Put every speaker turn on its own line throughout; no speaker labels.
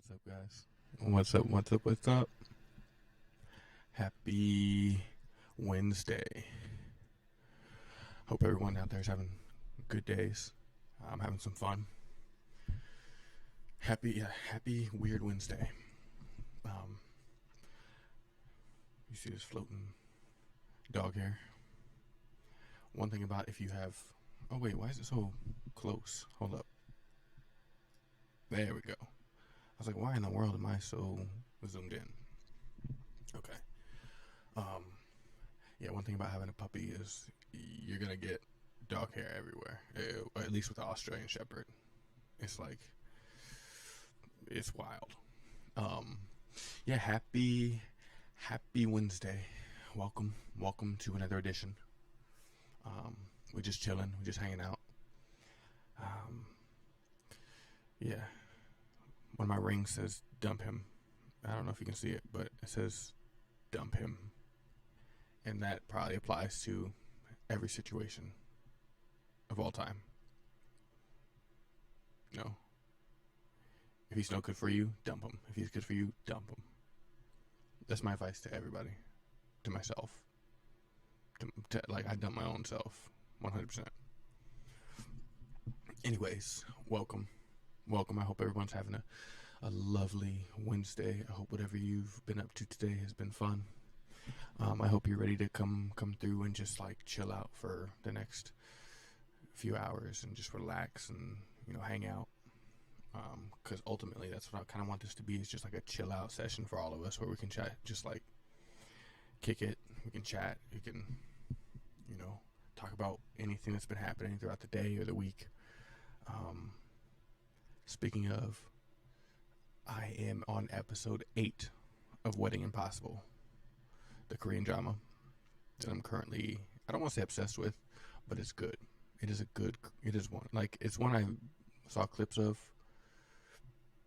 What's up, guys? What's up? What's up? What's up? Happy Wednesday. Hope everyone out there is having good days. I'm having some fun. Happy Weird Wednesday. Um, you see this floating dog hair? One thing about if you have. Oh, wait, why is it so close? Hold up. There we go. I was like, why in the world am I so zoomed in? Okay. Um, yeah, one thing about having a puppy is you're gonna get dog hair everywhere. Or at least with the Australian Shepherd, it's like it's wild. Um, yeah, happy Wednesday. Welcome to another edition. Um, we're just chilling. We're just hanging out. Um, yeah, one of my rings says dump him. I don't know if you can see it, but it says dump him, and that probably applies to every situation of all time. No, if he's no good for you, dump him. If he's good for you, dump him. That's my advice to everybody, to myself. Like I dump my own self, 100%. Anyways, welcome. I hope everyone's having a lovely Wednesday. I hope whatever you've been up to today has been fun. I hope you're ready to come through and just like chill out for the next few hours and just relax and hang out. Because ultimately that's what I kind of want this to be, is just like a chill out session for all of us where we can chat, just like kick it. We can chat. We can talk about anything that's been happening throughout the day or the week. Speaking of, I am on episode 8 of Wedding Impossible, the Korean drama that I'm currently, I don't want to say obsessed with, but it's good. It is one, like, it's one I saw clips of,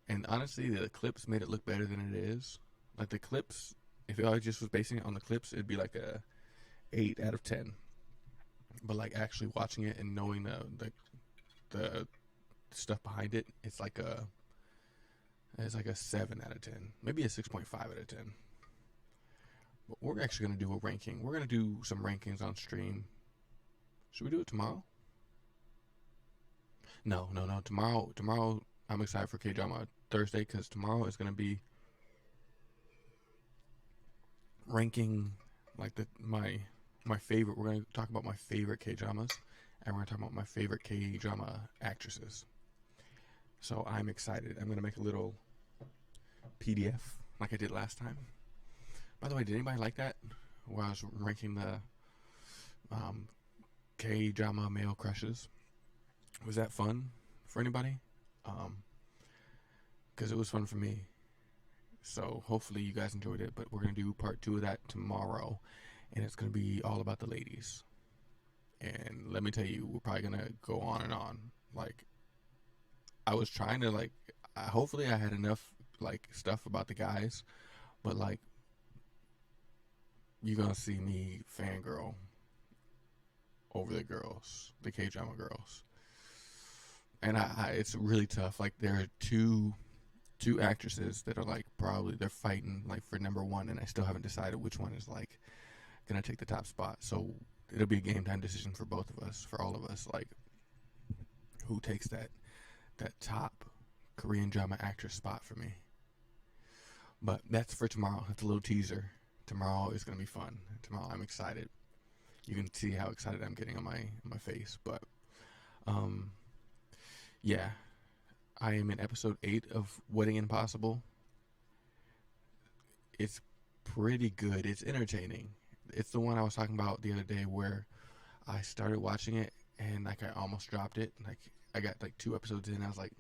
and honestly, the clips made it look better than it is. Like, the clips, if I just was basing it on the clips, it'd be like a 8 out of 10. But, like, actually watching it and knowing the stuff behind it, it's like a 7 out of 10. Maybe a 6.5 out of 10. But we're actually going to do a ranking. We're going to do some rankings on stream. Should we do it tomorrow? No. Tomorrow, I'm excited for K-Drama Thursday, because tomorrow is going to be ranking like my favorite. We're going to talk about my favorite K-dramas, and we're going to talk about my favorite K-drama actresses. So I'm excited. I'm going to make a little PDF like I did last time. By the way, did anybody like that? Where I was ranking the K-drama male crushes. Was that fun for anybody? Because it was fun for me. So hopefully you guys enjoyed it. But we're going to do part 2 of that tomorrow. And it's going to be all about the ladies. And let me tell you, we're probably going to go on and on. Like, I was trying to, like, hopefully I had enough, like, stuff about the guys. But, like, you're going to see me fangirl over the girls, the K-drama girls. And it's really tough. Like, there are two actresses that are, like, probably, they're fighting, like, for number 1. And I still haven't decided which one is, like, going to take the top spot. So it'll be a game time decision for both of us, for all of us. Like, who takes that top Korean drama actress spot for me. But that's for tomorrow. That's a little teaser. Tomorrow is going to be fun. Tomorrow I'm excited. You can see how excited I'm getting on my face. But yeah, I am in episode 8 of Wedding Impossible. It's pretty good. It's entertaining. It's the one I was talking about the other day where I started watching it and like I almost dropped it. Like, I got like 2 episodes in and I was like,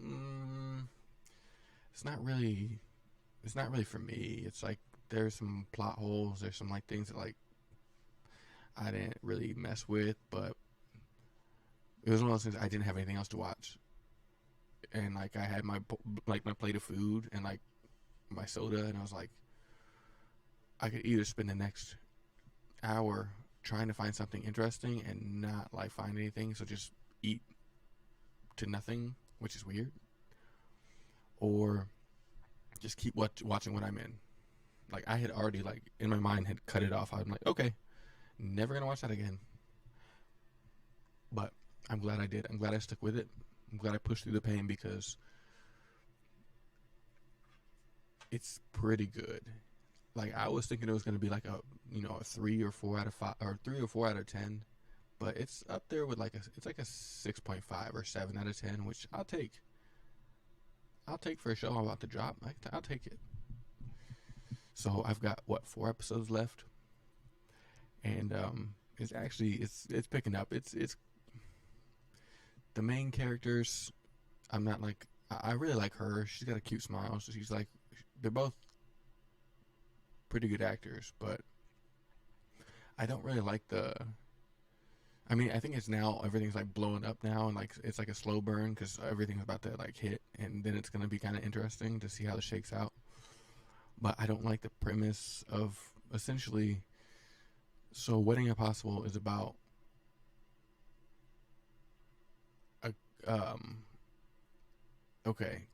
it's not really for me. It's like there's some plot holes, there's some like things that like I didn't really mess with, but it was one of those things I didn't have anything else to watch. And like I had my plate of food and like my soda, and I was like, I could either spend the next hour trying to find something interesting and not like find anything, so just eat to nothing, which is weird, or just keep watching what I'm in. Like I had already like in my mind had cut it off. I'm like, okay, never gonna watch that again. But I'm glad I did. I'm glad I stuck with it. I'm glad I pushed through the pain because it's pretty good. Like I was thinking it was gonna be like a a 3 or 4 out of 5 or 3 or 4 out of 10, but it's up there with it's like a 6.5 or 7 out of 10, which I'll take. I'll take for a show I'm about to drop. I'll take it. So I've got what 4 episodes left, and it's picking up. It's the main characters. I'm not like I really like her. She's got a cute smile. So she's like they're both pretty good actors, but I don't really like the. I mean, I think it's now everything's like blowing up now, and like it's like a slow burn because everything's about to like hit, and then it's gonna be kind of interesting to see how it shakes out. But I don't like the premise of essentially. So, Wedding Impossible is about a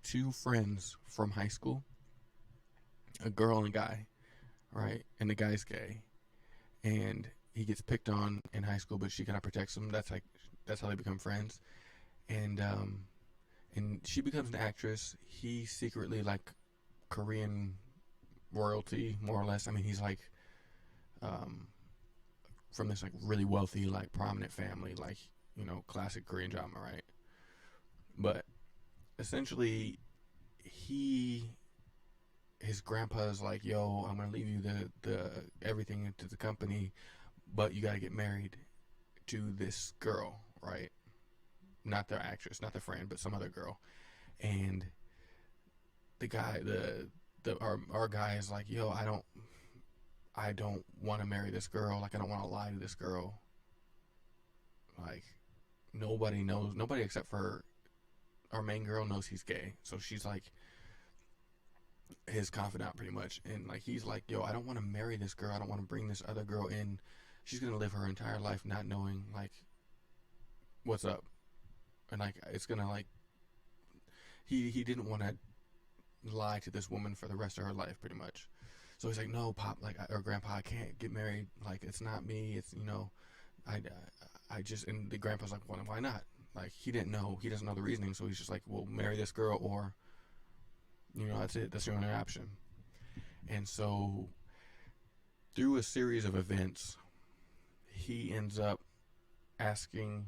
two friends from high school, a girl and a guy, right? And the guy's gay, and he gets picked on in high school, but she kind of protects him. That's how they become friends, and she becomes an actress. He secretly like Korean royalty, more or less. I mean, he's like um, from this like really wealthy, like prominent family, like classic Korean drama, right? But essentially, he his grandpa's like, "Yo, I'm gonna leave you the everything into the company, but you gotta get married to this girl, right? Not their actress, not their friend, but some other girl." And the guy, our guy is like, "Yo, I don't want to marry this girl. Like, I don't want to lie to this girl. Like, nobody except for our main girl knows he's gay. So she's like his confidant pretty much. And like, he's like, yo, I don't want to marry this girl. I don't want to bring this other girl in. She's going to live her entire life not knowing like what's up. And like, it's going to like, he didn't want to lie to this woman for the rest of her life pretty much. So he's like, no, pop, like, or grandpa, I can't get married. Like, it's not me. It's, I just, and the grandpa's like, well, why not? Like, he doesn't know the reasoning. So he's just like, well, marry this girl or, that's it. That's your only option. And so through a series of events, he ends up asking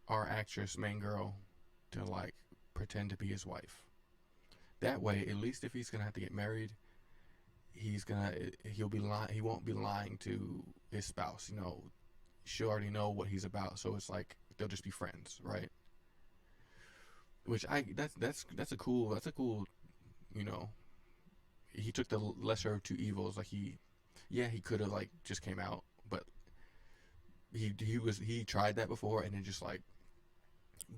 our actress, main girl, to like pretend to be his wife. That way, at least if he's going to have to get married, he won't be lying to his spouse. She'll already know what he's about, so it's like they'll just be friends, right? Which that's a cool you know he took the lesser of two evils. Like he could have like just came out, but he tried that before and it just like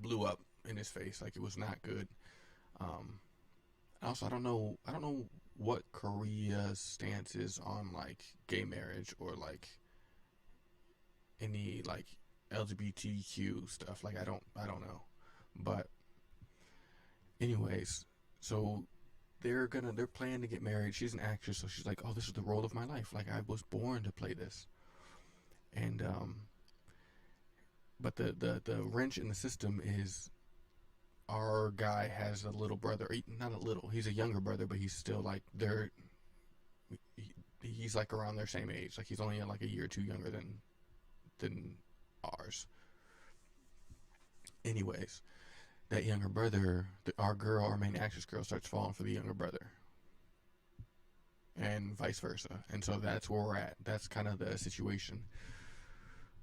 blew up in his face. Like it was not good. Um, Also, I don't know what Korea's stance is on like gay marriage or like any like LGBTQ stuff. Like I don't know. But anyways, so they're planning to get married. She's an actress, so she's like, "Oh, this is the role of my life. Like I was born to play this." And but the wrench in the system is our guy has a little brother. Not a little. He's a younger brother, but he's still like he's like around their same age. Like he's only like a year or two younger than ours. Anyways, that younger brother, our main actress girl, starts falling for the younger brother, and vice versa. And so that's where we're at. That's kind of the situation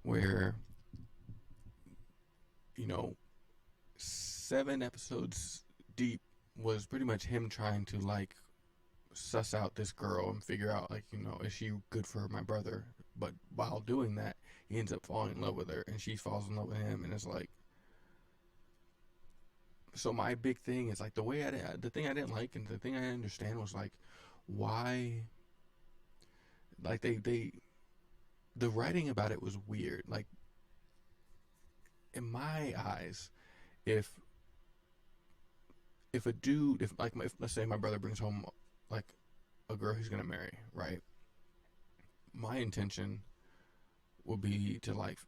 where you know 7 episodes deep was pretty much him trying to like suss out this girl and figure out like is she good for my brother. But while doing that, he ends up falling in love with her and she falls in love with him, and it's like, so my big thing is like the thing I didn't like and the thing I didn't understand was like why, like the writing about it was weird. Like in my eyes, if a dude, if let's say my brother brings home like a girl he's gonna marry, right? My intention would be to like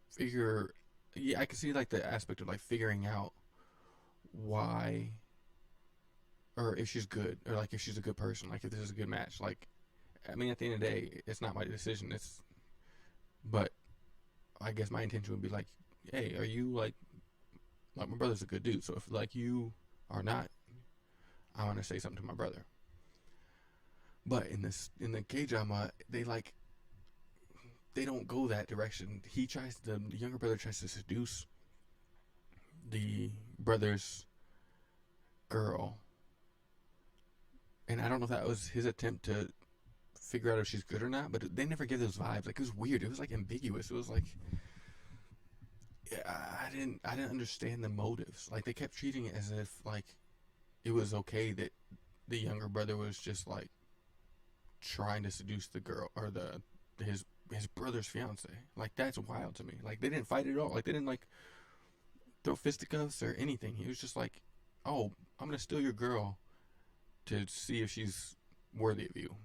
figure. Yeah, I can see like the aspect of like figuring out why, or if she's good, or like if she's a good person, like if this is a good match. Like, I mean, at the end of the day, it's not my decision. But I guess my intention would be like, hey, are you like my brother's a good dude, so if like you are not, I want to say something to my brother. But in the K drama, they don't go that direction. The younger brother tries to seduce the brother's girl, and I don't know if that was his attempt to figure out if she's good or not. But they never give those vibes. Like it was weird. It was like ambiguous. It was like I didn't understand the motives. Like they kept treating it as if like it was okay that the younger brother was just like trying to seduce the girl or his brother's fiance. Like that's wild to me. Like they didn't fight at all. Like they didn't like throw fisticuffs or anything. He was just like, "Oh, I'm gonna steal your girl to see if she's worthy of you."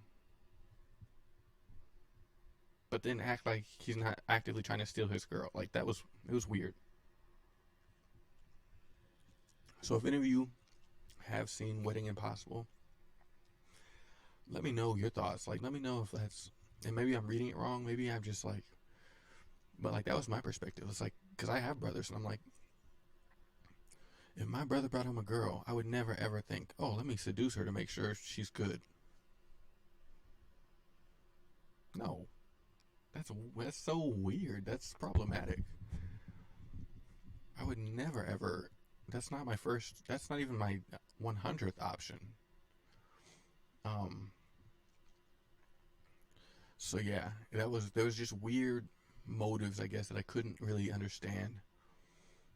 But then act like he's not actively trying to steal his girl. Like it was weird. So if any of you have seen Wedding Impossible, let me know your thoughts. Like let me know if that's, and maybe I'm reading it wrong. Maybe I'm just like, but like that was my perspective. It's like because I have brothers, and I'm like, if my brother brought home a girl, I would never ever think, oh, let me seduce her to make sure she's good. No, that's so weird. That's problematic. I would never ever. That's not my first. That's not even my 100th option. Um. So yeah, there was just weird motives, I guess, that I couldn't really understand.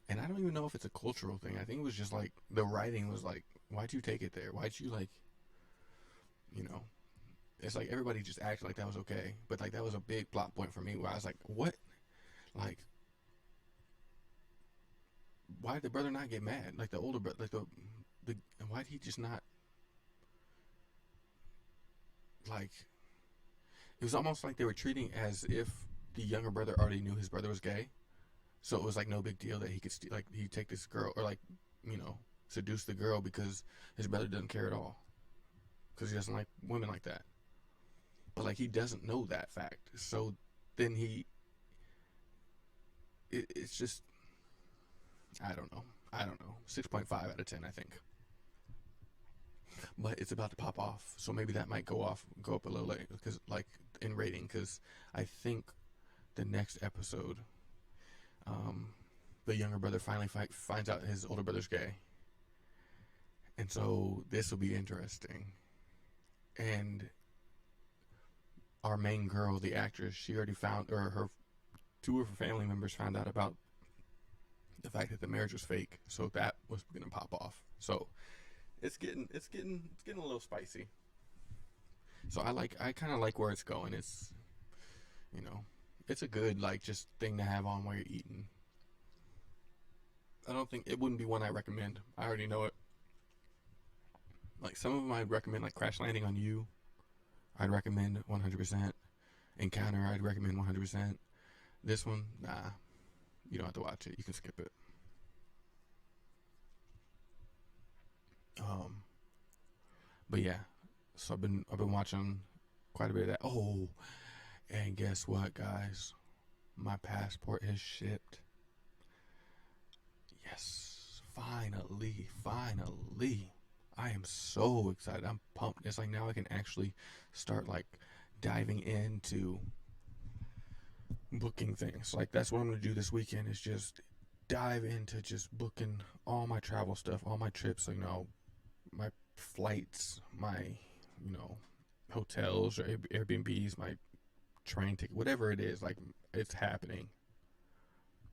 And I don't even know if it's a cultural thing. I think it was just like the writing was like, why'd you take it there? Why'd you like, you know? It's like everybody just acted like that was okay, but like that was a big plot point for me where I was like, what? Like, why did the brother not get mad? Like the older brother, like the why did he just not like? It was almost like they were treating as if the younger brother already knew his brother was gay, so it was like no big deal that he could like he'd take this girl or like you know seduce the girl because his brother doesn't care at all because he doesn't like women like that. But like he doesn't know that fact, so then it's just I don't know. I don't know. 6.5 out of 10, I think. But it's about to pop off, so maybe that might go up a little late because like in rating, because I think the next episode, um, the younger brother finally finds out his older brother's gay, and so this will be interesting. And our main girl, the actress, she already found, or her two of her family members found out about the fact that the marriage was fake, so that was gonna pop off. So it's getting a little spicy. So I kind of like where it's going. It's you know, it's a good like just thing to have on while you're eating. I don't think it wouldn't be one I recommend. I already know it. Like some of them I'd recommend, like Crash Landing on You. I'd recommend 100%. Encounter I'd recommend 100%. This one, nah, you don't have to watch it. You can skip it. Um, but yeah, so I've been watching quite a bit of that. Oh, and guess what, guys? My passport is shipped. Yes, finally, finally. I am so excited. I'm pumped. It's like now I can actually start like diving into booking things. Like that's what I'm gonna do this weekend is just dive into just booking all my travel stuff, all my trips. Like, my flights, my hotels or Airbnbs, my train ticket, whatever it is. Like it's happening.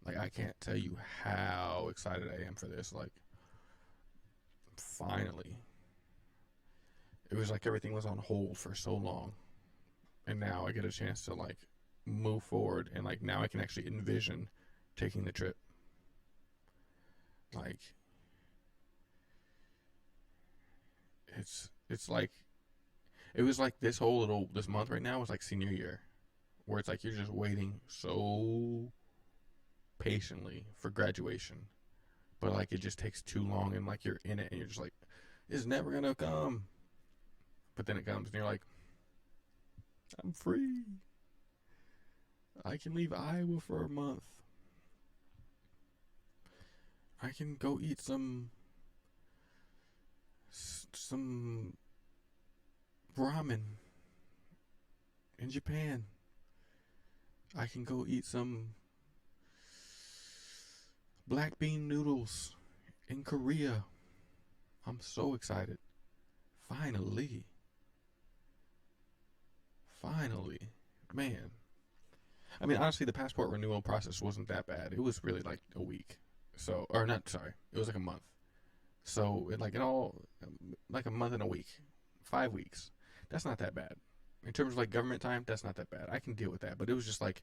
Like I can't tell you how excited I am for this. Like finally, it was like everything was on hold for so long, and now I get a chance to like move forward, and like now I can actually envision taking the trip. Like it's It's like it was like this month right now was like senior year, where it's like you're just waiting so patiently for graduation, but like it just takes too long, and like you're in it, and you're just like, it's never gonna come. But then it comes, and you're like, I'm free. I can leave Iowa for a month. I can go eat some ramen in Japan. I can go eat some black bean noodles in Korea. I'm so excited. Finally. Finally. Man. I mean, honestly, the passport renewal process wasn't that bad. It was really like a week. So, or not, sorry. It was like a month. So, it all, like a month and a week. 5 weeks. That's not that bad. In terms of like government time, that's not that bad. I can deal with that. But it was just like,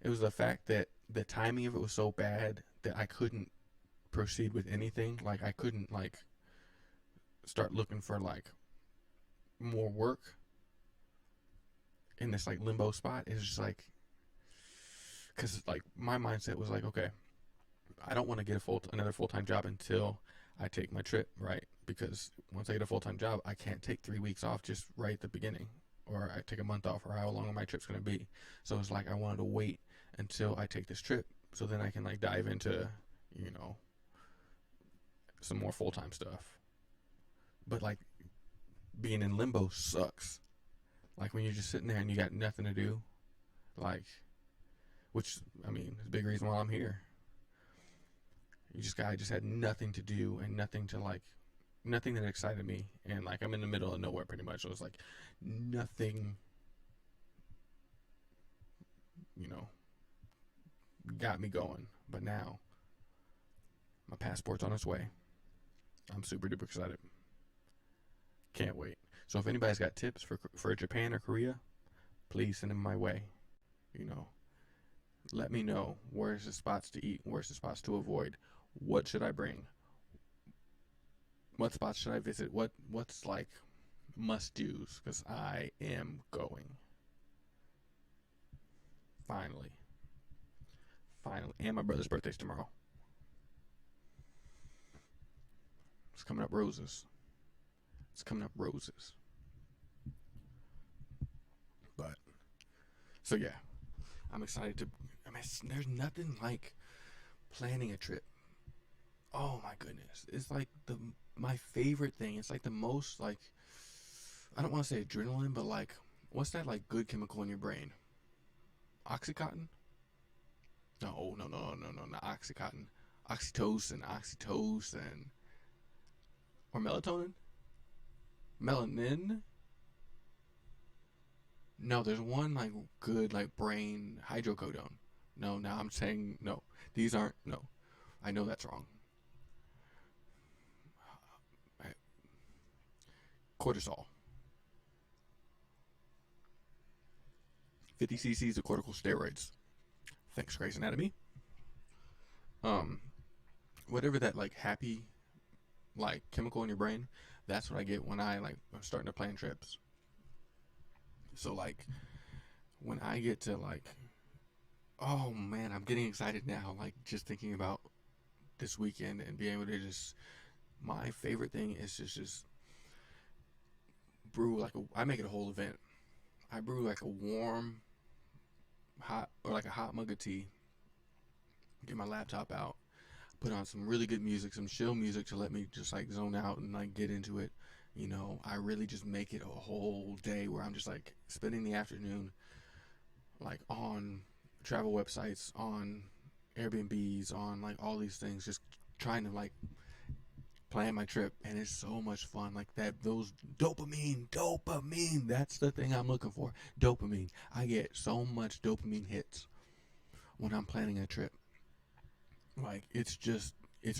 it was the fact that the timing of it was so bad that I couldn't proceed with anything. Like, I couldn't, like, start looking for, like, more work in this, like, limbo spot. It's just like, because, like, my mindset was like, okay, I don't want to get another full time job until I take my trip, right? Because once I get a full time job, I can't take 3 weeks off just right at the beginning, or I take a month off, or how long my trip's gonna be. So it's like I wanted to wait until I take this trip, so then I can like dive into, you know, some more full time stuff. But like being in limbo sucks. Like when you're just sitting there and you got nothing to do, like, which I mean is a big reason why I'm here. I just had nothing to do and nothing to like, nothing that excited me, and like I'm in the middle of nowhere pretty much. So it's like nothing, you know, got me going. But now my passport's on its way. I'm super duper excited. Can't wait. So if anybody's got tips for Japan or Korea, please send them my way. You know, let me know where's the spots to eat, where's the spots to avoid, what should I bring, what spots should I visit, what's like must do's, because I am going. Finally, finally, and my brother's birthday's tomorrow. It's coming up roses. It's coming up roses. But so yeah, I'm excited to. I mean, there's nothing like planning a trip. Oh my goodness, it's like the my favorite thing. It's like the most like, I don't want to say adrenaline, but like what's that like good chemical in your brain? Oxycontin? No, no, no, no, no, not oxycontin. Oxytocin, or melatonin, melanin. No, there's one like good like brain hydrocodone. No, now I'm saying no. These aren't no. I know that's wrong. Cortisol. 50 cc's of corticosteroids. Thanks, Grey's Anatomy. Um, Whatever that like happy like chemical in your brain, that's what I get when I like am starting to plan trips. So like when I get to like, oh man, I'm getting excited now. Like just thinking about this weekend and being able to just, my favorite thing is just brew like I make it a whole event. I brew like a warm, hot, or like a hot mug of tea. Get my laptop out, put on some really good music, some chill music to let me just like zone out and like get into it. You know, I really just make it a whole day where I'm just like spending the afternoon like on travel websites, on Airbnbs, on like all these things, just trying to like plan my trip, and it's so much fun. Like that, those dopamine. That's the thing I'm looking for. Dopamine. I get so much dopamine hits when I'm planning a trip. Like it's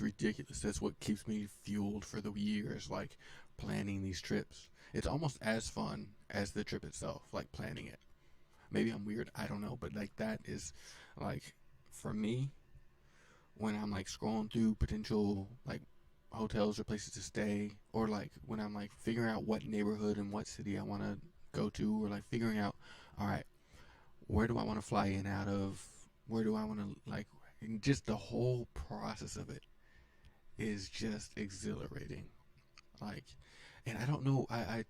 ridiculous. That's what keeps me fueled for the years. Like planning these trips. It's almost as fun as the trip itself. Like planning it. Maybe I'm weird. I don't know, but like that is like for me when I'm like scrolling through potential like hotels or places to stay, or like when I'm like figuring out what neighborhood and what city I want to go to, or like figuring out, all right, where do I want to fly in out of, where do I want to like, and just the whole process of it is just exhilarating. Like, and I don't know, I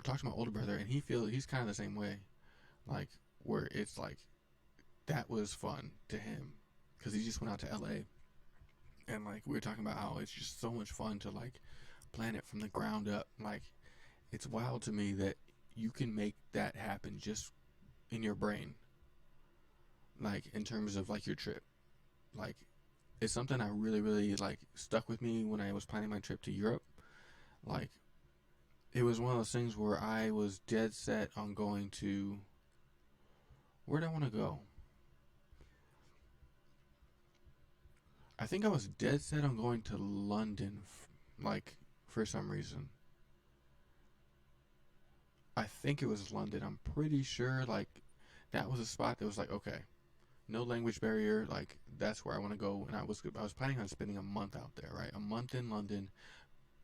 talked to my older brother, and he's kind of the same way, like where it's like that was fun to him because he just went out to LA, and like we were talking about how it's just so much fun to like plan it from the ground up. Like it's wild to me that you can make that happen just in your brain, like in terms of like your trip. Like it's something I really like stuck with me when I was planning my trip to Europe. Like it was one of those things where I was dead set on going to, where did I want to go? I think I was dead set on going to London, like for some reason. I think it was London. I'm pretty sure like that was a spot that was like okay, no language barrier. Like that's where I want to go. And I was planning on spending a month out there, right? A month in London,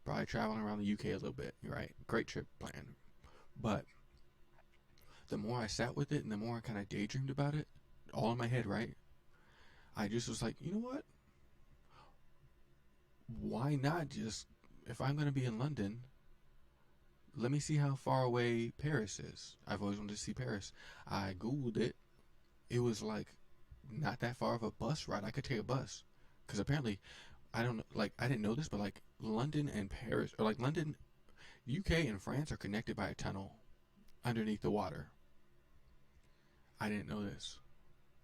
probably traveling around the UK a little bit, right? Great trip plan. But the more I sat with it and the more I kind of daydreamed about it, all in my head, right? I just was like, you know what? Why not just, if I'm going to be in London, let me see how far away Paris is. I've always wanted to see Paris. I Googled it. It was like not that far of a bus ride. I could take a bus. Because apparently, I don't like, I didn't know this, but like London and Paris, or like London, UK and France are connected by a tunnel underneath the water. I didn't know this.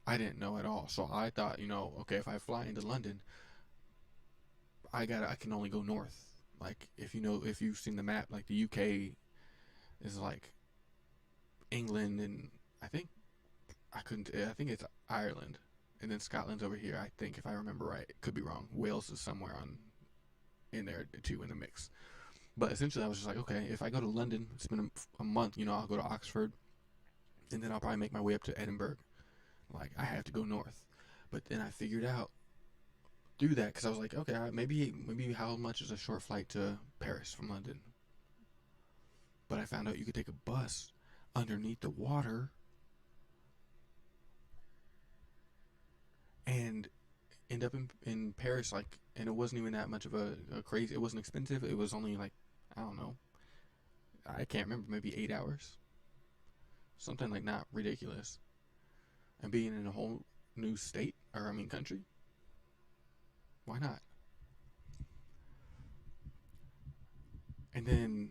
I didn't know at all. So I thought, okay, if I fly into London, I can only go north. Like if you've seen the map, like the UK is like England, and I think I think it's Ireland, and then Scotland's over here. I think if I remember right, could be wrong. Wales is somewhere on in there too in the mix. But essentially, I was just like, okay, if I go to London, spend a month, I'll go to Oxford, and then I'll probably make my way up to Edinburgh. Like I have to go north, but then I figured out do that because I was like, okay, maybe how much is a short flight to Paris from London? But I found out you could take a bus underneath the water and end up in Paris, like, and it wasn't even that much of a crazy. It wasn't expensive. It was only like I don't know. I can't remember. Maybe 8 hours, something like not ridiculous. And being in a whole new state, or I mean country, why not? And then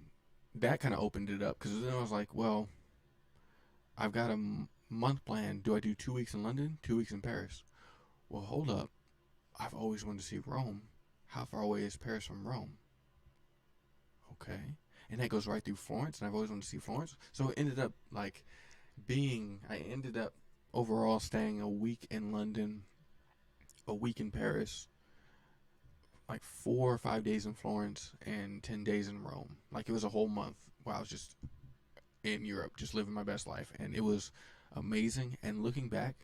that kind of opened it up because then I was like, well, I've got a month plan. Do I do 2 weeks in London, 2 weeks in Paris? Well, hold up. I've always wanted to see Rome. How far away is Paris from Rome? Okay. And that goes right through Florence, and I've always wanted to see Florence. So it ended up like I ended up overall staying a week in London, a week in Paris, like 4 or 5 days in Florence, and 10 days in Rome. Like it was a whole month while I was just in Europe, just living my best life. And it was amazing. And looking back,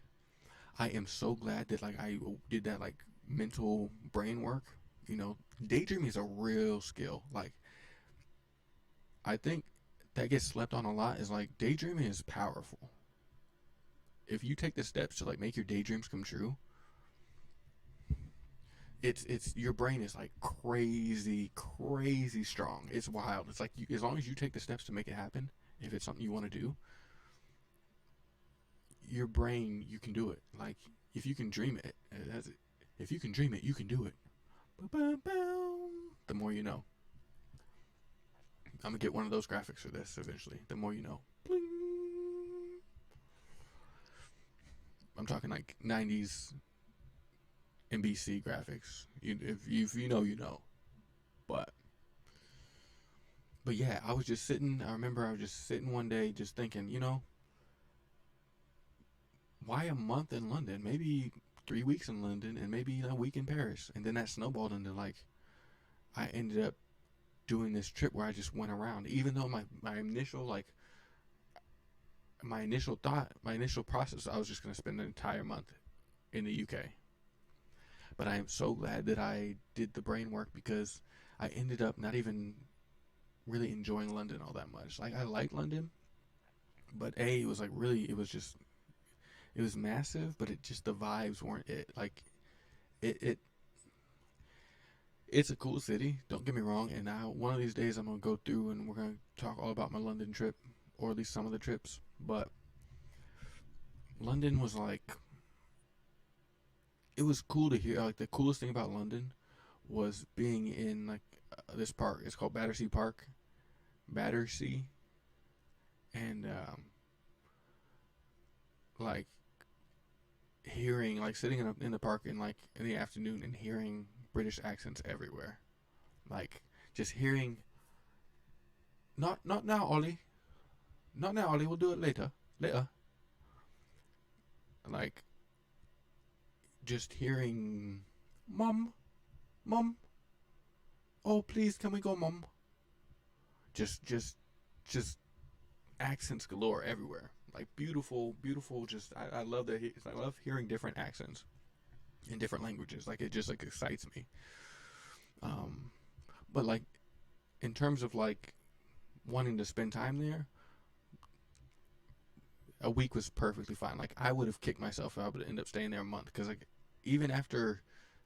I am so glad that like I did that like mental brain work. Daydreaming is a real skill. Like I think that gets slept on a lot is like daydreaming is powerful. If you take the steps to like make your daydreams come true, it's your brain is like crazy strong. It's wild. It's like as long as you take the steps to make it happen, if it's something you want to do, your brain you can do it. Like if you can dream it, if you can dream it, you can do it. The more you know. I'm gonna get one of those graphics for this eventually. The more you know. I'm talking like 90s NBC graphics. If you know, you know. But yeah, I was just sitting. I remember I was just sitting one day, just thinking, why a month in London? Maybe 3 weeks in London, and maybe a week in Paris. And then that snowballed into like I ended up doing this trip where I just went around. Even though my initial like my initial thought, my initial process, I was just gonna spend an entire month in the UK. But I am so glad that I did the brain work because I ended up not even really enjoying London all that much. Like I like London, but it was like really it was massive, but it just the vibes weren't it. Like it it's a cool city. Don't get me wrong. And now one of these days I'm gonna go through and we're gonna talk all about my London trip, or at least some of the trips. But London was like it was cool to hear. Like the coolest thing about London was being in like this park. It's called Battersea Park, Battersea, and like hearing like sitting in the park in like in the afternoon and hearing British accents everywhere. Like just hearing not now, Ollie. Not now, Ollie. We'll do it later. Later. Like just hearing, Mum, Mum. Oh, please, can we go, Mum? Just accents galore everywhere. Like beautiful, beautiful. Just I love that. I love hearing different accents in different languages. Like it just like excites me. Um, but like in terms of like wanting to spend time there, a week was perfectly fine. Like I would have kicked myself if I would end up staying there a month because like even after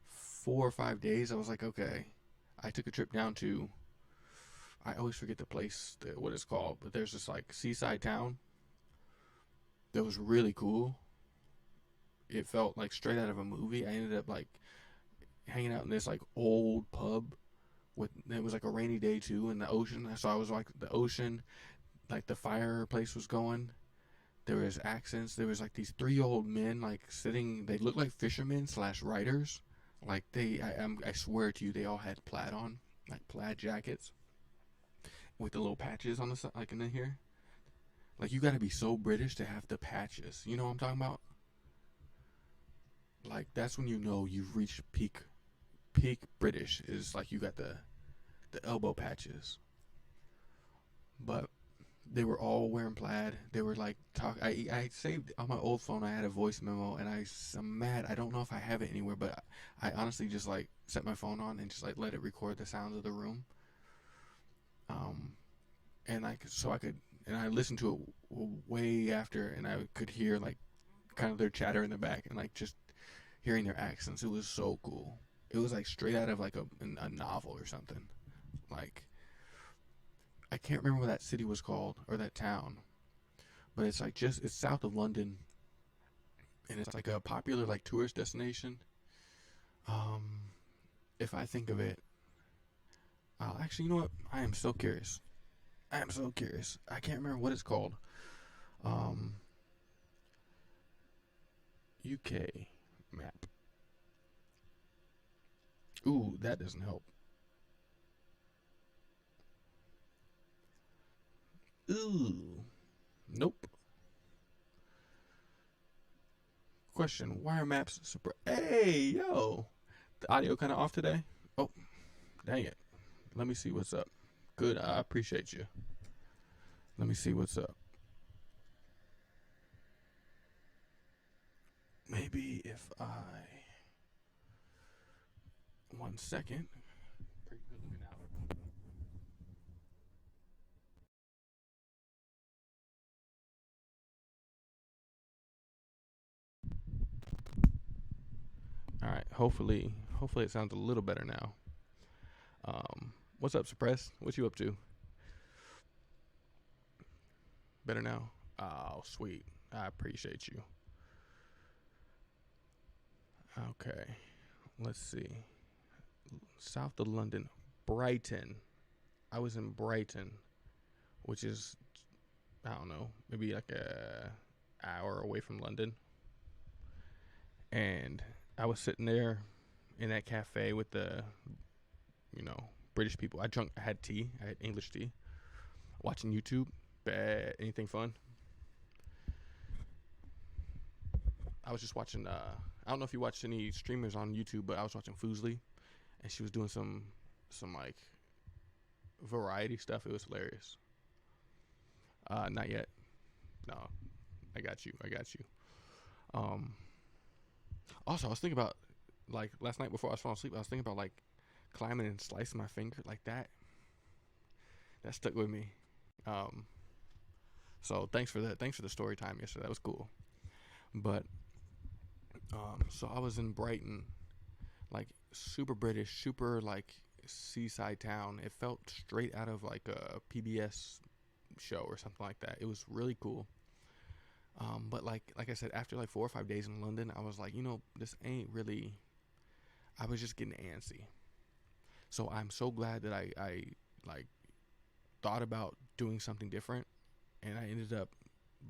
4 or 5 days, I was like, okay. I took a trip down to. I always forget the place, what it's called, but there's this like seaside town that was really cool. It felt like straight out of a movie. I ended up like hanging out in this like old pub with it was like a rainy day too in the ocean. So I was like the ocean, like the fireplace was going. There was accents. There was like these three old men like sitting. They looked like fishermen slash writers. Like I swear to you, they all had plaid on, like plaid jackets with the little patches on the side, like in here. Like you got to be so British to have the patches. You know what I'm talking about? Like that's when you know you've reached peak British is like you got the elbow patches. But they were all wearing plaid. They were like talk. I saved on my old phone. I had a voice memo, and I'm mad. I don't know if I have it anywhere, but I honestly just like set my phone on and just like let it record the sounds of the room. Um, and like so I could and I listened to it way after, and I could hear like kind of their chatter in the back, and like just hearing their accents. It was so cool. It was like straight out of like a novel or something. Like I can't remember what that city was called or that town, but it's like just it's south of London, and it's like a popular like tourist destination. Um, if I think of it, actually, you know what? I am so curious. I am so curious. I can't remember what it's called. Um, UK map. Ooh, that doesn't help. Ooh, nope. Question: why are maps? Hey, yo, the audio kind of off today. Oh, dang it. Let me see what's up. Good, I appreciate you. Let me see what's up. Maybe if I. 1 second. All right. Hopefully it sounds a little better now. What's up, Suppress? What you up to? Better now? Oh, sweet. I appreciate you. Okay. Let's see. South of London, Brighton. I was in Brighton, which is I don't know, maybe like a hour away from London. And I was sitting there in that cafe with the, you know, British people. I had tea. I had English tea. Watching YouTube. Bad. Anything fun? I was just watching. I don't know if you watched any streamers on YouTube, but I was watching Foosley, and she was doing some like variety stuff. It was hilarious. Not yet. No, I got you. I got you. Um, Also, I was thinking about like last night before I was falling asleep, I was thinking about like climbing and slicing my finger like that. That stuck with me. Um, so thanks for that. Thanks for the story time yesterday. That was cool. But so I was in Brighton, like super British, super like seaside town. It felt straight out of like a PBS show or something like that. It was really cool. But like I said, after like 4 or 5 days in London, I was like, this ain't really. I was just getting antsy. So I'm so glad that I like thought about doing something different, and I ended up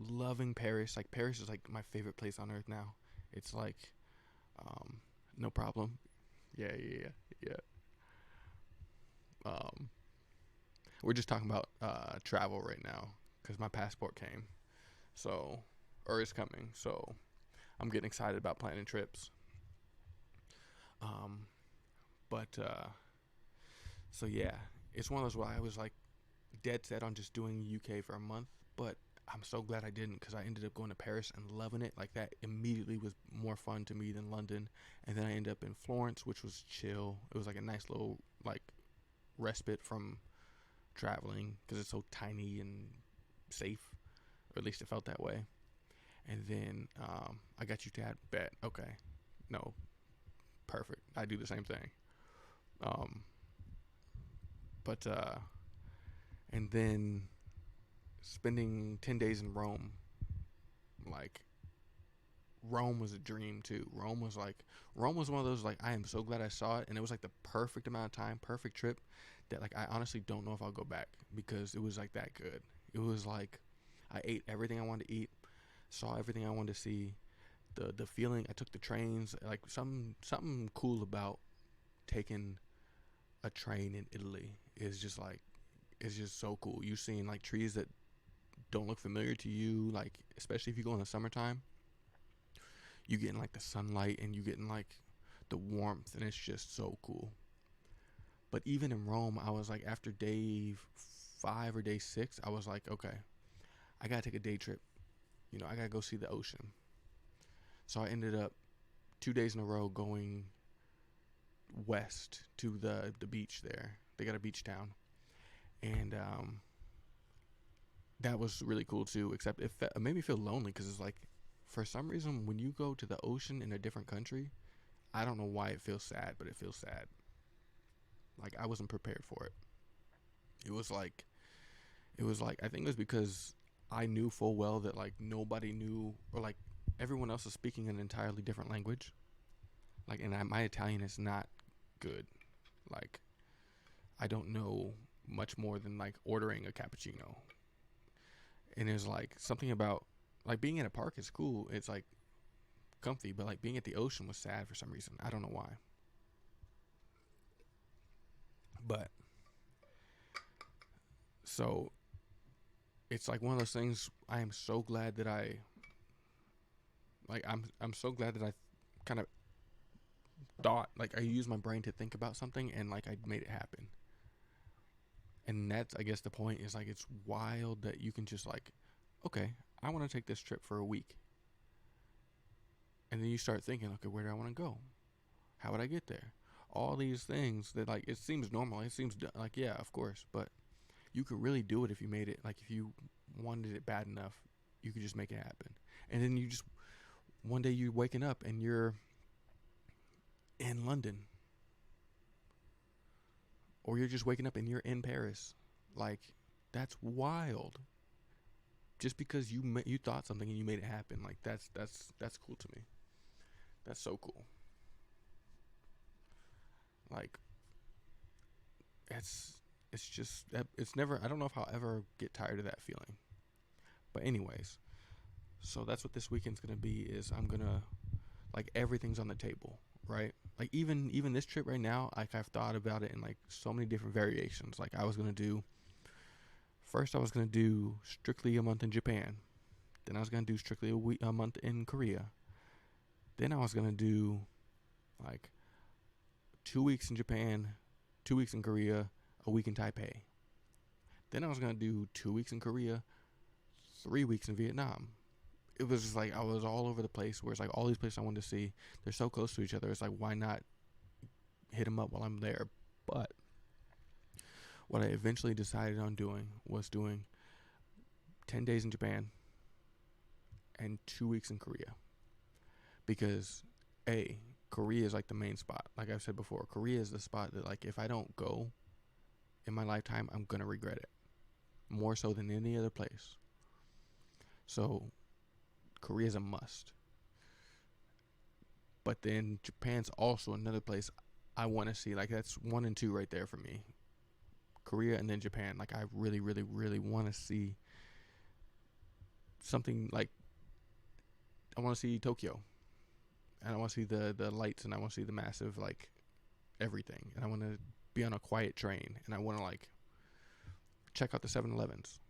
loving Paris. Like Paris is like my favorite place on earth now. It's like, um, no problem. Yeah. Um, we're just talking about travel right now because my passport came, so or is coming. So I'm getting excited about planning trips. Um, but so yeah, it's one of those where I was like dead set on just doing UK for a month, but I'm so glad I didn't because I ended up going to Paris and loving it. Like that immediately was more fun to me than London, and then I ended up in Florence, which was chill. It was like a nice little like respite from traveling because it's so tiny and safe, or at least it felt that way. And then I got you, Dad. Bet. Okay. No. Perfect. I do the same thing. Um, but and then spending 10 days in Rome, like Rome was a dream too. Rome was one of those like I am so glad I saw it, and it was like the perfect amount of time, perfect trip that like I honestly don't know if I'll go back because it was like that good. It was like I ate everything I wanted to eat, saw everything I wanted to see. The feeling I took the trains, like something cool about taking a train in Italy is just like it's just so cool. You seeing like trees that don't look familiar to you, like especially if you go in the summertime, you getting like the sunlight and you getting like the warmth, and it's just so cool. But even in Rome, I was like after day 5 or day 6, I was like, okay, I gotta take a day trip. I gotta go see the ocean. So I ended up 2 days in a row going west to the beach there. They got a beach town, and that was really cool too. Except it made me feel lonely because it's like, for some reason, when you go to the ocean in a different country, I don't know why it feels sad, but it feels sad. Like I wasn't prepared for it. It was like I think it was because I knew full well that like nobody knew, or like everyone else is speaking an entirely different language. Like, and my Italian is not good. Like I don't know much more than like ordering a cappuccino. And it's like something about like being in a park is cool. It's like comfy, but like being at the ocean was sad for some reason. I don't know why. But so it's like one of those things. I am so glad that I'm so glad that I kind of thought, like I used my brain to think about something and like I made it happen. And that's, I guess, the point is like it's wild that you can just like, okay, I want to take this trip for a week. And then you start thinking, okay, where do I want to go? How would I get there? All these things that like it seems normal. It seems like, yeah, of course, but you could really do it if you made it. Like if you wanted it bad enough, you could just make it happen. And then you just one day you're waking up and you're in London, or you're just waking up and you're in Paris. Like that's wild. Just because you thought something and you made it happen, like that's cool to me. That's so cool. Like it's it's just it's never. I don't know if I'll ever get tired of that feeling. But anyways, so that's what this weekend's gonna be. Is I'm gonna like everything's on the table, right? Like even this trip right now, like I've thought about it in like so many different variations. Like I was gonna do first, I was gonna do strictly a month in Japan. Then I was gonna do strictly a month in Korea. Then I was gonna do like 2 weeks in Japan, 2 weeks in Korea, a week in Taipei. Then I was gonna do 2 weeks in Korea, 3 weeks in Vietnam. it was just like I was all over the place. Where it's like all these places I wanted to see, they're so close to each other. It's like, why not hit them up while I'm there? But what I eventually decided on doing was doing 10 days in Japan and 2 weeks in Korea. Because Korea is like the main spot. Like I've said before, Korea is the spot that, like, if I don't go in my lifetime, I'm gonna regret it more so than any other place. So Korea is a must. But then Japan's also another place I want to see. Like, that's 1 and 2 right there for me. Korea and then Japan. Like, I really, really, really want to see something like, I want to see Tokyo. And I want to see the lights, and I want to see the massive, like, everything. And I want to be on a quiet train, and I want to, like, check out the 7-Elevens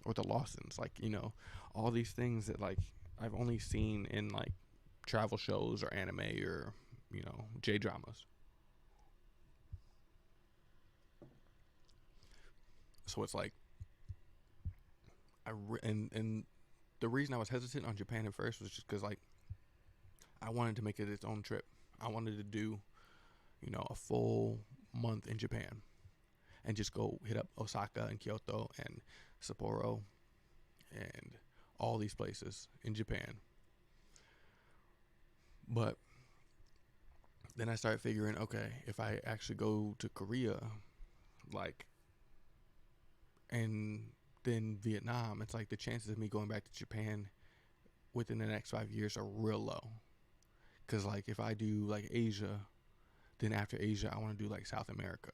or the Lawsons. Like, you know, all these things that, like, I've only seen in, like, travel shows or anime or, you know, J-dramas. So it's like, and the reason I was hesitant on Japan at first was just because, like, I wanted to make it its own trip. I wanted to do, you know, a full month in Japan and just go hit up Osaka and Kyoto and Sapporo and all these places in Japan. But then I started figuring, okay, if I actually go to Korea, like, and then Vietnam, it's like the chances of me going back to Japan within the next 5 years are real low. Because, like, if I do, like, Asia, then after Asia, I want to do, like, South America.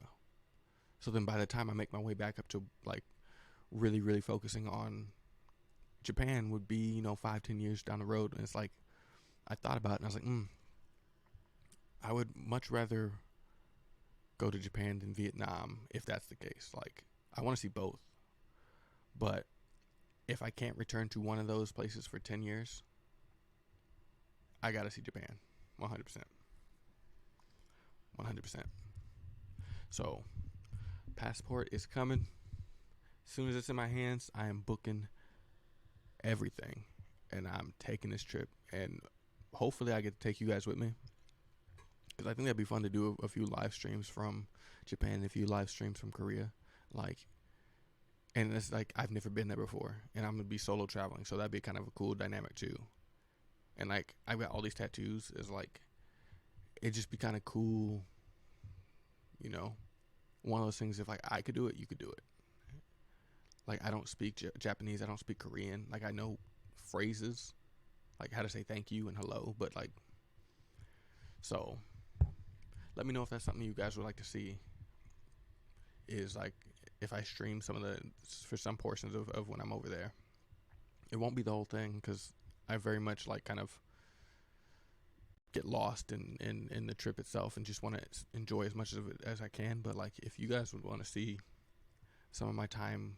So then by the time I make my way back up to, like, really, really focusing on Japan would be, you know, 5-10 years down the road. And it's like, I thought about it and I was like, I would much rather go to Japan than Vietnam if that's the case. Like, I want to see both. But if I can't return to one of those places for 10 years, I got to see Japan. 100%. 100%. So, passport is coming. As soon as it's in my hands, I am booking everything. And I'm taking this trip. And hopefully I get to take you guys with me. Because I think that'd be fun to do a few live streams from Japan and a few live streams from Korea. Like, and it's like, I've never been there before. And I'm going to be solo traveling. So that'd be kind of a cool dynamic too. And, like, I've got all these tattoos. It's like, it'd just be kind of cool, you know, one of those things. If, like, I could do it, you could do it. Like, I don't speak Japanese. I don't speak Korean. Like, I know phrases, like how to say thank you and hello. But, like, so let me know if that's something you guys would like to see. Is, like, if I stream some of for some portions of when I'm over there. It won't be the whole thing because I very much, like, kind of get lost in the trip itself and just want to enjoy as much of it as I can. But, like, if you guys would want to see some of my time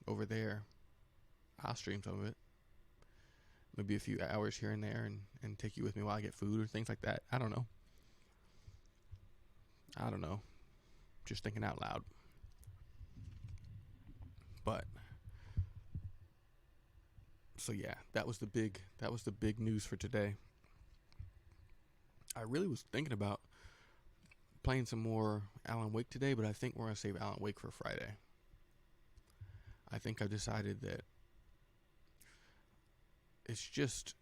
over there, I'll stream some of it. Maybe a few hours here and there and take you with me while I get food or things like that. I don't know. Just thinking out loud. But so yeah, that was the big news for today. I really was thinking about playing some more Alan Wake today, but I think we're gonna save Alan Wake for Friday. I think I've decided that it's just,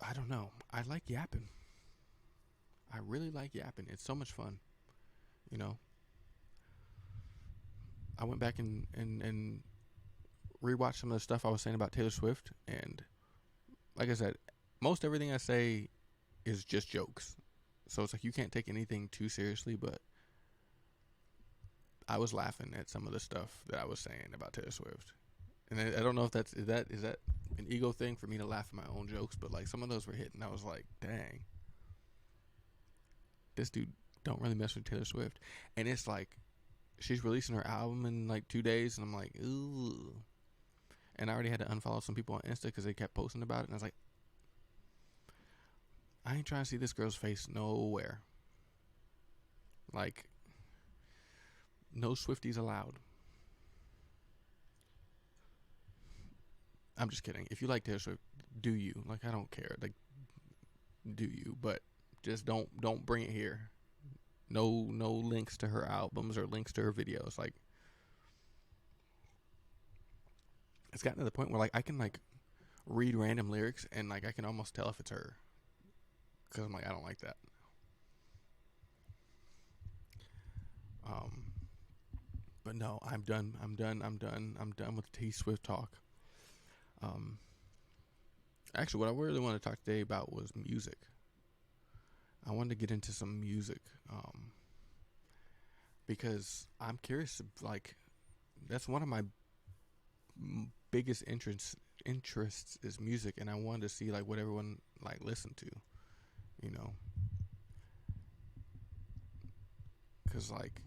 I don't know. I like yapping. I really like yapping. It's so much fun, you know. I went back and rewatched some of the stuff I was saying about Taylor Swift, and like I said, most everything I say is just jokes. So it's like you can't take anything too seriously, but I was laughing at some of the stuff that I was saying about Taylor Swift. And I don't know if is that an ego thing for me to laugh at my own jokes, but, like, some of those were hitting. I was like, dang. This dude don't really mess with Taylor Swift. And it's like, she's releasing her album in, like, 2 days, and I'm like, ooh. And I already had to unfollow some people on Insta because they kept posting about it, and I was like, I ain't trying to see this girl's face nowhere. Like, no Swifties allowed. I'm just kidding. If you like Taylor Swift, do you? Like, I don't care. Like, do you? But just don't bring it here. No links to her albums or links to her videos. Like, it's gotten to the point where like I can like read random lyrics and like I can almost tell if it's her because I'm like I don't like that. Um, but no, I'm done. I'm done. I'm done. I'm done with T Swift talk. Um, Actually, what I really want to talk today about was music. I wanted to get into some music because I'm curious. Like, that's one of my biggest interests is music, and I wanted to see like what everyone like listened to. You know, because like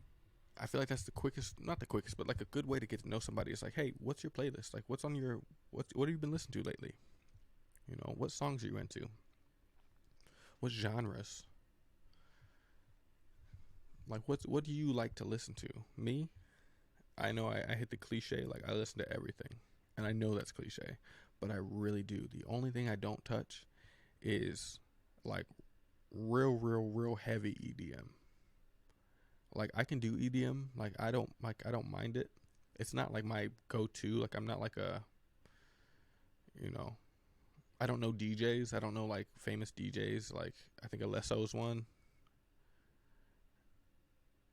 I feel like that's the quickest, not the quickest, but like a good way to get to know somebody. It's like, hey, what's your playlist? Like, what's on your what have you been listening to lately? You know, what songs are you into? What genres? Like, what do you like to listen to? Me, I know I hit the cliche. Like, I listen to everything, and I know that's cliche, but I really do. The only thing I don't touch is like real heavy EDM. Like, I can do EDM. Like, I don't mind it. It's not like my go-to. Like, I'm not like a, you know, I don't know DJs. I don't know like famous DJs. Like, I think Alesso's one,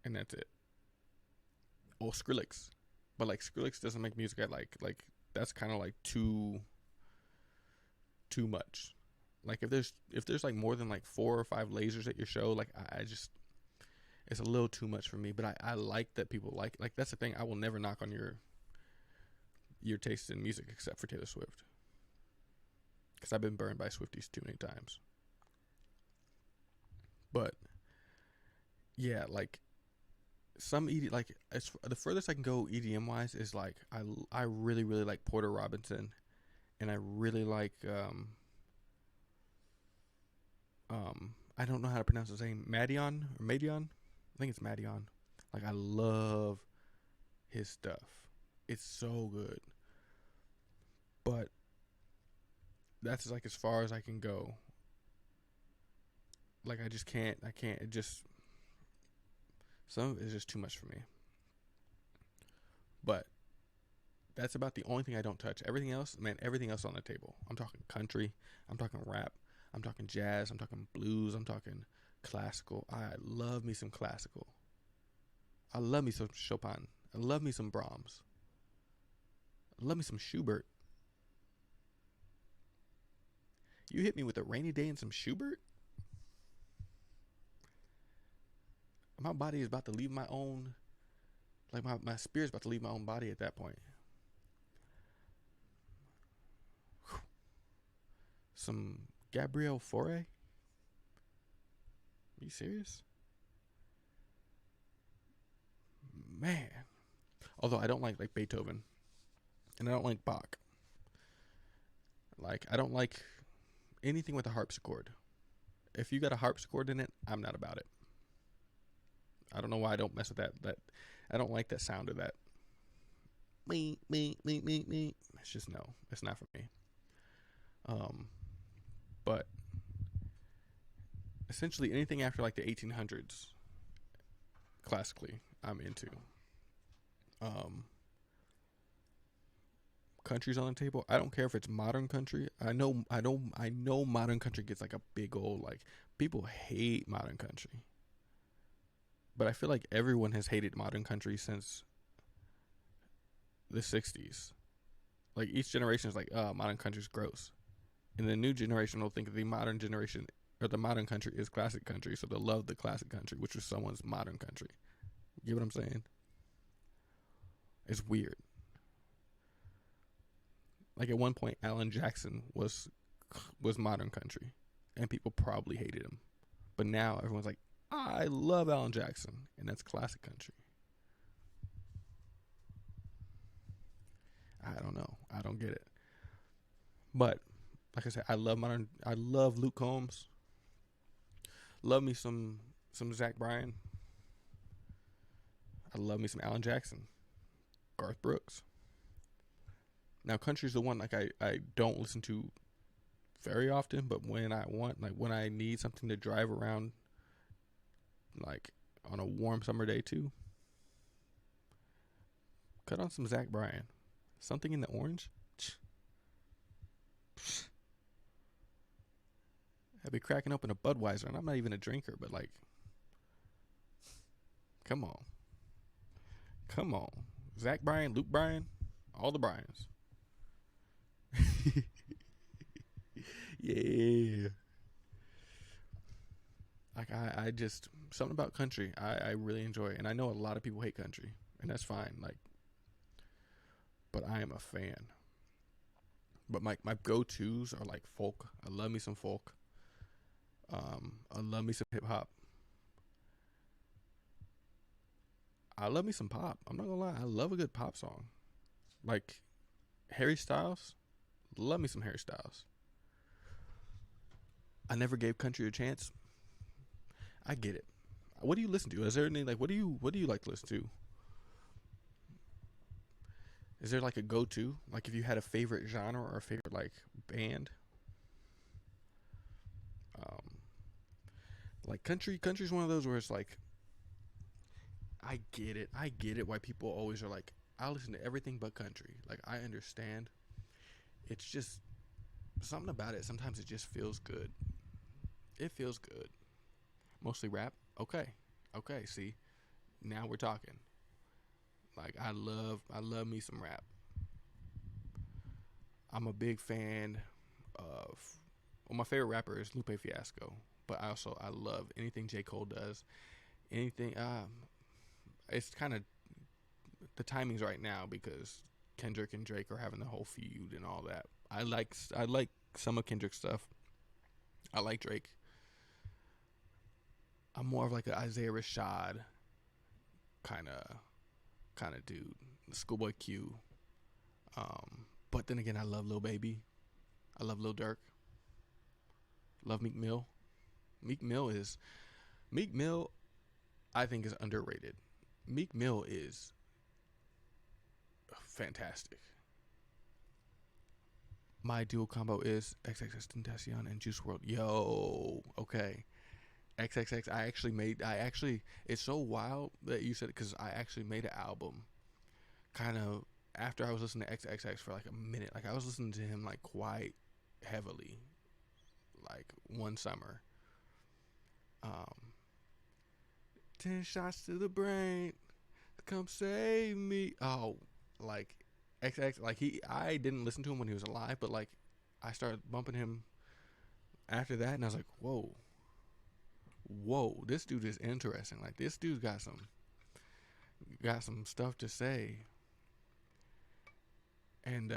and that's it. Oh, Skrillex, but like Skrillex doesn't make music I like. Like, that's kind of like too much. Like, if there's like more than like 4 or 5 lasers at your show, like I just it's a little too much for me. But I like that people like that's the thing. I will never knock on your taste in music except for Taylor Swift because I've been burned by Swifties too many times. But yeah, like some like it's the furthest I can go EDM wise is like I really like Porter Robinson, and I really like I don't know how to pronounce his name, Madion. I think it's Madion. Like, I love his stuff. It's so good. But that's like as far as I can go. Like, I just can't. I can't. It just some of it is just too much for me. But that's about the only thing I don't touch. Everything else, man, everything else on the table. I'm talking country. I'm talking rap. I'm talking jazz. I'm talking blues. I'm talking classical. I love me some classical. I love me some Chopin. I love me some Brahms. I love me some Schubert. You hit me with a rainy day and some Schubert? My body is about to leave my own, like my spirit's about to leave my own body at that point. Some Gabrielle Fauré? Are you serious? Man. Although I don't like Beethoven. And I don't like Bach. Like, I don't like anything with a harpsichord. If you got a harpsichord in it, I'm not about it. I don't know why I don't mess with that I don't like that sound of that. Me. It's just no. It's not for me. Um but essentially anything after like the 1800s classically I'm into. Um Countries on the table. I don't care if it's modern country. I know modern country gets like a big old like people hate modern country. But I feel like everyone has hated modern country since the 60s. Like each generation is like, "Oh, modern country's gross." And the new generation will think the modern generation or the modern country is classic country, so they'll love the classic country, which was someone's modern country. You get what I'm saying? It's weird. Like at one point, Alan Jackson was modern country, and people probably hated him. But now everyone's like, I love Alan Jackson, and that's classic country. I don't know. I don't get it. But like I said, I love modern. I love Luke Combs. Love me some Zach Bryan. I love me some Alan Jackson. Garth Brooks. Now, country's the one like I don't listen to very often, but when I want, like when I need something to drive around, like on a warm summer day too, cut on some Zach Bryan. Something in the orange. I'd be cracking open a Budweiser, and I'm not even a drinker, but like, come on, come on, Zach Bryan, Luke Bryan, all the Bryans. Yeah. Like I just something about country I really enjoy, and I know a lot of people hate country, and that's fine. Like, but I am a fan. But my go tos are like folk. I love me some folk. I love me some hip hop. I love me some pop. I'm not gonna lie. I love a good pop song. Like Harry Styles. Love me some Harry Styles. I never gave country a chance. I get it. What do you listen to? Is there any like what do you like to listen to? Is there like a go to? Like if you had a favorite genre or a favorite like band? Um, like country's one of those where it's like I get it. I get it why people always are like I listen to everything but country. Like I understand. It's just something about it. Sometimes it just feels good. It feels good. Mostly rap. Okay. Okay, see. Now we're talking. Like I love me some rap. I'm a big fan of well my favorite rapper is Lupe Fiasco, but I love anything J. Cole does. Anything it's kind of the timing's right now because Kendrick and Drake are having the whole feud and all that. I like some of Kendrick's stuff. I like Drake. I'm more of like an Isaiah Rashad kind of dude. Schoolboy Q. But then again, I love Lil Baby. I love Lil Durk. Love Meek Mill. Meek Mill is Meek Mill. I think is underrated. Meek Mill is fantastic. My dual combo is XXX Tentacion and Juice World. Yo, okay. XXX. It's so wild that you said it because I actually made an album kind of after I was listening to XXX for like a minute. Like I was listening to him like quite heavily, like one summer. Um, 10 shots to the brain, come save me. Oh, like XX. Like I didn't listen to him when he was alive, but like I started bumping him after that, and I was like, whoa, this dude is interesting. Like this dude got some stuff to say, and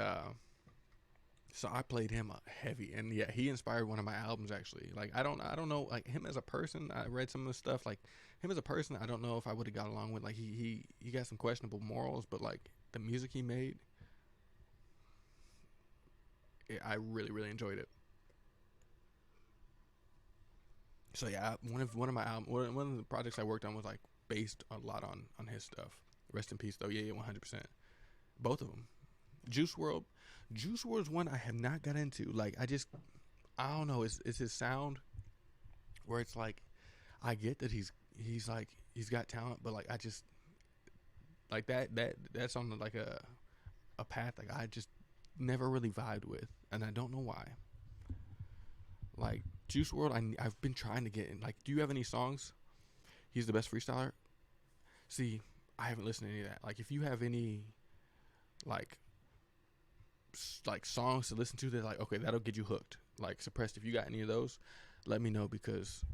so I played him heavy, and yeah, he inspired one of my albums actually. Like I don't know like him as a person. I read some of his stuff. Like him as a person, I don't know if I would have got along with. Like he got some questionable morals, but like the music he made, I really really enjoyed it. So yeah, one of my one of the projects I worked on was like based a lot on his stuff. Rest in peace though. Yeah, 100%. Both of them. Juice World. Juice World's one I have not got into. Like I don't know. It's his sound where it's like I get that he's like he's got talent, but like I just like that's on like a path like I just never really vibed with, and I don't know why. Like Juice World, I've been trying to get in. Like, do you have any songs? He's the best freestyler. See, I haven't listened to any of that. Like, if you have any like like songs to listen to that like okay that'll get you hooked. Like Suppressed, if you got any of those, let me know because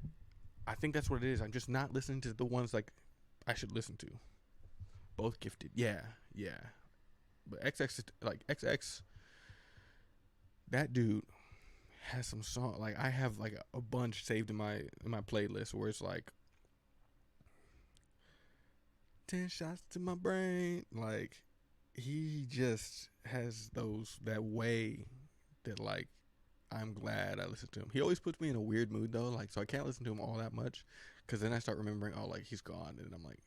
I think that's what it is. I'm just not listening to the ones like I should listen to. Both gifted, yeah, yeah. But XX, that dude has some song. Like I have like a bunch saved in my playlist where it's like 10 shots to my brain. Like he just has those that way that like I'm glad I listened to him. He always puts me in a weird mood though, like so I can't listen to him all that much because then I start remembering oh like he's gone and I'm like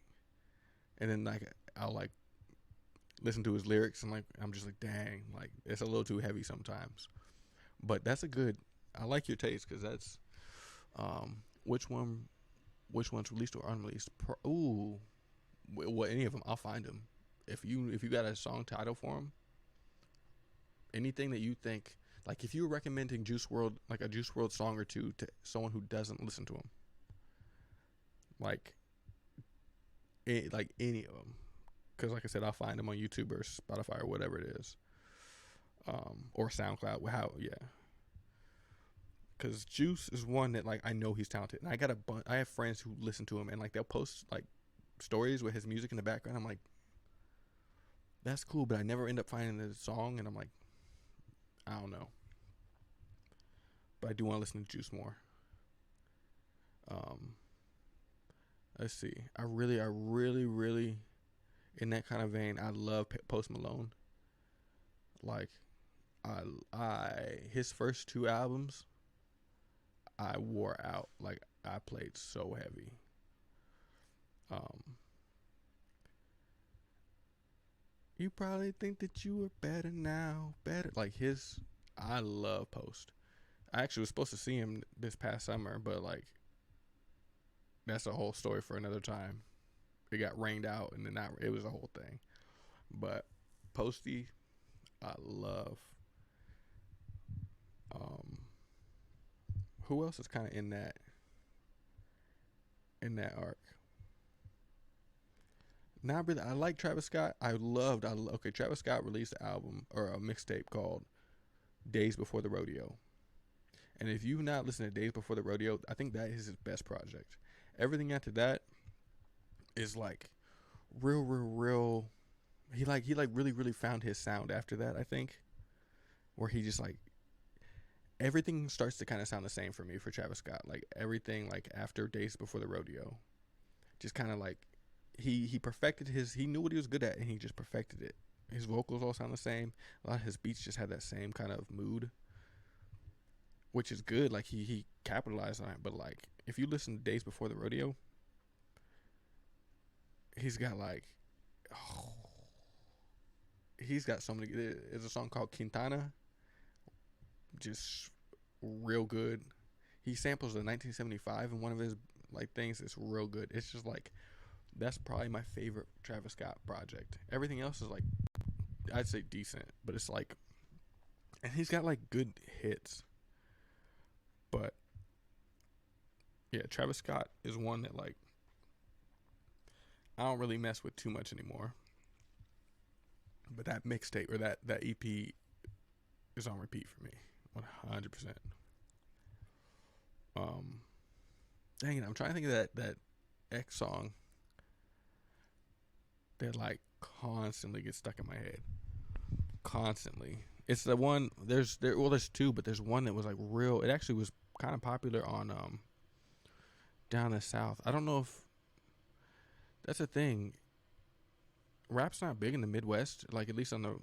and then like I'll like listen to his lyrics and like I'm just like, dang, like it's a little too heavy sometimes. But that's a good. I like your taste because that's which one, which one's released or unreleased. Ooh, well, any of them, I'll find them. If you got a song title for them, anything that you think, like if you're recommending Juice World, like a Juice World song or two to someone who doesn't listen to him, like like any of them, because like I said, I'll find them on YouTube or Spotify or whatever it is, or SoundCloud. How yeah, because Juice is one that like I know he's talented, and I got a bunch. I have friends who listen to him, and like they'll post like stories with his music in the background. I'm like, that's cool, but I never end up finding the song, and I'm like, I don't know, but I do want to listen to Juice more. Um, let's see. I really, in that kind of vein, I love Post Malone. Like, his first two albums, I wore out. Like, I played so heavy. Um, you probably think that you are better now, better. Like I love Post. I actually was supposed to see him this past summer, but like, that's a whole story for another time. It got rained out, and then it was a whole thing. But Posty, I love. Um, who else is kind of in that arc? Not really. I like Travis Scott. Okay, Travis Scott released an album or a mixtape called Days Before the Rodeo. And if you've not listened to Days Before the Rodeo, I think that is his best project. Everything after that is like real. He really found his sound after that. I think where he just like everything starts to kind of sound the same for me for Travis Scott. Like everything like after Days Before the Rodeo, just kind of like he perfected he knew what he was good at and he just perfected it. His vocals all sound the same. A lot of his beats just had that same kind of mood, which is good. Like he capitalized on it. But like if you listen to Days Before the Rodeo, he's got like oh, he's got so many. There's a song called Quintana, just real good. He samples the 1975 in one of his like things. It's real good. It's just like that's probably my favorite Travis Scott project. Everything else is like I'd say decent, but it's like, and he's got like good hits. But yeah, Travis Scott is one that like I don't really mess with too much anymore. But that mixtape or that EP is on repeat for me, 100%. Um, dang it, I'm trying to think of that X song that like constantly gets stuck in my head. Constantly, it's the one. There's two, but there's one that was like real. It actually was kind of popular on down the south. I don't know if that's a thing. Rap's not big in the Midwest, like at least on the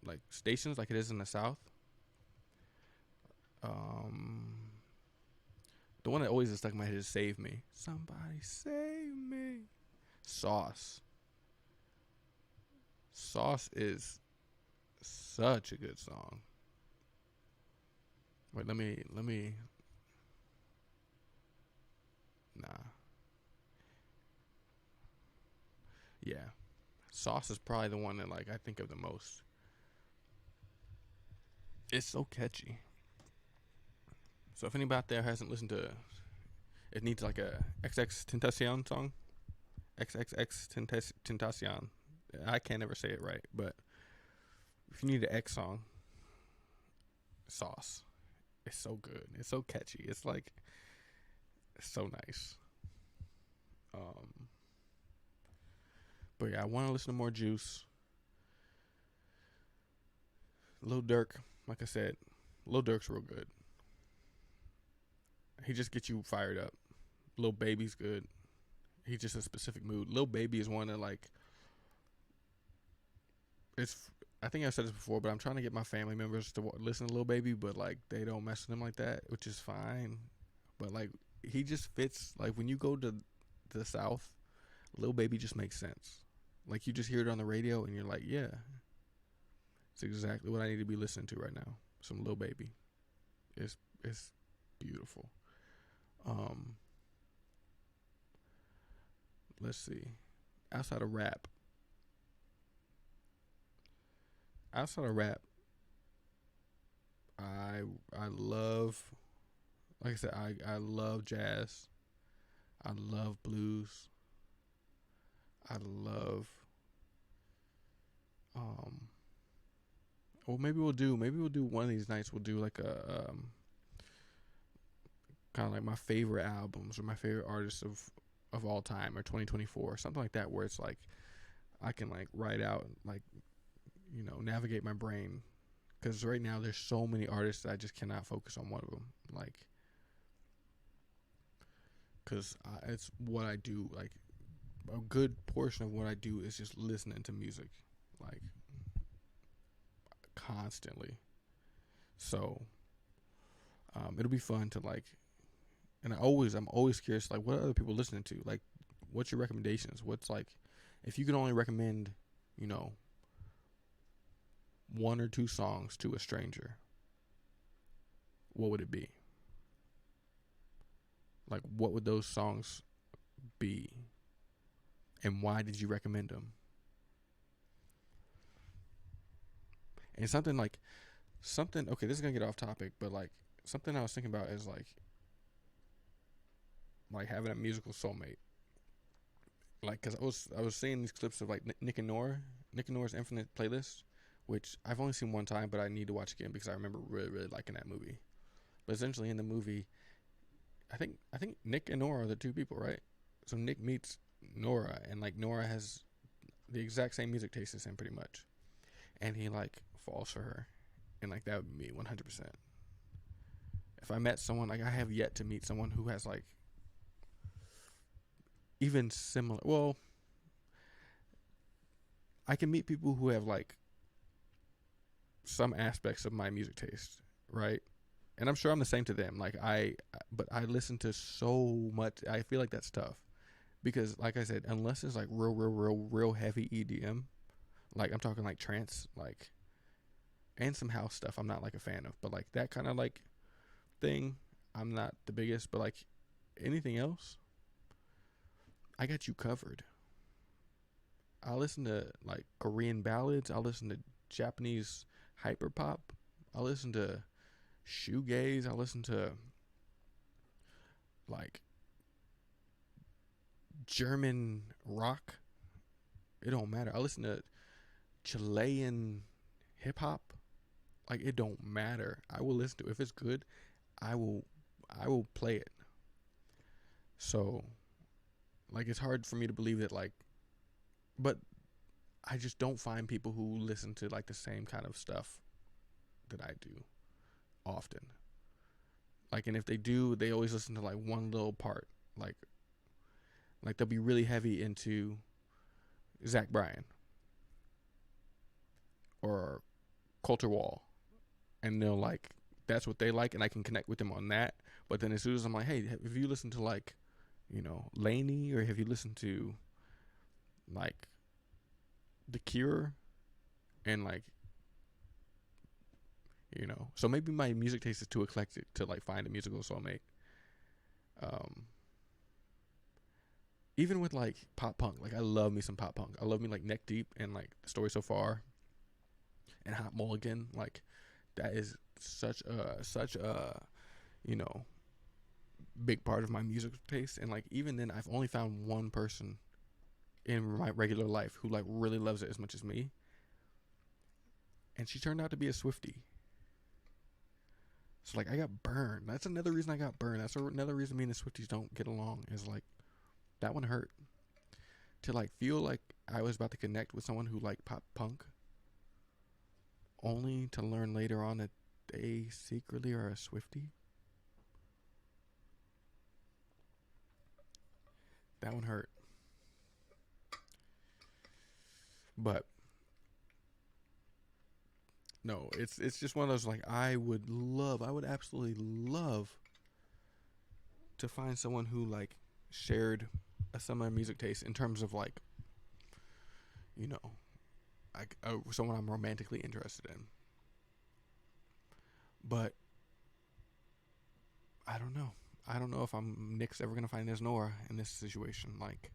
like stations, like it is in the South. Um, the one that always is stuck in my head is "Save Me." Somebody save me. Sauce. Sauce is such a good song. Wait, let me. Nah, yeah. Sauce is probably the one that like I think of the most. It's so catchy. So if anybody out there hasn't listened to, it needs like a XX Tentacion song. XXX Tentacion. I can't ever say it right, but if you need an X song, Sauce. It's so good. It's so catchy. It's like it's so nice. Um, but yeah, I want to listen to more Juice. Lil Durk, like I said, Lil Durk's real good. He just gets you fired up. Lil Baby's good. He's just a specific mood. Lil Baby is one that like it's. I think I've said this before, but I'm trying to get my family members to listen to Lil Baby, but like they don't mess with him like that, which is fine. But like he just fits. Like when you go to the South, Lil Baby just makes sense. Like you just hear it on the radio and you're like, yeah, it's exactly what I need to be listening to right now. Some Lil Baby. It's beautiful. Um, let's see. Outside of rap, outside of rap, I I love, like I said, I love jazz. I love blues. I love um. Well, maybe we'll do one of these nights. We'll do like a kind of like my favorite albums or my favorite artists of all time or 2024 something like that, where it's like I can like write out like navigate my brain, because right now there's so many artists that I just cannot focus on one of them, like because it's what I do. Like a good portion of what I do is just listening to music, like constantly. So it'll be fun to like, and I'm always curious, like what are other people listening to? Like, what's your recommendations? What's like, if you can only recommend, you know, one or two songs to a stranger, what would it be? Like, what would those songs be, and why did you recommend them? And something like something. Okay, this is gonna get off topic, but like something I was thinking about is like having a musical soulmate. Like, cause I was seeing these clips of like Nick and Nora, Nick and Nora's Infinite Playlist, which I've only seen one time, but I need to watch again because I remember really really liking that movie. But essentially in the movie, I think Nick and Nora are the two people, right? So Nick meets Nora, and like Nora has the exact same music taste as him, pretty much, and he like falls for her, and like that would be me 100%. If I met someone, like I have yet to meet someone who has like even similar. Well, I can meet people who have like some aspects of my music taste, right? And I'm sure I'm the same to them. Like but I listen to so much. I feel like that's tough because, like I said, unless it's like real heavy EDM, like I'm talking like trance, like and some house stuff, I'm not like a fan of. But like that kind of like thing, I'm not the biggest. But like anything else, I got you covered. I listen to like Korean ballads. I listen to Japanese hyperpop. I listen to shoegaze. I listen to like German rock. It don't matter. I listen to Chilean hip hop. Like it don't matter. I will listen to it. If it's good, I will I will play it. So like it's hard for me to believe that like, but I just don't find people who listen to like the same kind of stuff that I do often. Like, and if they do, they always listen to like one little part. Like like they'll be really heavy into Zach Bryan or Coulter Wall, and they'll like that's what they like, and I can connect with them on that. But then as soon as I'm like, hey, have you listened to like, Laney, or have you listened to like The Cure, and like so maybe my music taste is too eclectic to like find a musical soulmate. Um, Even with like pop punk, like I love me some pop punk. I love me like Neck Deep and like The Story So Far and Hot Mulligan. Like that is such a you know big part of my music taste. And like even then, I've only found one person in my regular life who like really loves it as much as me, and she turned out to be a Swiftie. So like I got burned. That's another reason I got burned. That's another reason me and the Swifties don't get along. Is like that one hurt. To like feel like I was about to connect with someone who liked pop punk, only to learn later on that they secretly are a Swiftie. That one hurt. But no, it's just one of those like I would absolutely love to find someone who like shared a similar music taste in terms of like you know, someone I'm romantically interested in. But I don't know. I don't know if Nick's ever gonna find his Nora in this situation. Like,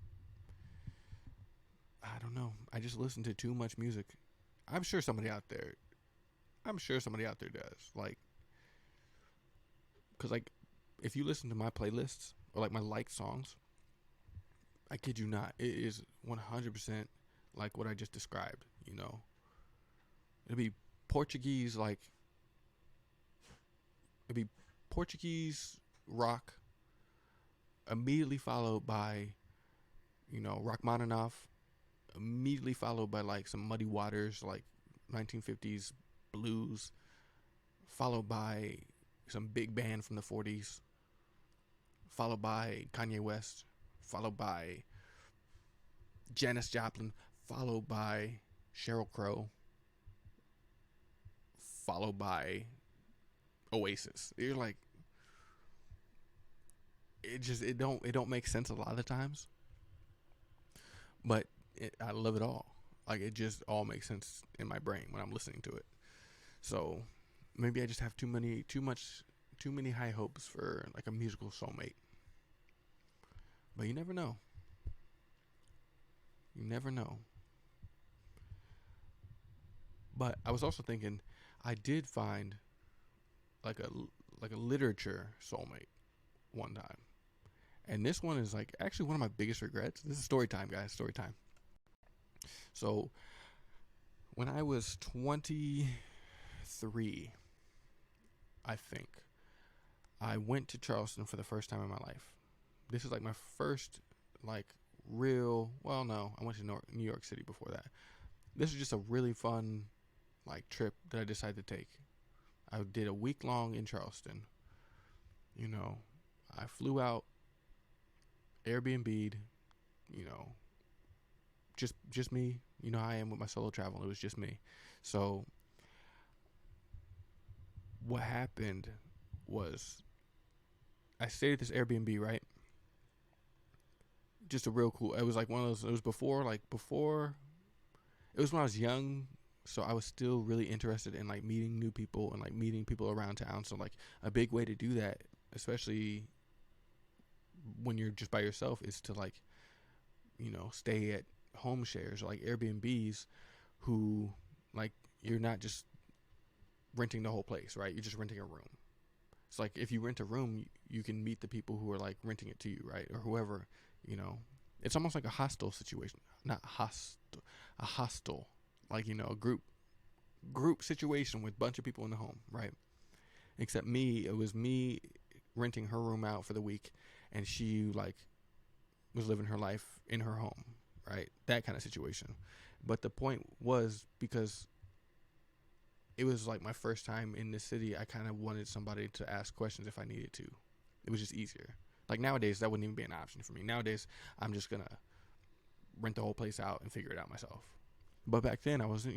I don't know. I just listen to too much music. I'm sure somebody out there. I'm sure somebody out there does. Like, cause like, if you listen to my playlists or like my liked songs, I kid you not, it is 100% like what I just described. You know, it'd be Portuguese like it'd be Portuguese rock, immediately followed by Rachmaninoff, immediately followed by like some Muddy Waters, like 1950s blues, followed by some big band from the 40s, followed by Kanye West, followed by Janis Joplin, followed by Sheryl Crow, followed by Oasis. You're like, it don't make sense a lot of times, but I love it all. Like, it just all makes sense in my brain when I'm listening to it. So maybe I just have too many high hopes for like a musical soulmate. But you never know. You never know. But I was also thinking, I did find like a literature soulmate one time, and this one is like actually one of my biggest regrets. This is story time, guys. Story time. So when I was 23, I think I went to Charleston for the first time in my life. This is like my first like real. Well, no, I went to New York City before that. This was just a really fun like trip that I decided to take. I did a week long in Charleston. You know, I flew out, Airbnb'd. You know, just me. You know how I am with my solo travel. It was just me. So what happened was I stayed at this Airbnb, right? Just a real cool. It was like one of those. It was before. It was when I was young, so I was still really interested in like meeting new people and like meeting people around town. So like a big way to do that, especially when you're just by yourself, is to like stay at home shares or like Airbnbs, who like you're not just renting the whole place, right? You're just renting a room. It's like if you rent a room, you can meet the people who are like renting it to you, right? Or whoever, you know. It's almost like a hostel situation. Not hostel, a hostel. Like, a group situation with a bunch of people in the home, right? Except me, it was me renting her room out for the week, and she like was living her life in her home, right? That kind of situation. But the point was, because it was like my first time in the city, I kind of wanted somebody to ask questions if I needed to. It was just easier. Like nowadays, that wouldn't even be an option for me. Nowadays, I'm just gonna rent the whole place out and figure it out myself. But back then, I was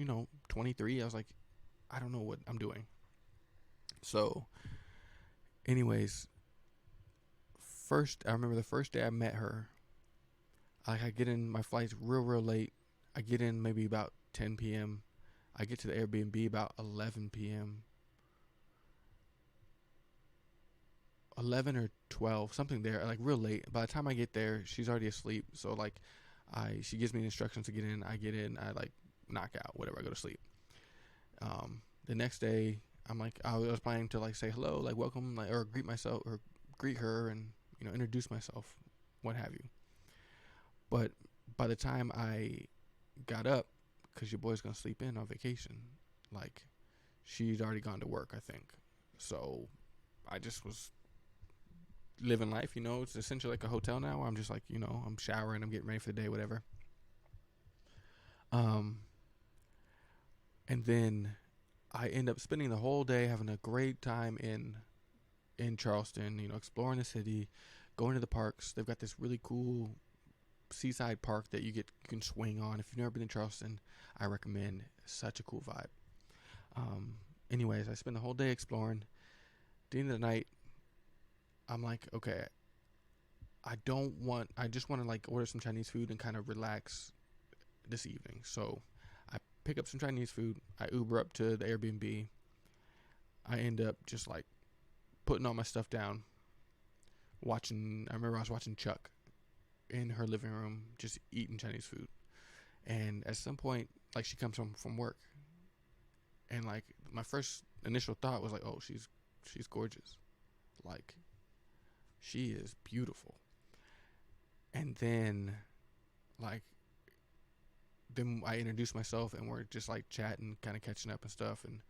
23. I was like, I don't know what I'm doing. So, anyways, I remember the first day I met her. I get in, my flight's real late. I get in maybe about 10 p.m. I get to the Airbnb about 11 p.m. 11 or 12, something there, like real late. By the time I get there, she's already asleep. So like, she gives me instructions to get in. I get in. I like knock out, whatever. I go to sleep. The next day, I'm like, I was planning to like say hello, like welcome, like, or greet her, and introduce myself, what have you. But by the time I got up, because your boy's gonna sleep in on vacation, like she'd already gone to work, I think. So I just was living life. It's essentially like a hotel now. I'm just like, I'm showering, I'm getting ready for the day, whatever. And then I end up spending the whole day having a great time in Charleston, exploring the city, going to the parks. They've got this really cool seaside park that you can swing on. If you've never been to Charleston, I recommend. Such a cool vibe. Anyways, I spend the whole day exploring. At the end of the night, I'm like, okay, I just want to like order some Chinese food and kind of relax, this evening. So I pick up some Chinese food. I Uber up to the Airbnb. I end up just like putting all my stuff down, watching. I remember I was watching Chuck in her living room, just eating Chinese food. And at some point, like she comes from work, and like my first initial thought was like, oh, she's gorgeous, like she is beautiful. And like then I introduced myself, and we're just like chatting, kind of catching up and stuff. And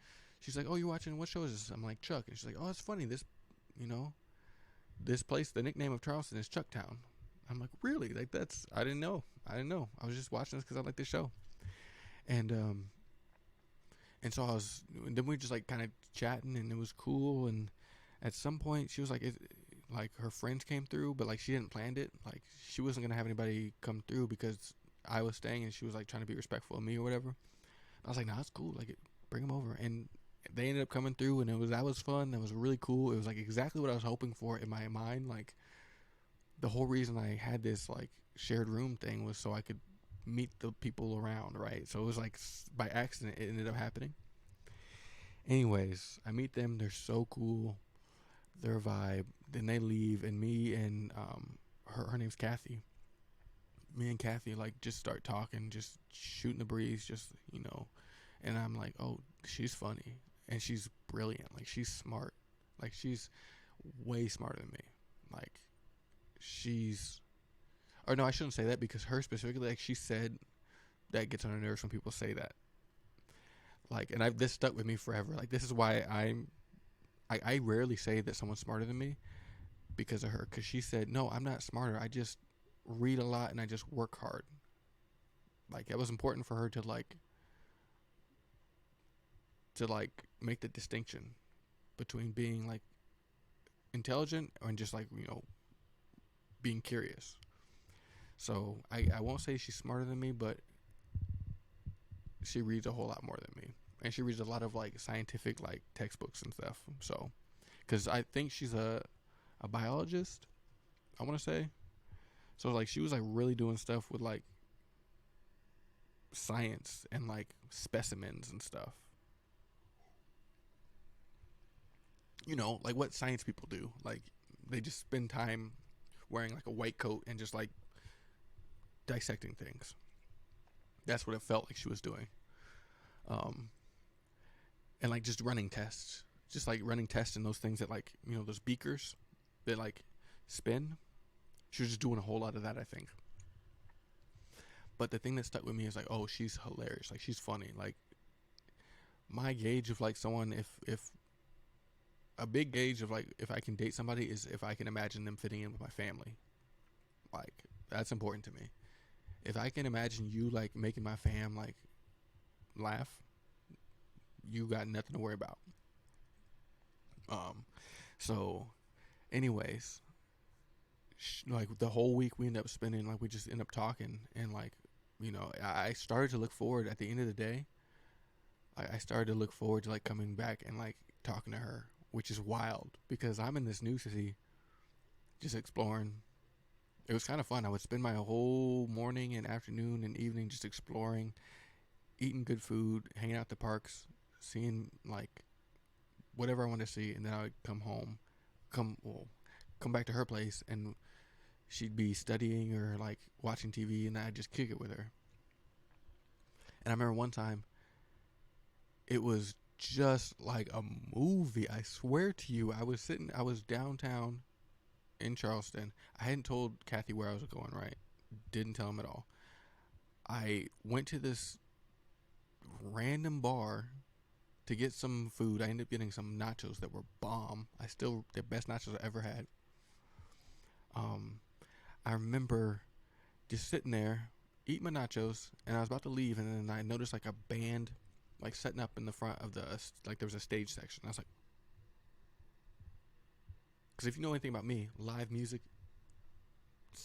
she's like, "Oh, you're watching? What show is this?" I'm like, "Chuck." And she's like, "Oh, it's funny. You know, this place. The nickname of Charleston is Chucktown." I'm like, "Really? Like that's? I didn't know. I didn't know. I was just watching this because I like this show." And and so then we just like kind of chatting, and it was cool. And at some point, she was like, like her friends came through, but like she didn't plan it. Like she wasn't gonna have anybody come through because I was staying, and she was like trying to be respectful of me or whatever. I was like, "Nah, it's cool. Like, bring them over." And they ended up coming through, and that was fun. That was really cool. It was like exactly what I was hoping for in my mind. Like the whole reason I had this like shared room thing was so I could meet the people around, right? So it was like by accident it ended up happening. Anyways, I meet them. They're so cool. Their vibe. Then they leave, and me and her name's Kathy. Me and Kathy like just start talking, just shooting the breeze, just And I'm like, oh, she's funny and she's brilliant. Like she's smart. Like she's way smarter than me. Like or no, I shouldn't say that because her specifically, like she said, that gets on her nerves when people say that. Like, and this stuck with me forever. Like this is why I rarely say that someone's smarter than me because of her. Because she said, no, I'm not smarter. I just read a lot and I just work hard. Like it was important for her to make the distinction between being like intelligent and just like being curious. So I won't say she's smarter than me, but she reads a whole lot more than me, and she reads a lot of like scientific like textbooks and stuff. So because I think she's a biologist, I want to say. So like she was like really doing stuff with like science and like specimens and stuff. Like what science people do. Like they just spend time wearing like a white coat and just like dissecting things. That's what it felt like she was doing. And like just running tests. Just like running tests in those things that like, those beakers that like spin. She was just doing a whole lot of that, I think. But the thing that stuck with me is like, oh, she's hilarious. Like she's funny. Like my gauge of like someone, if a big gauge of like if I can date somebody is if I can imagine them fitting in with my family. Like that's important to me. If I can imagine you like making my fam like laugh, you got nothing to worry about. So anyways, like the whole week we end up spending, like we just end up talking, and like I started to look forward at the end of the day. I started to look forward to like coming back and like talking to her, which is wild because I'm in this new city just exploring. It was kind of fun. I would spend my whole morning and afternoon and evening just exploring, eating good food, hanging out at the parks, seeing like whatever I wanted to see, and then I would come home, come back to her place, and she'd be studying or like watching TV, and I'd just kick it with her. And I remember one time, it was just like a movie. I swear to you, I was downtown in Charleston. I hadn't told Kathy where I was going, right? Didn't tell him at all. I went to this random bar to get some food. I ended up getting some nachos that were bomb. The best nachos I ever had. I remember just sitting there, eating my nachos, and I was about to leave, and then I noticed like a band like setting up in the front of like there was a stage section. I was like, because if you know anything about me, live music,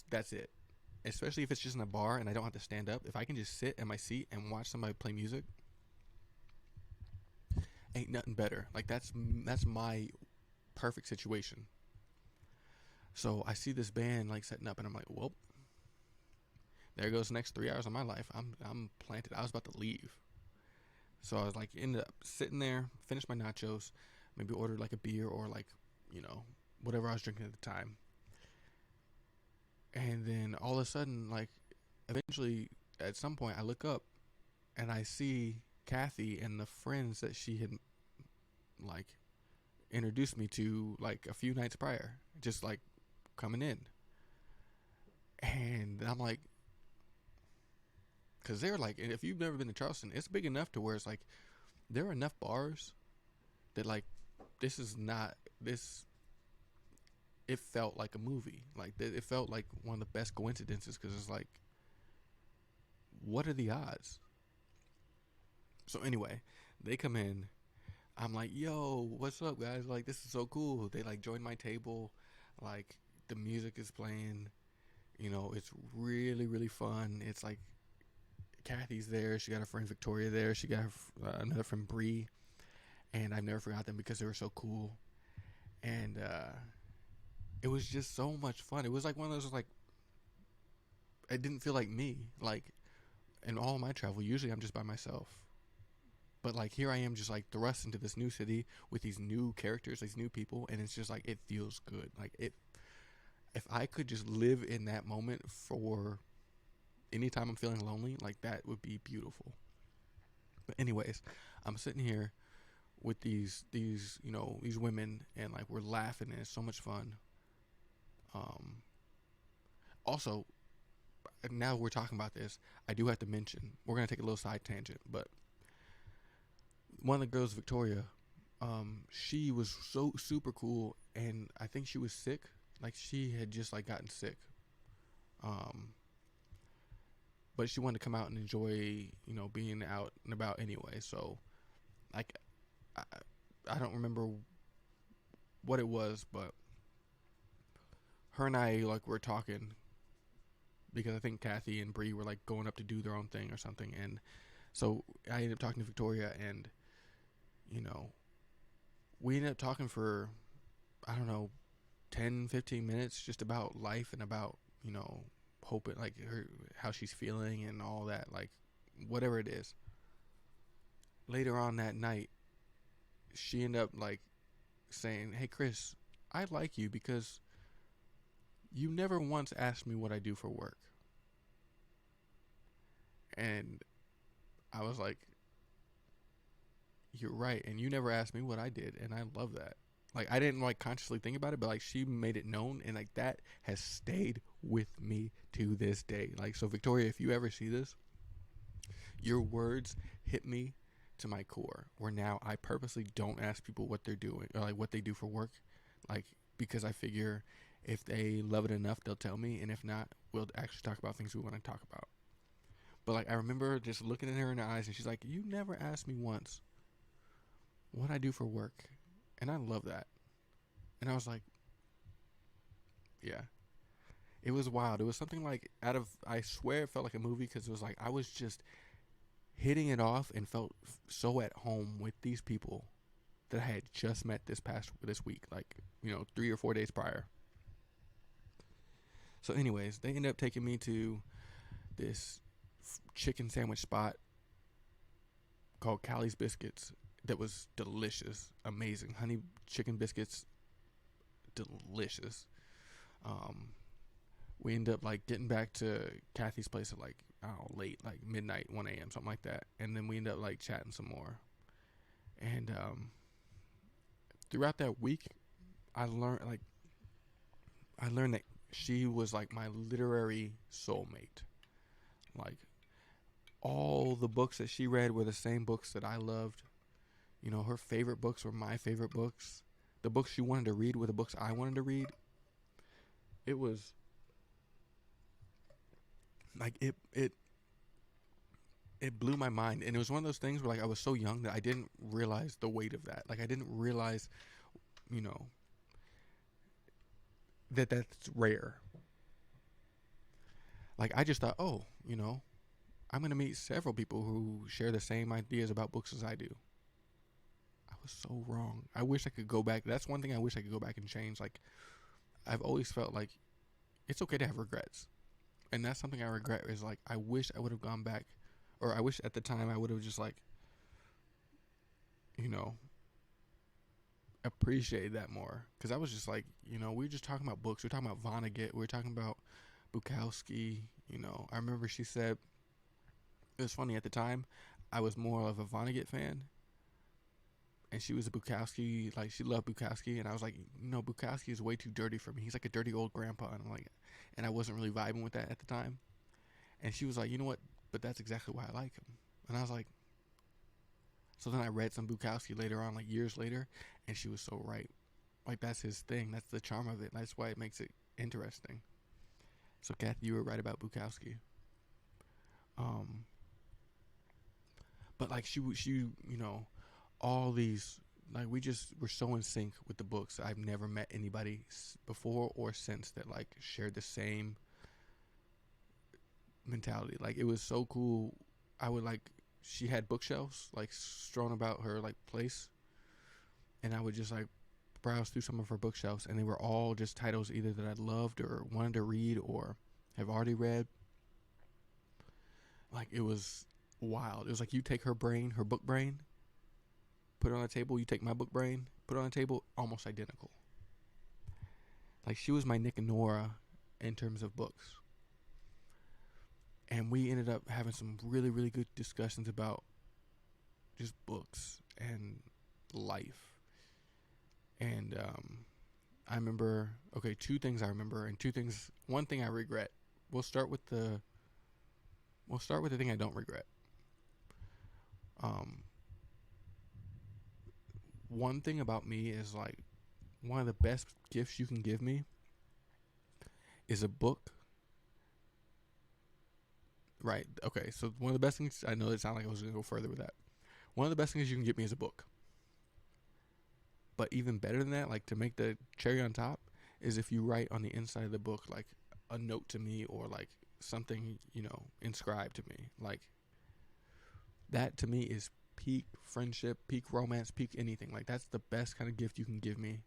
that's it. Especially if it's just in a bar and I don't have to stand up. If I can just sit in my seat and watch somebody play music, ain't nothing better. Like that's my perfect situation. So I see this band like setting up, and I'm like, well, there goes the next 3 hours of my life. I'm planted. I was about to leave. So I was like, ended up sitting there, finished my nachos, maybe ordered like a beer or like, you know, whatever I was drinking at the time. And then all of a sudden, like, eventually, at some point, I look up and I see Kathy and the friends that she had, like, introduced me to, like, a few nights prior, just, like, coming in. And I'm like, because they're like, and if you've never been to Charleston, it's big enough to where it's like, there are enough bars that, like, this is not, this, it felt like a movie. Like, it felt like one of the best coincidences because it's like, what are the odds? So anyway, they come in. I'm like, yo, what's up, guys? Like, this is so cool. They like join my table. Like, the music is playing. You know, it's really, really fun. It's like Kathy's there. She got her friend Victoria there. She got another friend Bree, and I've never forgot them because they were so cool. And it was just so much fun. It was like one of those like, it didn't feel like me. Like in all my travel, usually I'm just by myself. But like here I am just like thrust into this new city with these new characters, these new people, and it's just like it feels good. Like it if I could just live in that moment for anytime I'm feeling lonely, like that would be beautiful. But anyways, I'm sitting here with these you know, these women and like we're laughing and it's so much fun. Um also now we're talking about this, I do have to mention, we're gonna take a little side tangent, but one of the girls, Victoria, she was so super cool, and I think she was sick. Like she had just like gotten sick, um, but she wanted to come out and enjoy, you know, being out and about anyway. So, like, I, I don't remember what it was, but her and I like were talking because I think Kathy and Bree were like going up to do their own thing or something, and so I ended up talking to Victoria, and you know, we ended up talking for I don't know 10, 15 minutes just about life and about, you know, hoping like her how she's feeling and all that, like whatever it is. Later on that night, she ended up like saying, "Hey Chris, I like you because you never once asked me what I do for work." And I was like, "You're right, and you never asked me what I did, and I love that." Like I didn't like consciously think about it, but like she made it known, and like that has stayed with me to this day. Like so, Victoria, if you ever see this, your words hit me to my core. Where now I purposely don't ask people what they're doing or like what they do for work, like because I figure if they love it enough, they'll tell me, and if not, we'll actually talk about things we want to talk about. But like I remember just looking at her in the eyes, and she's like, "You never asked me once what I do for work," and I love that. And I was like, "Yeah." It was wild. It was something like out of, I swear it felt like a movie because it was like I was just hitting it off and felt so at home with these people that I had just met this week, like, you know, 3 or 4 days prior. So, anyways, they ended up taking me to this chicken sandwich spot called Callie's Biscuits that was delicious, amazing. Honey chicken biscuits, delicious. Um, we ended up like getting back to Kathy's place at like, I don't know, late, like midnight, 1 a.m., something like that. And then we ended up like chatting some more. And throughout that week, I learned like I learned that she was like my literary soulmate. Like all the books that she read were the same books that I loved. You know, her favorite books were my favorite books. The books she wanted to read were the books I wanted to read. It was like it blew my mind, and it was one of those things where like I was so young that I didn't realize the weight of that. Like I didn't realize, you know, that that's rare. Like I just thought, oh, you know, I'm gonna meet several people who share the same ideas about books as I do. I was so wrong. I wish I could go back. That's one thing I wish I could go back and change. Like I've always felt like it's okay to have regrets. And that's something I regret. Is like I wish I would have gone back, or I wish at the time I would have just like, you know, appreciated that more. Because I was just like, we were just talking about books. We were talking about Vonnegut. We were talking about Bukowski. I remember she said, it was funny at the time, I was more of a Vonnegut fan, and she was a Bukowski, like she loved Bukowski, and I was like, no, Bukowski is way too dirty for me. He's like a dirty old grandpa, and I'm like, and I wasn't really vibing with that at the time. And she was like, you know what? But that's exactly why I like him. And I was like, so then I read some Bukowski later on, like years later, and she was so right. Like that's his thing. That's the charm of it. That's why it makes it interesting. So Kathy, you were right about Bukowski. Um, but like she, all these, like we just were so in sync with the books. I've never met anybody before or since that like shared the same mentality. Like it was so cool. I would like, she had bookshelves like strewn about her like place, and I would just like browse through some of her bookshelves, and they were all just titles either that I loved or wanted to read or have already read. Like it was wild. It was like you take her brain, her book brain, put it on a table. You take my book brain, put it on a table, almost identical. Like she was my Nick and Nora in terms of books. And we ended up having some really, really good discussions about just books and life. And I remember, okay, two things I remember and one thing I regret. We'll start with the thing I don't regret. One thing about me is like one of the best gifts you can give me is a book. Right. Okay. So one of the best things, I know it sounded like I was going to go further with that. One of the best things you can give me is a book. But even better than that, like to make the cherry on top, is if you write on the inside of the book like a note to me or like something, inscribed to me. Like that to me is peak friendship, peak romance, peak anything. Like that's the best kind of gift you can give me.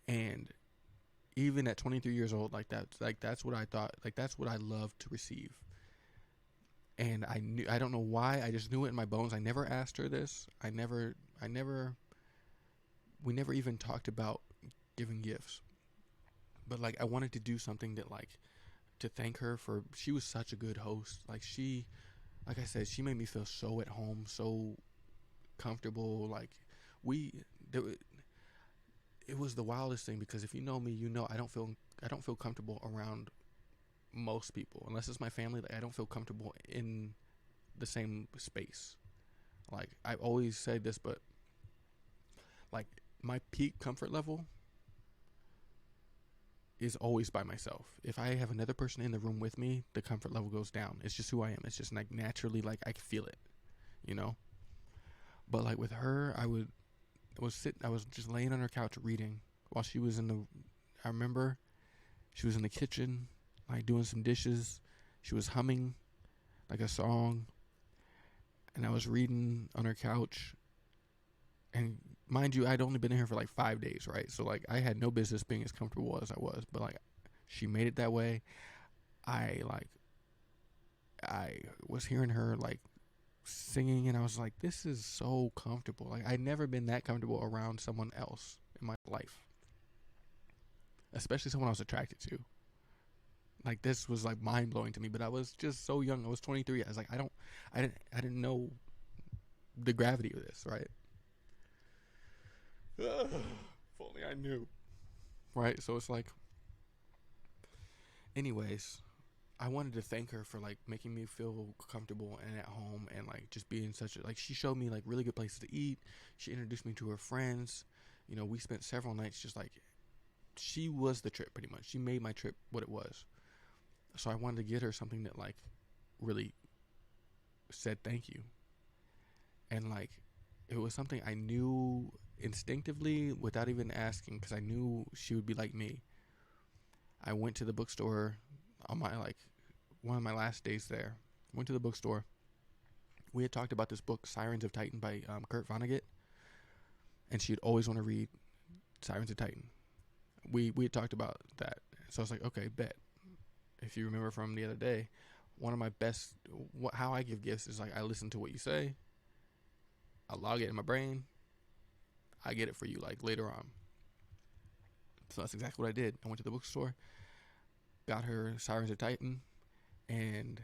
And even at 23 years old, that's what I thought, like that's what I love to receive. And I don't know why, I just knew it in my bones. I never asked her this. We never even talked about giving gifts. But like I wanted to do something that like to thank her for, she was such a good host. Like I said, she made me feel so at home, so comfortable. Like it was the wildest thing, because if you know me, I don't feel comfortable around most people unless it's my family. Like I don't feel comfortable in the same space. Like I've always said this, but like my peak comfort level is always by myself. If I have another person in the room with me, the comfort level goes down. It's just who I am. It's just like naturally, like I can feel it, But like with her, I was just laying on her couch reading while she was I remember she was in the kitchen, like doing some dishes. She was humming like a song, and I was reading on her couch. And mind you, I'd only been in here for like 5 days, right? So like I had no business being as comfortable as I was, but like she made it that way. I was hearing her like singing, and I was like, this is so comfortable. Like I'd never been that comfortable around someone else in my life, especially someone I was attracted to. Like this was like mind blowing to me, but I was just so young. I was 23. I was like, I didn't know the gravity of this, right? If only I knew. Right? So it's like, anyways, I wanted to thank her for like making me feel comfortable and at home, and like just being such a, like she showed me like really good places to eat. She introduced me to her friends. We spent several nights just like, she was the trip pretty much. She made my trip what it was. So I wanted to get her something that like really said thank you. And like it was something I knew instinctively without even asking, because I knew she would be like me. I went to the bookstore on my like one of my last days there. Went to the bookstore. We had talked about this book, Sirens of Titan by Kurt Vonnegut, and she'd always want to read Sirens of Titan. We had talked about that, so I was like, okay, bet. if you remember from the other day, one of my best, how I give gifts is like I listen to what you say, I log it in my brain, I get it for you like later on. So that's exactly what I did. I went to the bookstore, got her Sirens of Titan, and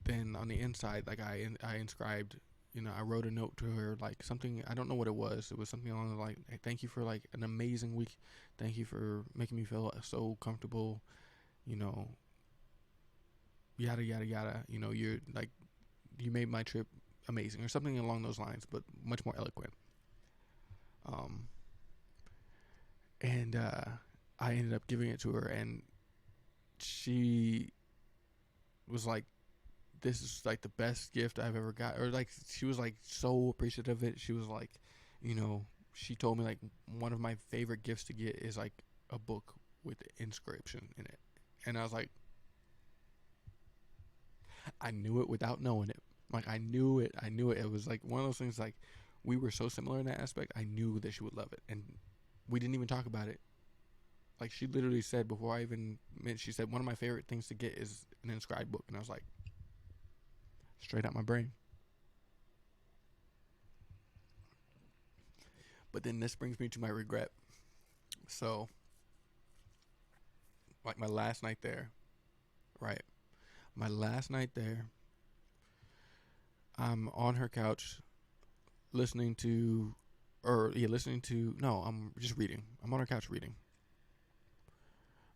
then on the inside, like I inscribed, I wrote a note to her, like something, I don't know what it was. It was something along the like, hey, thank you for like an amazing week. Thank you for making me feel so comfortable. You know, yada yada yada. You're like, you made my trip amazing, or something along those lines, but much more eloquent. Um, and I ended up giving it to her, and she was like, this is like the best gift I've ever got. Or like, she was like so appreciative of it. She was like, she told me like one of my favorite gifts to get is like a book with inscription in it. And I was like, I knew it without knowing it. Like I knew it. It was like one of those things, like we were so similar in that aspect. I knew that she would love it. And we didn't even talk about it. Like she literally said before I even she said one of my favorite things to get is an inscribed book. And I was like, straight out my brain. But then this brings me to my regret. So, like my last night there, right? My last night there, I'm on her couch no, I'm just reading. I'm on her couch reading.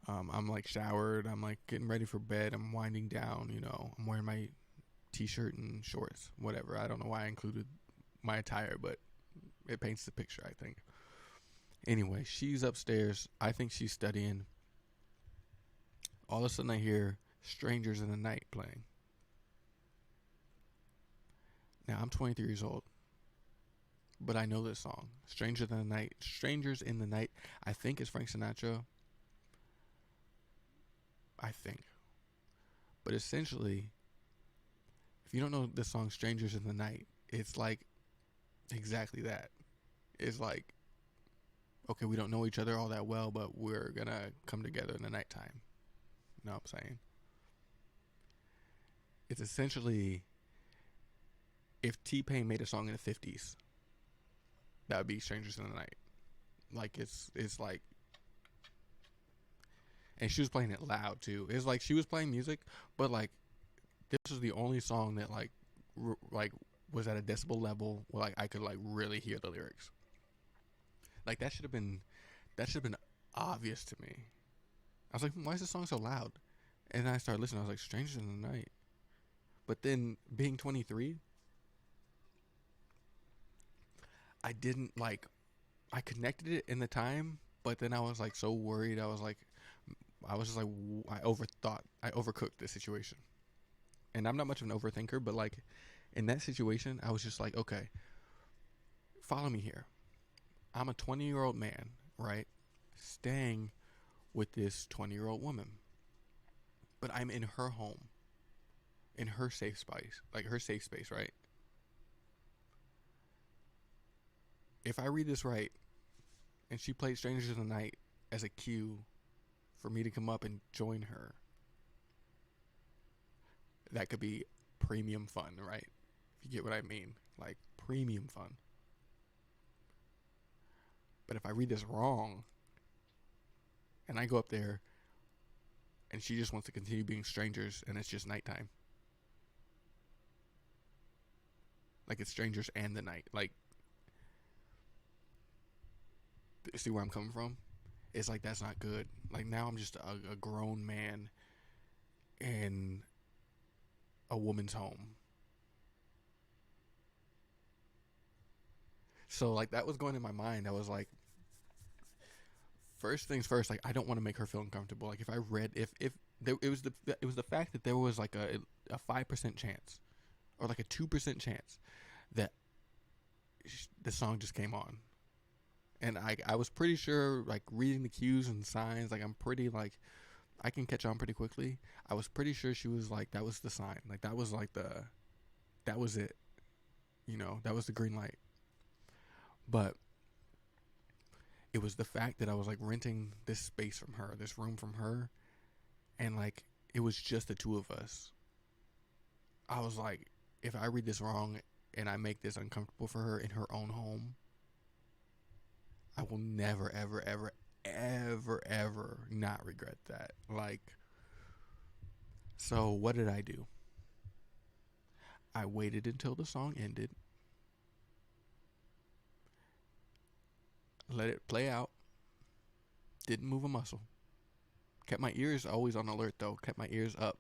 I'm like showered. I'm like getting ready for bed. I'm winding down, I'm wearing my t-shirt and shorts, whatever. I don't know why I included my attire, but it paints the picture, I think. Anyway, she's upstairs. I think she's studying. All of a sudden I hear Strangers in the Night playing. Now I'm 23 years old, but I know this song, Strangers in the Night. Strangers in the Night, I think it's Frank Sinatra. I think. But essentially, if you don't know the song Strangers in the Night, it's like exactly that. It's like, okay, we don't know each other all that well, but we're gonna come together in the nighttime. You know what I'm saying? It's essentially, if T-Pain made a song in the 50s, that would be Strangers in the Night. Like it's like, and she was playing it loud too. It's like she was playing music, but like this was the only song that like was at a decibel level where like I could like really hear the lyrics. Like that should have been obvious to me. I was like, why is this song so loud? And then I started listening. I was like, Strangers in the Night. But then being 23, I didn't like, I connected it in the time, but then I was like so worried. I was just like, I overcooked the situation. And I'm not much of an overthinker, but like in that situation, I was just like, okay, follow me here. I'm a 20-year-old man, right? Staying with this 20-year-old woman. But I'm in her home, in her safe space, right? If I read this right, and she played Strangers in the Night as a cue for me to come up and join her, that could be premium fun, right? If you get what I mean. Like, premium fun. But if I read this wrong, and I go up there, and she just wants to continue being strangers, and it's just nighttime. Like, it's strangers and the night. Like, see where I'm coming from? It's like, that's not good. Like, now I'm just a grown man in a woman's home. So, like, that was going in my mind. I was like, first things first, like, I don't want to make her feel uncomfortable. Like, if I read, if there, it was the fact that there was like a 5% chance or like a 2% chance that the song just came on. And I was pretty sure, like, reading the cues and signs, like, I'm pretty, like, I can catch on pretty quickly. I was pretty sure she was like, that was the sign. Like, that was like that was it. That was the green light. But it was the fact that I was like renting this space from her, this room from her, and like it was just the two of us. I was like, if I read this wrong and I make this uncomfortable for her in her own home, I will never, ever, ever, ever, ever not regret that. Like, so what did I do? I waited until the song ended, let it play out, didn't move a muscle. Kept my ears always on alert though, kept my ears up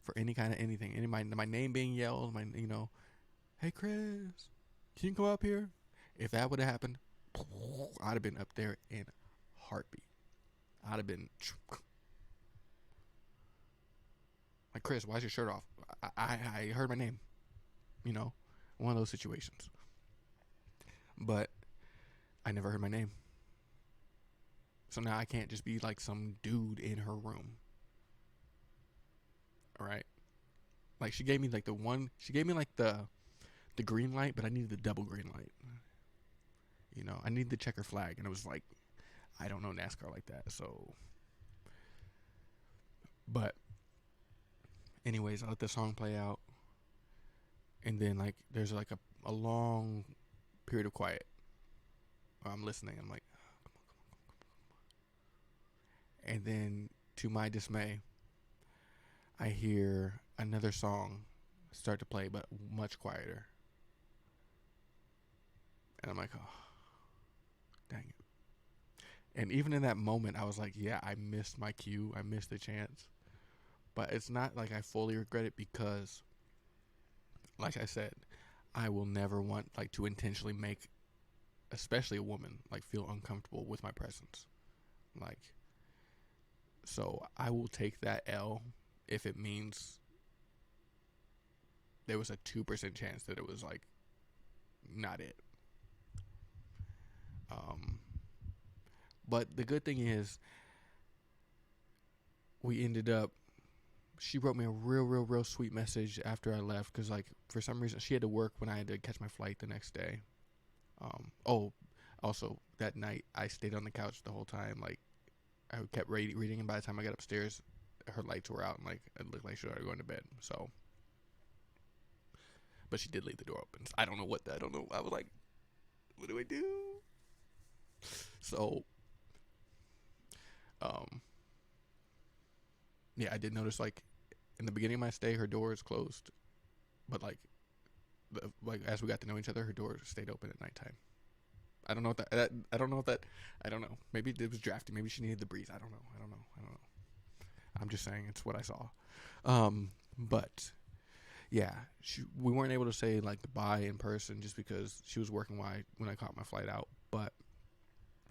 for any kind of anything. Any my name being yelled, hey Chris, can you come up here? If that would have happened, I'd have been up there in a heartbeat. I'd have been like, Chris, why's your shirt off? I heard my name. One of those situations. But I never heard my name. So now I can't just be like some dude in her room. All right? Like she gave me like the green light, but I needed the double green light. I need the checker flag, and it was like, I don't know NASCAR like that, so. But anyways, I let the song play out, and then like there's like a long period of quiet. I'm listening. I'm like, and then to my dismay, I hear another song start to play, but much quieter. And I'm like, oh, dang it. And even in that moment, I was like, yeah, I missed my cue. I missed the chance. But it's not like I fully regret it because, like I said, I will never want like to intentionally make, especially a woman, like feel uncomfortable with my presence. Like, so I will take that L if it means there was a 2% chance that it was like not it. But the good thing is, we ended up. She wrote me a real sweet message after I left because, like, for some reason she had to work when I had to catch my flight the next day. Also that night I stayed on the couch the whole time. Like, I kept reading, and by the time I got upstairs, her lights were out, and like it looked like she was already going to bed. So, but she did leave the door open. So I don't know. I was like, what do I do? So, yeah, I did notice like in the beginning of my stay, her door is closed, but like as we got to know each other, her door stayed open at nighttime. I don't know what that. I don't know what that. I don't know. Maybe it was drafty. Maybe she needed the breeze. I don't know. I'm just saying it's what I saw. But yeah, we weren't able to say like goodbye in person just because she was working when I caught my flight out. But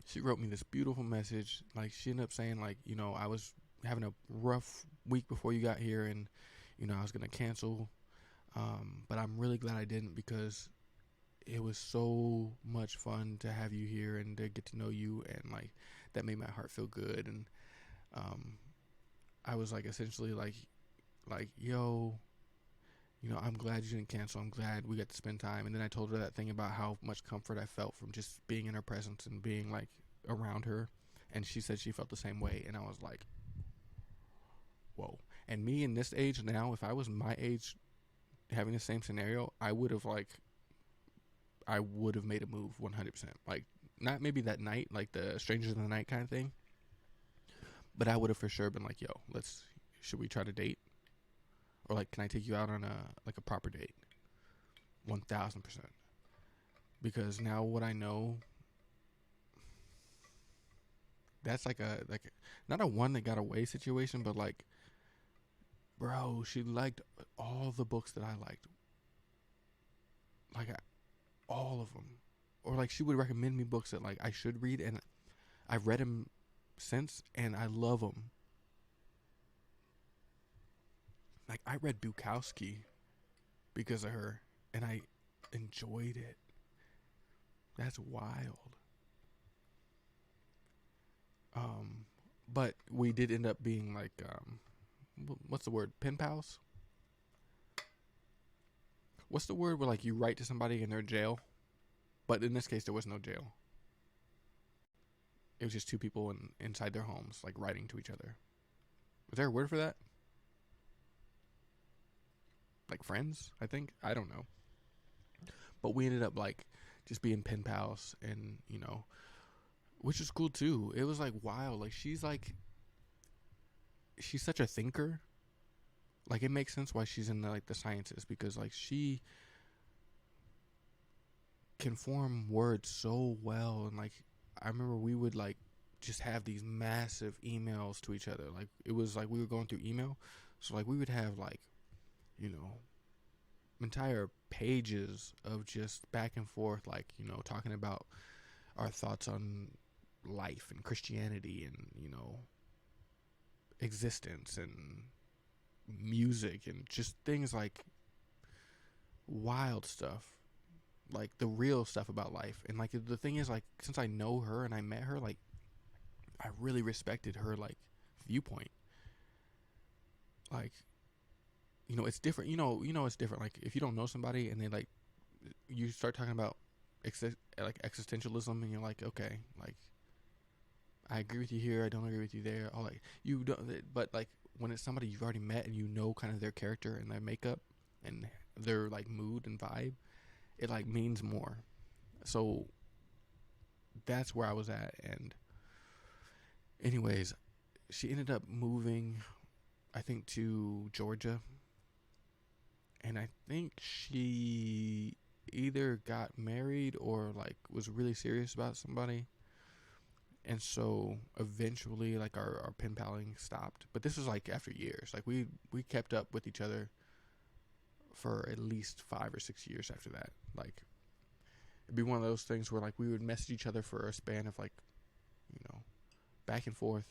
she wrote me this beautiful message. Like, she ended up saying like, I was having a rough week before you got here, and I was gonna cancel, but I'm really glad I didn't because it was so much fun to have you here and to get to know you, and like that made my heart feel good. And I was like essentially like yo, I'm glad you didn't cancel. I'm glad we got to spend time. And then I told her that thing about how much comfort I felt from just being in her presence and being like around her, and she said she felt the same way. And I was like, whoa. And me in this age now, if I was my age having the same scenario, I would have made a move 100%. Like, not maybe that night, like the strangers in the night kind of thing, but I would have for sure been like, yo, should we try to date? Or like, can I take you out on a proper date? 1000%. Because now what I know, that's like not a one that got away situation, but like, bro, she liked all the books that I liked. Like, all of them. Or like, she would recommend me books that like I should read, and I've read them since, and I love them. Like, I read Bukowski because of her, and I enjoyed it. That's wild. But we did end up being like, what's the word? Pen pals? What's the word where like you write to somebody and they're in jail? But in this case, there was no jail. It was just two people inside their homes, like writing to each other. Is there a word for that? Like friends, I think. I don't know. But we ended up like just being pen pals, and which is cool too. It was like wild. Like she's such a thinker. Like it makes sense why she's in the sciences, because like she can form words so well. And like I remember we would like just have these massive emails to each other. Like it was like we were going through email, so like we would have like you know entire pages of just back and forth, like talking about our thoughts on life and Christianity and existence and music and just things like wild stuff, like the real stuff about life. And like the thing is, like, since I know her and I met her, like I really respected her like viewpoint. Like it's different. It's different. Like if you don't know somebody and they like you start talking about like existentialism, and you're like, okay, like I agree with you here, I don't agree with you there. All like you don't, but like when it's somebody you've already met and you know kind of their character and their makeup and their like mood and vibe, it like means more. So that's where I was at. And anyways, she ended up moving, I think, to Georgia, and I think she either got married or like was really serious about somebody. And so eventually like our pen paling stopped. But this was like after years. Like we kept up with each other for at least 5 or 6 years after that. Like it'd be one of those things where like we would message each other for a span of like, back and forth,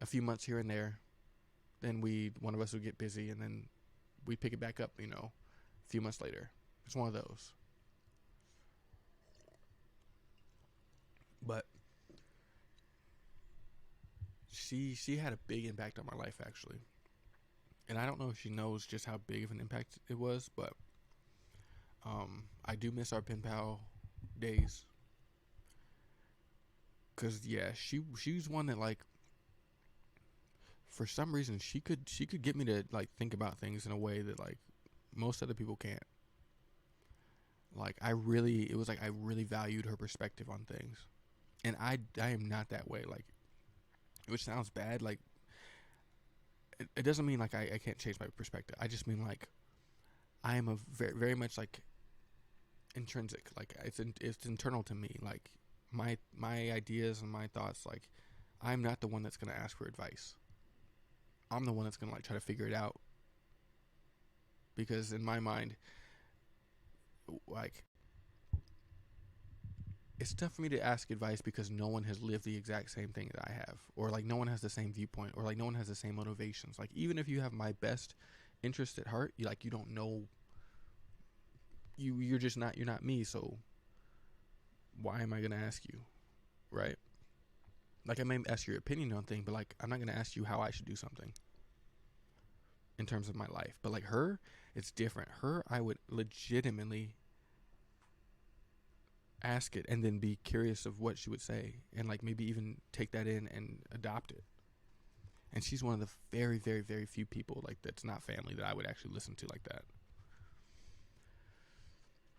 a few months here and there. Then one of us would get busy, and then we'd pick it back up, a few months later. It's one of those. But she had a big impact on my life, actually. And I don't know if she knows just how big of an impact it was, but I do miss our pen pal days. Cause yeah, she was one that like for some reason she could get me to like think about things in a way that like most other people can't. Like it was like I really valued her perspective on things, and I am not that way. Like, which sounds bad. Like it doesn't mean like I can't change my perspective. I just mean like I am a very very much like intrinsic. Like it's internal to me. Like my ideas and my thoughts. Like I'm not the one that's gonna ask for advice. I'm the one that's gonna like try to figure it out. Because in my mind, like it's tough for me to ask advice because no one has lived the exact same thing that I have, or like no one has the same viewpoint, or like no one has the same motivations. Like even if you have my best interest at heart, you don't know. You're not me. So why am I gonna ask you, right? Like I may ask your opinion on things, but like I'm not gonna ask you how I should do something in terms of my life. But like her, it's different. Her, I would legitimately ask it and then be curious of what she would say, and like maybe even take that in and adopt it. And she's one of the very very very few people like that's not family that I would actually listen to like that.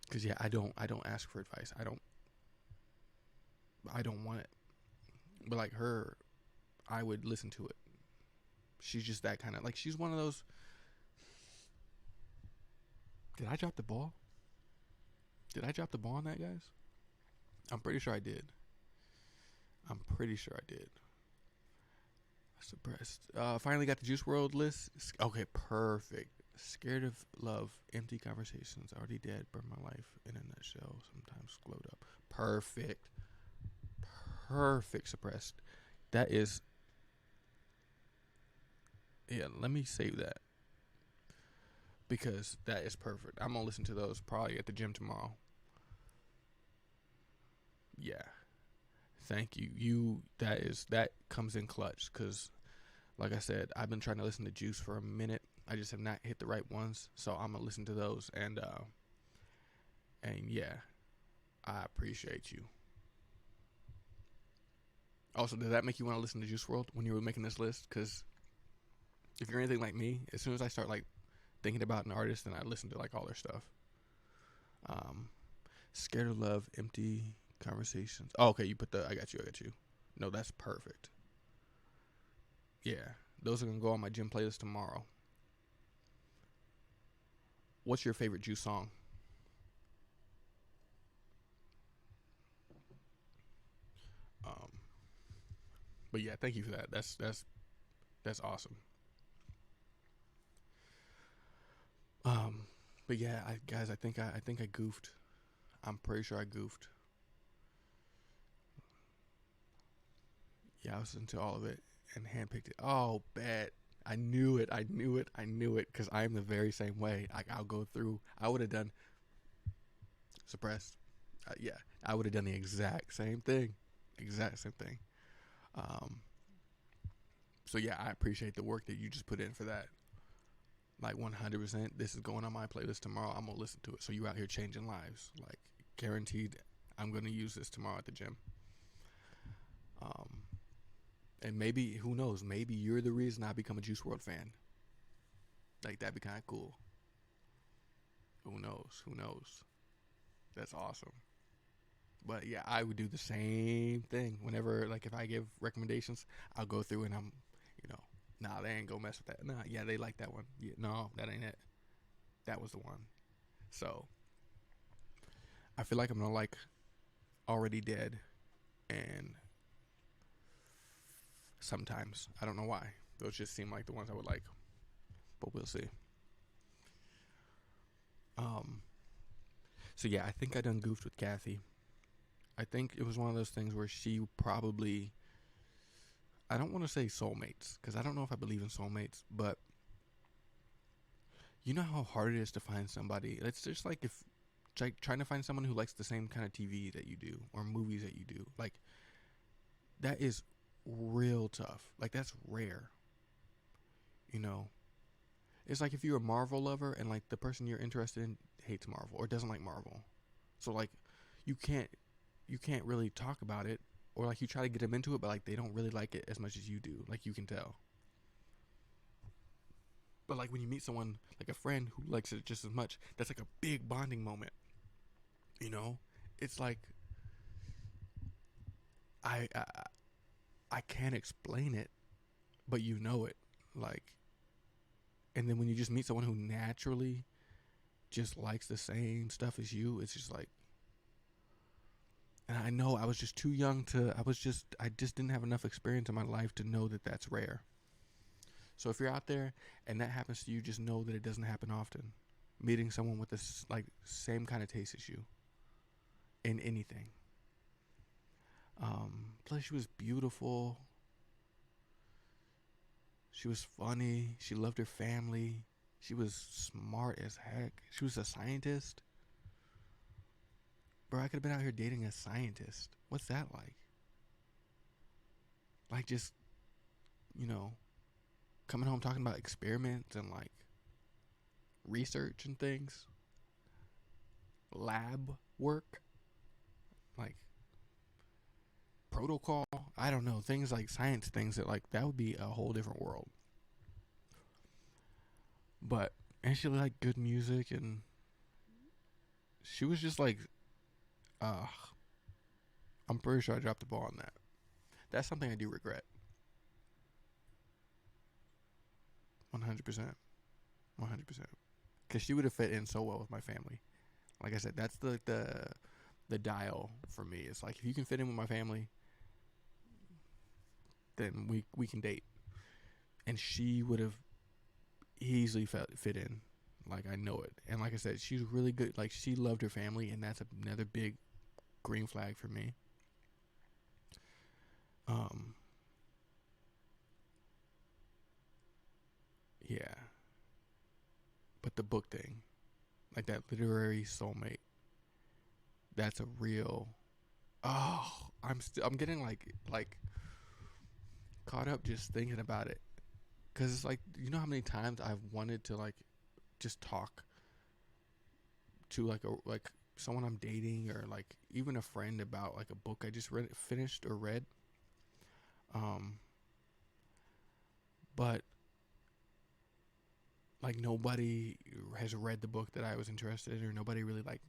Because yeah, I don't ask for advice. I don't want it. But like her, I would listen to it. She's just that kind of like she's one of those. Did I drop the ball? Did I drop the ball on that, guys? I'm pretty sure I did. I'm pretty sure I did. Suppressed. Finally got the Juice World list. Okay, perfect. Scared of love. Empty conversations. Already dead. Burn my life in a nutshell. Sometimes glowed up. Perfect. Perfect. Suppressed. That is. Yeah, let me save that. Because that is perfect. I'm going to listen to those probably at the gym tomorrow. Yeah. Thank you. That comes in clutch because, like I said, I've been trying to listen to Juice for a minute. I just have not hit the right ones, so I'm gonna listen to those. And yeah, I appreciate you. Also, did that make you want to listen to Juice World when you were making this list? Because If you're anything like me, as soon as I start like thinking about an artist, then I listen to like all their stuff. Um, Scared of Love, Empty Conversations. Oh, okay, you put the. I got you. I got you. No, that's perfect. Yeah, those are gonna go on my gym playlist tomorrow. What's your favorite Juice song? Um, but yeah, thank you for that. That's awesome. Um, but yeah, guys, I think I goofed. I'm pretty sure I goofed. Yeah, I was into all of it and handpicked it. Oh, bet. I knew it. I knew it. I knew it because I'm the very same way. Like I'll go through. I would have done suppressed. Yeah, I would have done the exact same thing. Exact same thing. Um, so yeah, I appreciate the work that you just put in for that. Like 100%. This is going on my playlist tomorrow. I'm gonna listen to it. So you out here changing lives. Like guaranteed. I'm gonna use this tomorrow at the gym. Um, and maybe who knows? Maybe you're the reason I become a Juice World fan. Like that'd be kind of cool. Who knows? Who knows? That's awesome. But yeah, I would do the same thing. Whenever like if I give recommendations, I'll go through and I'm, you know, nah, they ain't gonna mess with that. Nah, yeah, they like that one. Yeah, no, that ain't it. That was the one. So I feel like I'm gonna like Already Dead, and sometimes I don't know why. Those just seem like the ones I would like, but we'll see. Um. So yeah, I think I done goofed with Kathy. I think it was one of those things where she probably, I don't want to say soulmates because I don't know if I believe in soulmates, but you know how hard it is to find somebody. It's just like if like trying to find someone who likes the same kind of TV that you do or movies that you do. Like that is real tough. Like that's rare. You know, it's like if you're a Marvel lover and like the person you're interested in hates Marvel or doesn't like Marvel. So like you can't you can't really talk about it, or like you try to get them into it but like they don't really like it as much as you do, like you can tell. But like when you meet someone like a friend who likes it just as much, that's like a big bonding moment, you know. It's like i i, I can't explain it, but you know it. Like, and then when you just meet someone who naturally just likes the same stuff as you, it's just like, and I know I was just too young to, I just didn't have enough experience in my life to know that that's rare. So if you're out there and that happens to you, just know that it doesn't happen often. Meeting someone with this like same kind of taste as you in anything. Plus she was beautiful. She was funny. She loved her family. She was smart as heck. She was a scientist. Bro, I could have been out here dating a scientist. What's that like? Like just, you know, coming home talking about experiments and like research and things, lab work, like protocol. I don't know, things like science things that like that would be a whole different world. But and she liked good music, and she was just like, uh, I'm pretty sure I dropped the ball on that. That's something I do regret. 100%. 100%. Because she would have fit in so well with my family. Like I said, that's the dial for me. It's like if you can fit in with my family, then we can date. And she would have easily fit in. Like I know it. And like I said, she's really good. Like she loved her family, and that's another big green flag for me. Um, yeah. But the book thing, like that literary soulmate, that's a real. Oh, I'm getting like caught up just thinking about it. Cause it's like, you know how many times I've wanted to like just talk to like someone I'm dating or like even a friend about like a book I just finished or read. Um, but like nobody has read the book that I was interested in, or nobody really like,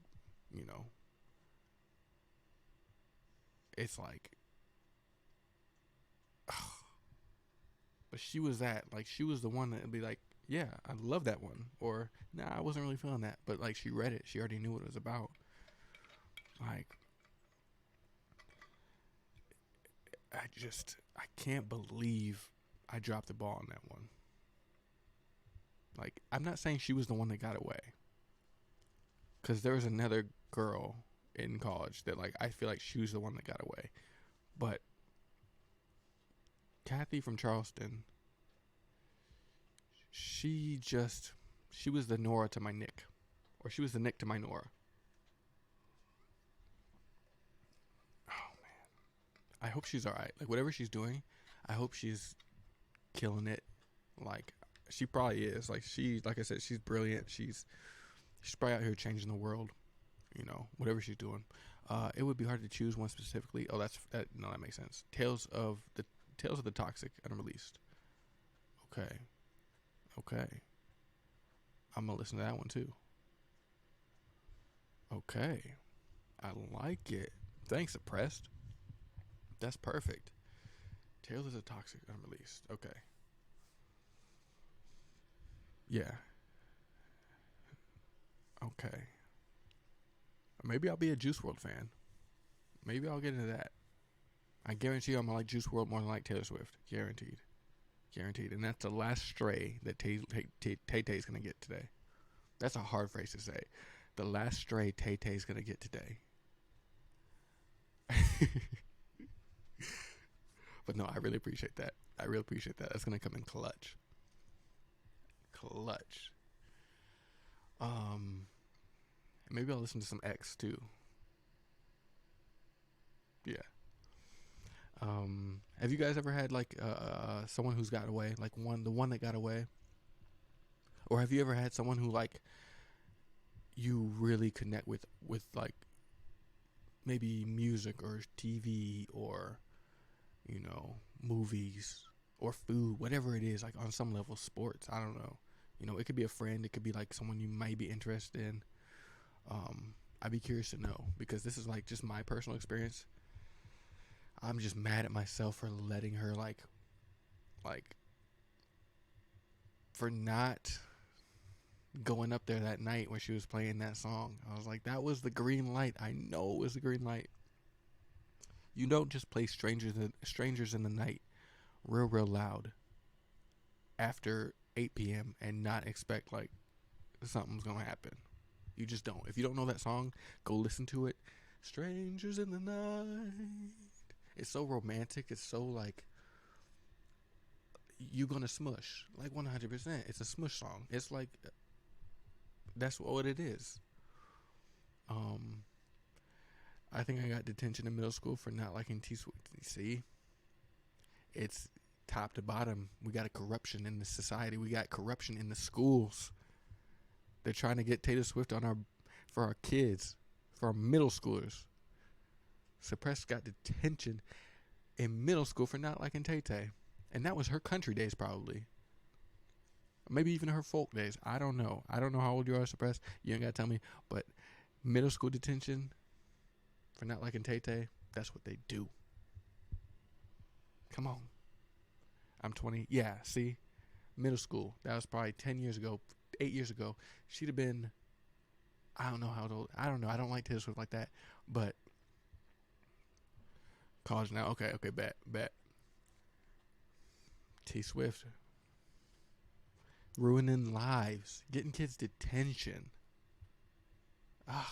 you know, it's like, but she was that, like, she was the one that would be like, yeah, I love that one, or nah, I wasn't really feeling that, but like she read it, she already knew what it was about. Like, I can't believe I dropped the ball on that one. Like, I'm not saying she was the one that got away, because there was another girl in college that, like, I feel like she was the one that got away. But Kathy from Charleston, she just, she was the Nora to my Nick, or she was the Nick to my Nora. Oh man, I hope she's all right. Like, whatever she's doing, I hope she's killing it. Like, she probably is. Like, she, like I said, she's brilliant. She's probably out here changing the world. You know, whatever she's doing. It would be hard to choose one specifically. Oh, no, that makes sense. Tales of the Toxic Unreleased. Okay, okay. I'm gonna listen to that one too. Okay, I like it. Thanks, Oppressed. That's perfect. Tales of the Toxic Unreleased. Okay. Yeah. Okay. Maybe I'll be a Juice World fan. Maybe I'll get into that. I guarantee you I'm gonna like Juice World more than like Taylor Swift. Guaranteed. Guaranteed. And that's the last stray that Tay Tay's gonna get today. That's a hard phrase to say. The last stray Tay Tay's gonna get today. But no, I really appreciate that. I really appreciate that. That's gonna come in clutch. Clutch. Um, Maybe I'll listen to some X too. Yeah. Have you guys ever had like someone who's got away, like the one that got away, or have you ever had someone who like you really connect with like maybe music or TV or movies or food, whatever it is, like on some level, sports. I don't know. It could be a friend. It could be like someone you might be interested in. I'd be curious to know because this is like just my personal experience. I'm just mad at myself for letting her like for not going up there that night when she was playing that song. I was like, that was the green light. I know it was the green light. You don't just play strangers in the night real loud after 8 p.m. and not expect like something's gonna happen. You just don't. If you don't know that song, go listen to it. Strangers in the night. It's so romantic. It's so like you gonna smush like 100%. It's a smush song. It's like that's what it is. I think I got detention in middle school for not liking T Swift. See, it's top to bottom. We got a corruption in the society. We got corruption in the schools. They're trying to get Taylor Swift for our kids, for our middle schoolers. Suppressed got detention in middle school for not liking Tay Tay. And that was her country days probably. Maybe even her folk days. I don't know. I don't know how old you are, Suppressed. You ain't got to tell me. But middle school detention for not liking Tay Tay, that's what they do. Come on. I'm 20. Yeah, see? Middle school. That was probably 10 years ago, 8 years ago. She'd have been, I don't know how old. I don't know. I don't like Taylor Swift like that. But college now. Okay, bet. T Swift. Ruining lives. Getting kids detention. Ugh.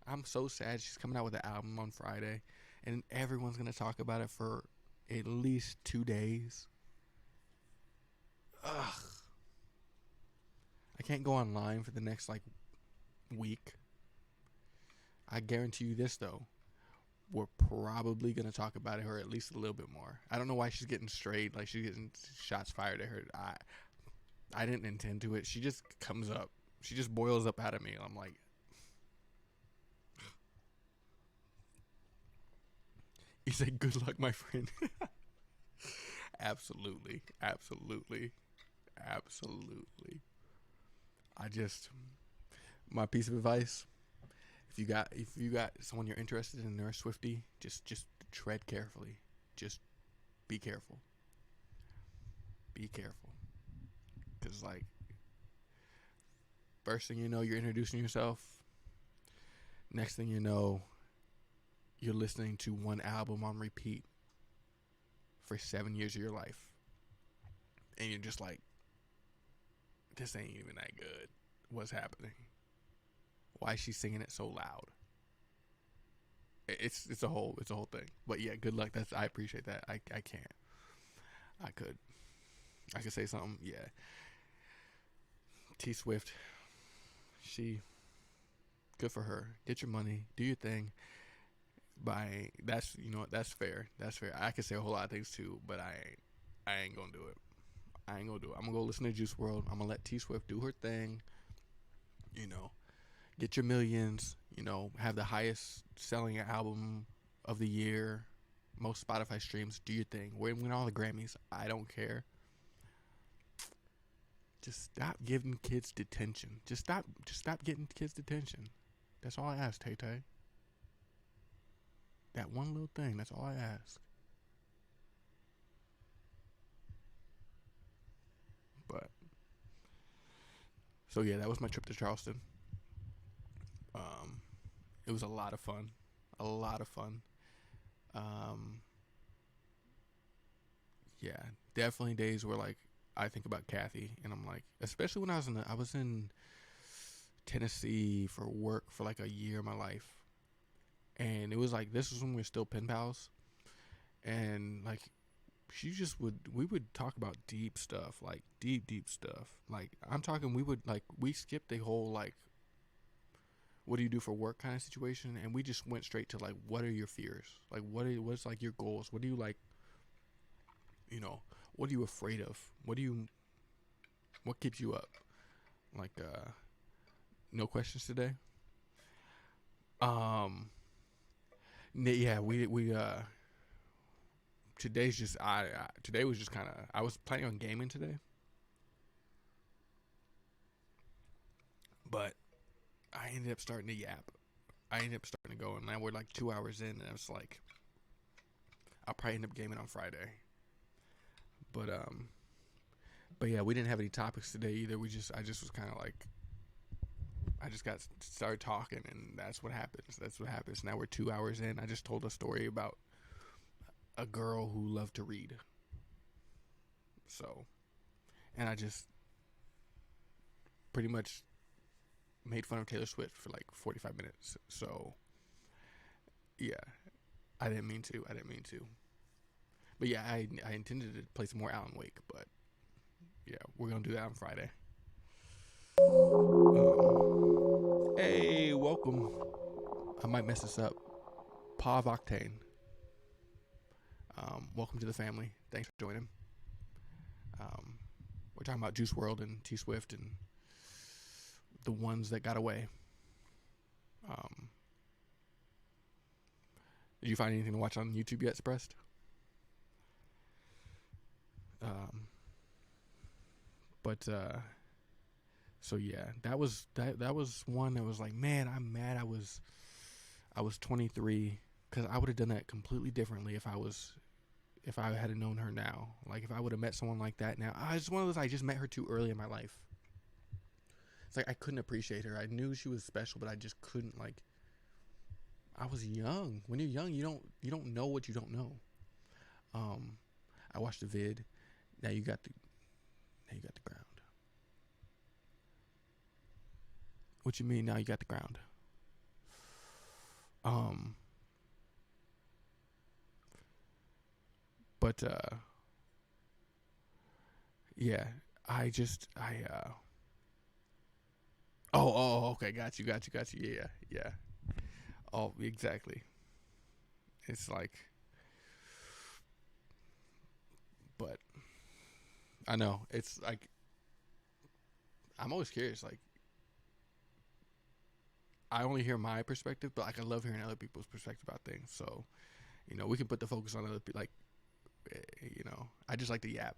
I'm so sad she's coming out with an album on Friday. And everyone's going to talk about it for at least 2 days. Ugh. I can't go online for the next, week. I guarantee you this, though. We're probably going to talk about it, or at least a little bit more. I don't know why she's getting strayed. Like, she's getting shots fired at her. I didn't intend to it. She just comes up. She just boils up out of me. I'm like... You say, good luck, my friend. Absolutely. Absolutely. I just my piece of advice: if you got someone you're interested in, they're a Swifty, just tread carefully. Just be careful. Be careful. Cause like first thing you know, you're introducing yourself. Next thing you know, you're listening to one album on repeat for 7 years of your life, and you're just like, this ain't even that good. What's happening? Why is she singing it so loud? It's a whole thing. But yeah, good luck. I appreciate that. I can't. I could say something. Yeah. T Swift, she good for her. Get your money, do your thing. By that's that's fair. That's fair. I could say a whole lot of things too, but I ain't gonna do it. I ain't gonna do it. I'm gonna go listen to Juice World. I'm gonna let T Swift do her thing. You know, get your millions. Have the highest selling album of the year, most Spotify streams. Do your thing. Win all the Grammys. I don't care. Just stop giving kids detention. Just stop getting kids detention. That's all I ask, Tay Tay. That one little thing. That's all I ask. But so yeah, that was my trip to Charleston. Um, it was a lot of fun. A lot of fun. Um, yeah, definitely days where like I think about Kathy, and I'm like, especially when I was in Tennessee for work for like a year of my life, and it was like this was when we were still pen pals, and like we would talk about deep stuff, like deep stuff. Like I'm talking, we skipped the whole like what do you do for work kind of situation, and we just went straight to like what are your fears, like what's like your goals, what do you like, you know, what are you afraid of, what keeps you up, like no questions today. Um, yeah, we today's just today was just kind of I was planning on gaming today, but I ended up starting to yap. I ended up starting to go, and now we're like 2 hours in, and I was like, I'll probably end up gaming on Friday. But but yeah, we didn't have any topics today either. I just was kind of like, I just got started talking, and that's what happens. That's what happens. Now we're 2 hours in. I just told a story about a girl who loved to read. So, and I just pretty much made fun of Taylor Swift for like 45 minutes. So, yeah, I didn't mean to. I didn't mean to. But yeah, I intended to play some more Alan Wake, but yeah, we're gonna do that on Friday. Hey, welcome. I might mess this up. Pav Octane. Welcome to the family. Thanks for joining. Um, we're talking about Juice World and T Swift and the ones that got away. Um, did you find anything to watch on YouTube yet, Spressed? Um, but so yeah, that was one that was like, man, I'm mad. I was 23 because I would have done that completely differently if I had known her now. Like if I would have met someone like that now. It's one of those I just met her too early in my life. It's like I couldn't appreciate her. I knew she was special, but I just couldn't like. I was young. When you're young, you don't know what you don't know. Um, I watched the vid. Now you got the ground. What you mean? Now you got the ground. Um, but yeah, I. Oh, okay, got you. Yeah, yeah. Oh, exactly. It's like, but I know it's like I'm always curious. Like I only hear my perspective, but like I love hearing other people's perspective about things. So we can put the focus on other people. Like I just like to yap.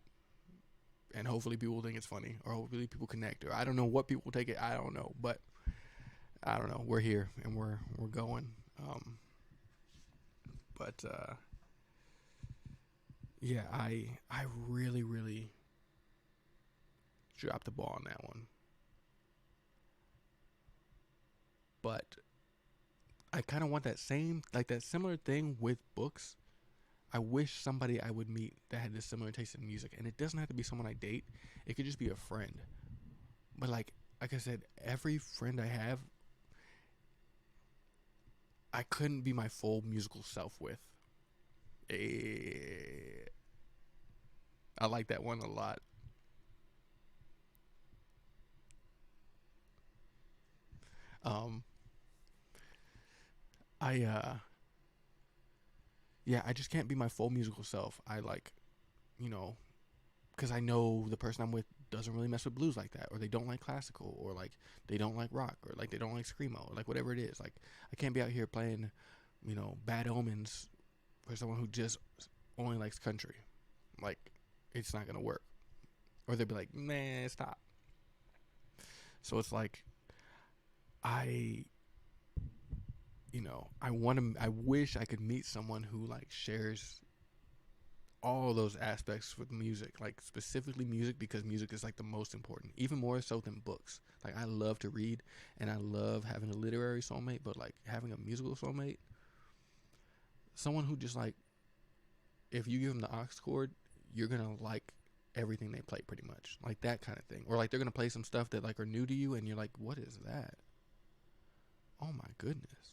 and hopefully people think it's funny, or hopefully people connect, or I don't know what people take it. I don't know, but I don't know. We're here and we're going. But yeah, I really dropped the ball on that one. But I kind of want that same, like that similar thing with books. I wish somebody I would meet that had this similar taste in music, and it doesn't have to be someone I date. It could just be a friend. But like I said, every friend I have, I couldn't be my full musical self with. Eh, I like that one a lot. Um, I yeah, I just can't be my full musical self. I like, you know, because I know the person I'm with doesn't really mess with blues like that, or they don't like classical, or like they don't like rock, or like they don't like screamo, or like whatever it is. Like I can't be out here playing, Bad Omens for someone who just only likes country. Like it's not gonna work. Or they'd be like, man, stop. So it's like I, I want to. I wish I could meet someone who like shares all those aspects with music, like specifically music, because music is like the most important, even more so than books. Like I love to read and I love having a literary soulmate, but like having a musical soulmate, someone who just like, if you give them the aux chord, you're gonna like everything they play pretty much, like that kind of thing. Or like they're gonna play some stuff that like are new to you and you're like, what is that? Oh my goodness.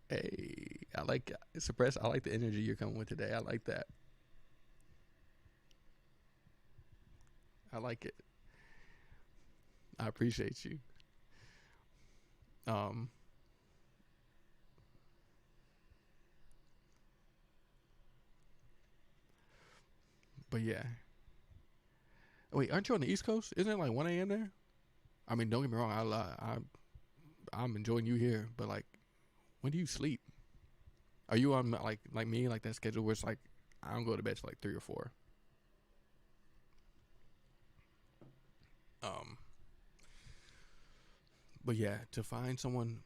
Hey, I like suppress. I like the energy you're coming with today. I like that. I like it. I appreciate you. Um, but yeah. Wait, aren't you on the East Coast? Isn't it like 1 a.m. there? I mean, don't get me wrong. I'm enjoying you here, but like, when do you sleep? Are you on like me, like that schedule where it's like I don't go to bed till like 3 or 4? Um, but yeah, to find someone,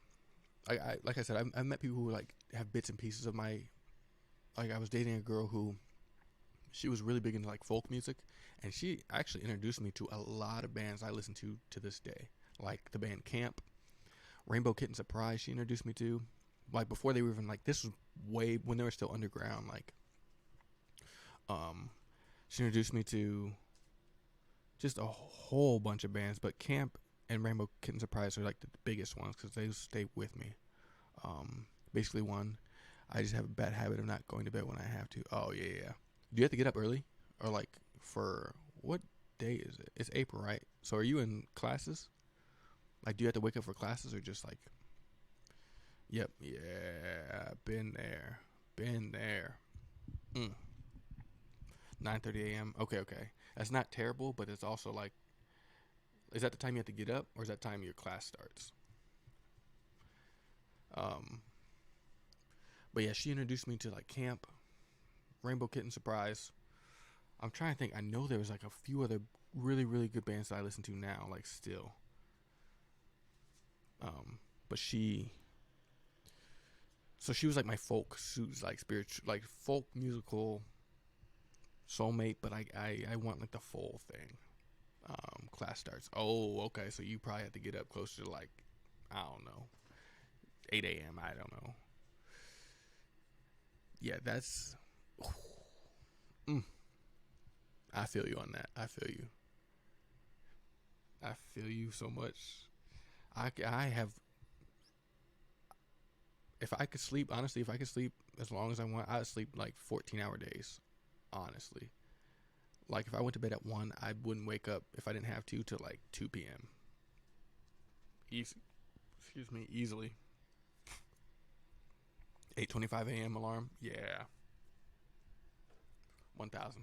like I said, I've met people who like have bits and pieces of my. Like I was dating a girl who she was really big into like folk music, and she actually introduced me to a lot of bands I listen to this day, like the band Camp, Rainbow Kitten Surprise. She introduced me to, like before they were even like, this was way when they were still underground. Like, um, she introduced me to just a whole bunch of bands, but Camp and Rainbow Kitten Surprise are like the biggest ones because they stay with me. Basically, one, I just have a bad habit of not going to bed when I have to. Oh yeah, yeah. Do you have to get up early, or like for what day is it? It's April, right? So are you in classes? Like, do you have to wake up for classes, or just like, yep, yeah, been there, been there. Mm. 9:30 a.m. Okay, okay. That's not terrible, but it's also like, is that the time you have to get up, or is that time your class starts? Um, but yeah, she introduced me to like Camp, Rainbow Kitten Surprise. I'm trying to think. I know there was like a few other really good bands that I listen to now, like still. But so she was like my folk, like spiritual, like folk musical soulmate. But I want like the full thing. Class starts. Oh, okay. So you probably have to get up closer to like, I don't know, 8 a.m. I don't know. Yeah, that's. Mm, I feel you on that. I feel you. I feel you so much. I have. If I could sleep, honestly, if I could sleep as long as I want, I'd sleep like 14-hour days. Honestly, like if I went to bed at 1, I wouldn't wake up if I didn't have to till like 2 p.m. Easy. Excuse me, easily. 8:25 a.m. alarm. Yeah, 1,000.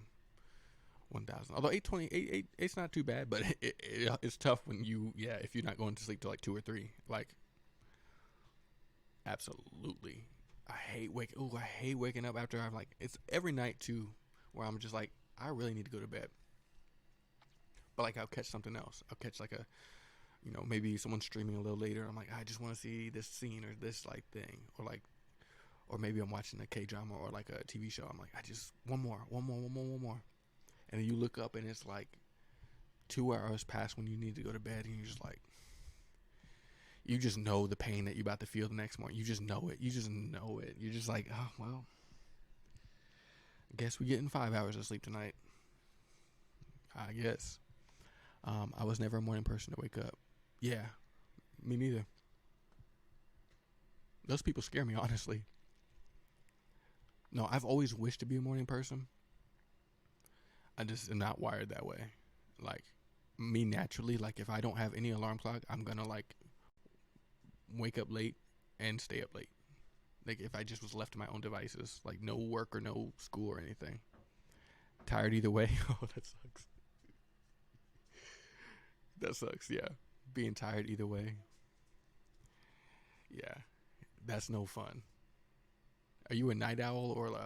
1,000. Although 8:20, it's not too bad, but it's tough when if you're not going to sleep till like 2 or 3. Like, absolutely. I hate waking up after I've like, it's every night too, where I'm just like, I really need to go to bed. But like I'll catch something else. I'll catch like a, maybe someone streaming a little later. I'm like, I just want to see this scene or this like thing, or maybe I'm watching a K drama or like a TV show. I'm like, I just one more, one more, and then you look up and it's like 2 hours past when you need to go to bed, and you're just like, you just know the pain that you're about to feel the next morning. You just know it. You just know it. You're just like, oh well, I guess we're getting 5 hours of sleep tonight. I guess. I was never a morning person to wake up. Yeah, me neither. Those people scare me, honestly. No, I've always wished to be a morning person. I just am not wired that way. Like, me naturally, like, if I don't have any alarm clock, I'm gonna, like, wake up late and stay up late. Like, if I just was left to my own devices, like, no work or no school or anything. Tired either way. Oh, that sucks. That sucks, yeah. Being tired either way. Yeah. That's no fun. Are you a night owl or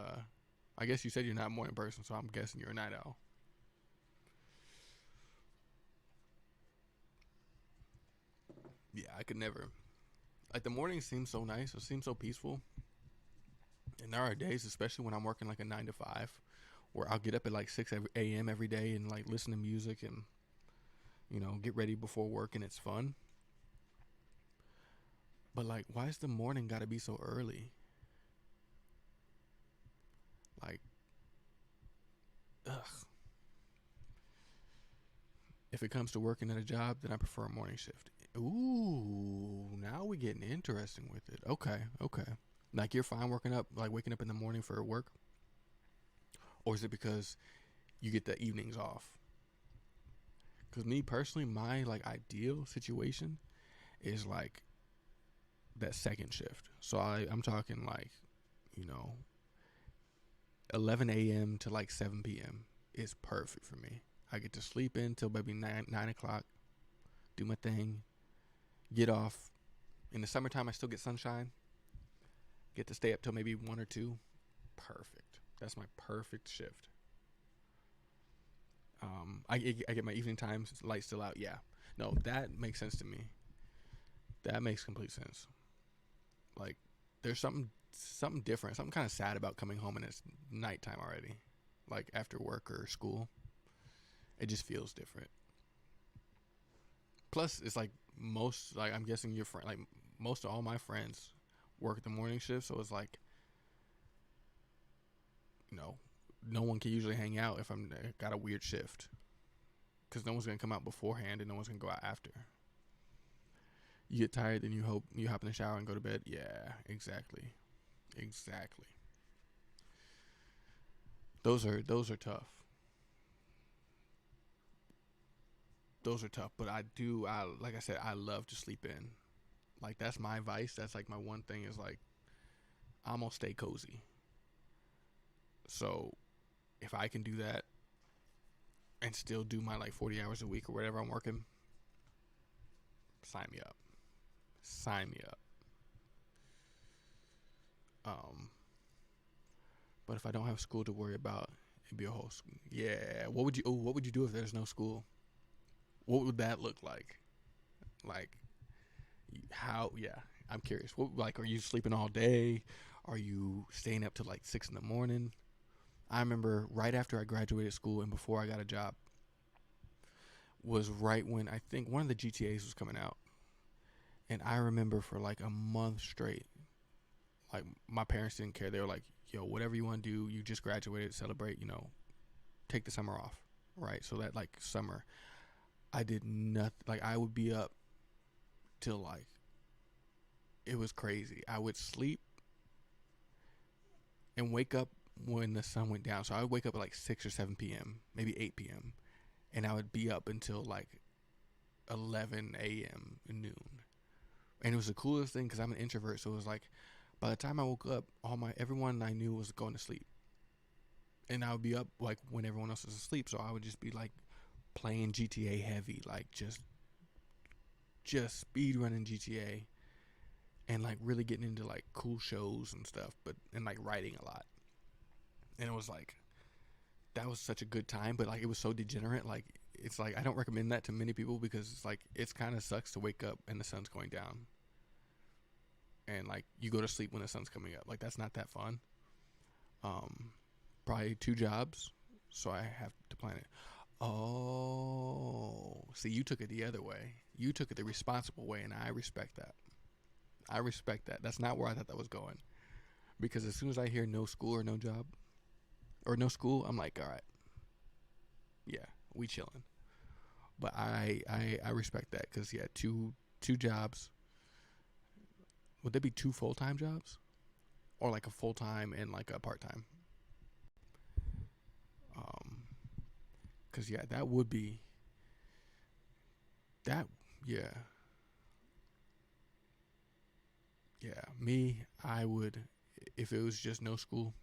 I guess you said you're not a morning person, so I'm guessing you're a night owl. Yeah, I could never. Like the mornings seem so nice, it seems so peaceful. And there are days, especially when I'm working like a 9 to 5, where I'll get up at like 6 a.m. every day and like listen to music and get ready before work, and it's fun. But like, why is the morning got to be so early? Like, ugh. If it comes to working at a job, then I prefer a morning shift. Ooh, now we're getting interesting with it. Okay, okay. Like you're fine waking up in the morning for work, or is it because you get the evenings off? Because me personally, my like ideal situation is like that second shift. So I'm talking like, you know, 11 a.m. to like 7 p.m. is perfect for me. I get to sleep in till maybe 9 o'clock, do my thing, get off. In the summertime, I still get sunshine. Get to stay up till maybe 1 or 2. Perfect. That's my perfect shift. I get my evening times, light still out. Yeah. No, that makes sense to me. That makes complete sense. Like, there's something different, something kind of sad about coming home and it's nighttime already. Like, after work or school. It just feels different. Plus, it's like I'm guessing your friend, like most of all my friends work the morning shift, so it's like, no one can usually hang out if I'm got a weird shift, because no one's gonna come out beforehand and no one's gonna go out after. You get tired, then you hop in the shower and go to bed. Yeah, exactly. Those are tough. Those are tough, but I like I said, I love to sleep in. Like, that's my vice. That's like my one thing is like, I'm gonna stay cozy. So if I can do that and still do my like 40 hours a week or whatever I'm working, sign me up. Sign me up. But if I don't have school to worry about, it'd be a whole. Yeah. What would you do if there's no school? What would that look like? Like, how? Yeah, I'm curious. What, like, are you sleeping all day? Are you staying up till like 6 in the morning? I remember right after I graduated school and before I got a job was right when I think one of the GTAs was coming out. And I remember for like a month straight, like my parents didn't care. They were like, yo, whatever you want to do, you just graduated, celebrate, take the summer off. Right? So that like summer, I did nothing. Like, I would be up till like, it was crazy. I would sleep and wake up when the sun went down. So I would wake up at like 6 or 7 p.m., maybe 8 p.m. And I would be up until like 11 a.m. and noon. And it was the coolest thing because I'm an introvert. So it was like, by the time I woke up, everyone I knew was going to sleep. And I would be up like when everyone else was asleep. So I would just be like playing GTA heavy, like just speed running GTA and like really getting into like cool shows and stuff, and like writing a lot. And it was like, that was such a good time, but like it was so degenerate. Like, it's like I don't recommend that to many people because it's like it's kind of sucks to wake up and the sun's going down, and like you go to sleep when the sun's coming up. Like that's not that fun. Um, Probably 2 jobs, so I have to plan it. Oh, see, you took it the other way. You took it the responsible way, and I respect that. I respect that. That's not where I thought that was going. Because as soon as I hear no school or no job or no school, I'm like, all right, yeah, we chilling. But I respect that because yeah, two jobs. Would there be 2 full-time jobs or like a full-time and like a part-time? Um, because yeah, that would be that. Yeah, yeah. Me, I would if it was just no school.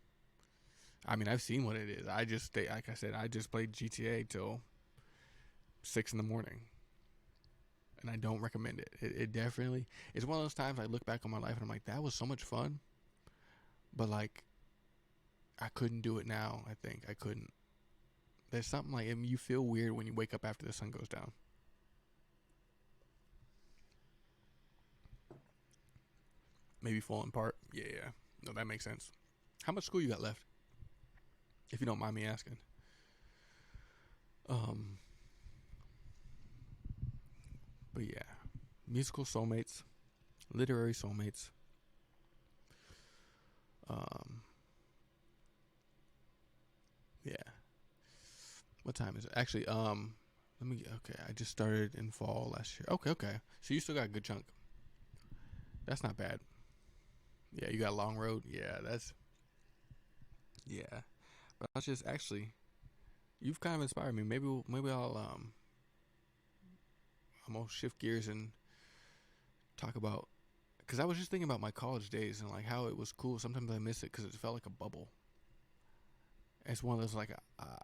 I mean, I've seen what it is. I just stay, like I said, I just played GTA till 6 in the morning, and I don't recommend it. It definitely, it's one of those times I look back on my life and I'm like, that was so much fun, but like, I couldn't do it now. I think I couldn't. There's something like, I mean, you feel weird when you wake up after the sun goes down. Maybe falling apart. Yeah, yeah. No, that makes sense. How much school you got left, if you don't mind me asking? Um, but yeah, musical soulmates, literary soulmates. Um, yeah. What time is it? Actually, let me. Okay, I just started in fall last year. Okay, okay. So you still got a good chunk. That's not bad. Yeah, you got a long road. Yeah, that's yeah. But I was just actually, you've kind of inspired me. Maybe I'm gonna shift gears and talk about because I was just thinking about my college days and like how it was cool. Sometimes I miss it because it felt like a bubble. It's one of those like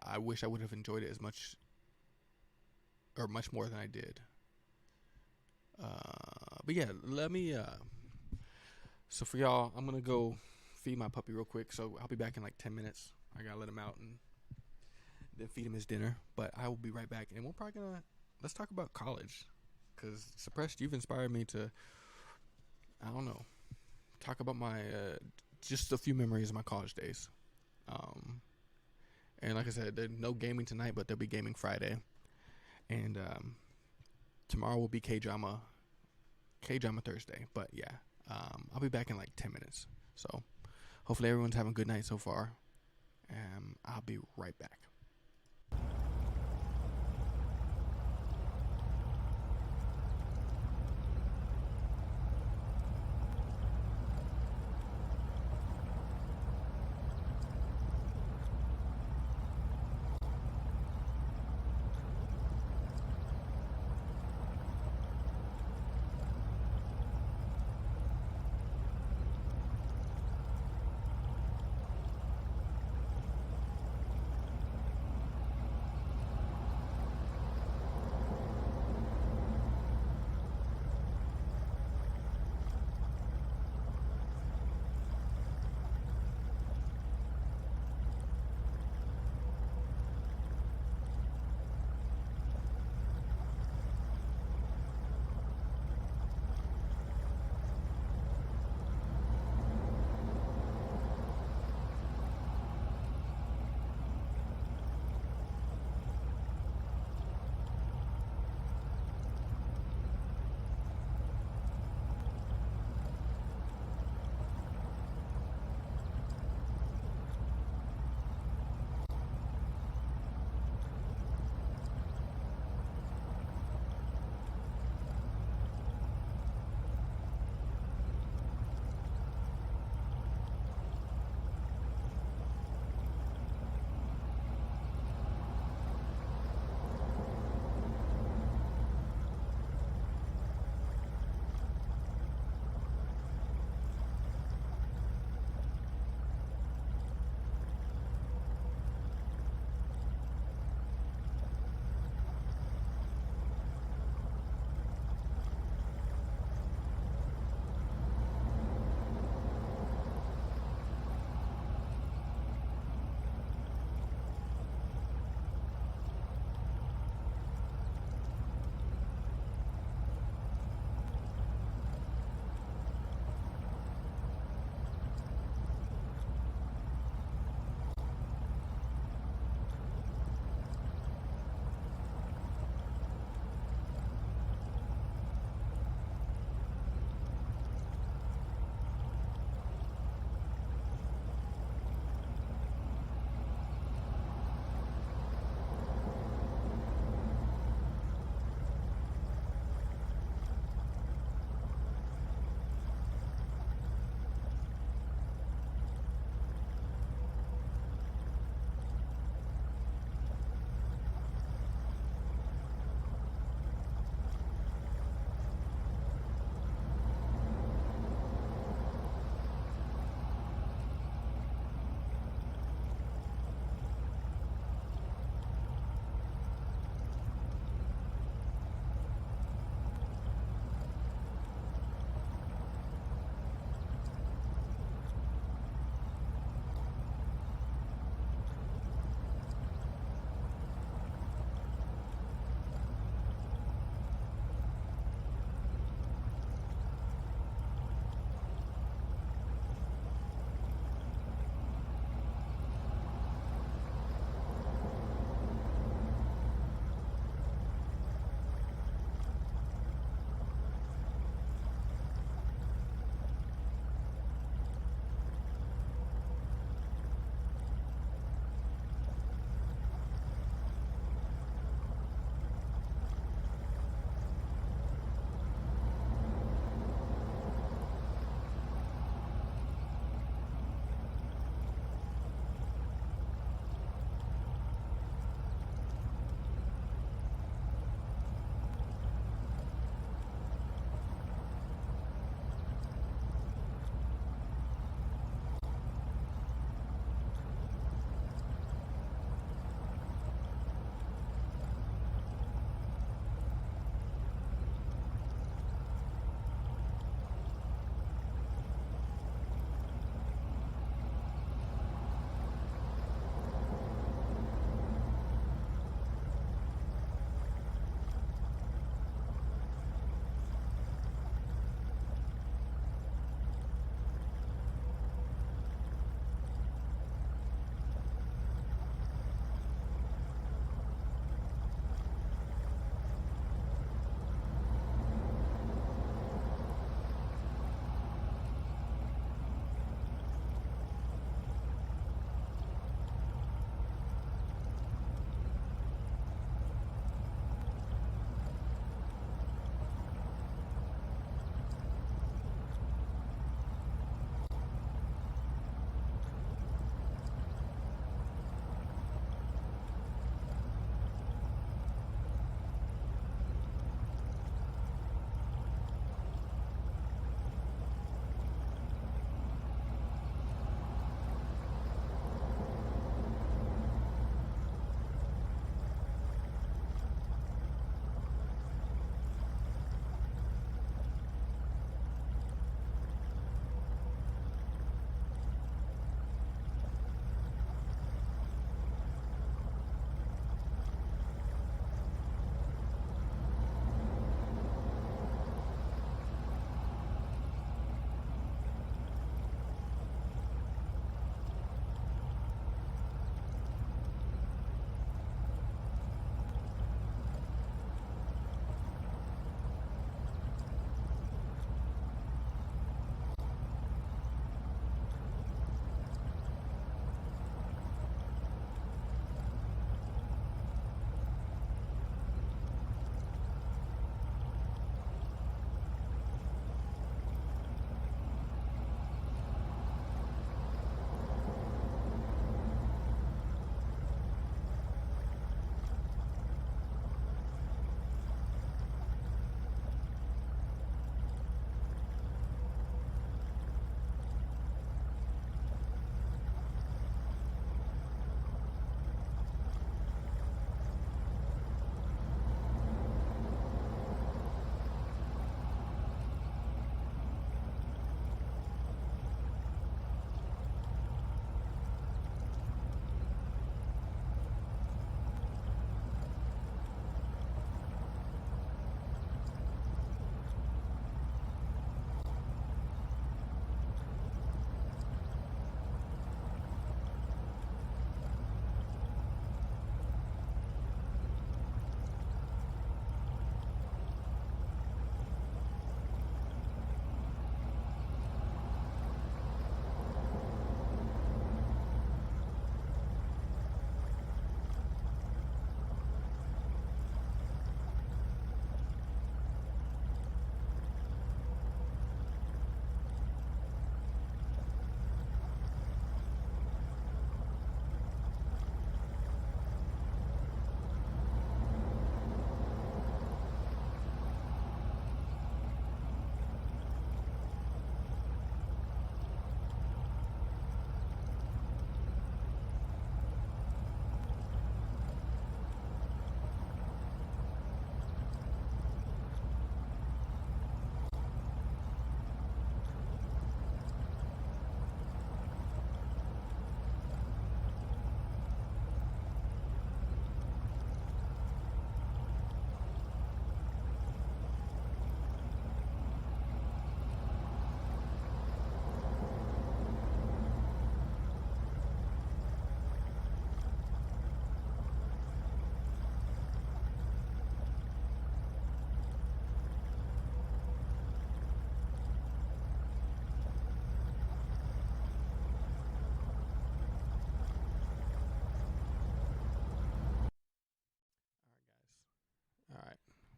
I wish I would have enjoyed it as much or much more than I did. But yeah, let me. So for y'all, I'm gonna go feed my puppy real quick. So I'll be back in like 10 minutes. I gotta let him out and then feed him his dinner. But I will be right back, and we're probably gonna let's talk about college, cause suppressed. You've inspired me to I don't know talk about my just a few memories of my college days. Um, and like I said, there's no gaming tonight, but there'll be gaming Friday, and tomorrow will be K drama Thursday. But yeah, I'll be back in like 10 minutes. So hopefully everyone's having a good night so far. I'll be right back.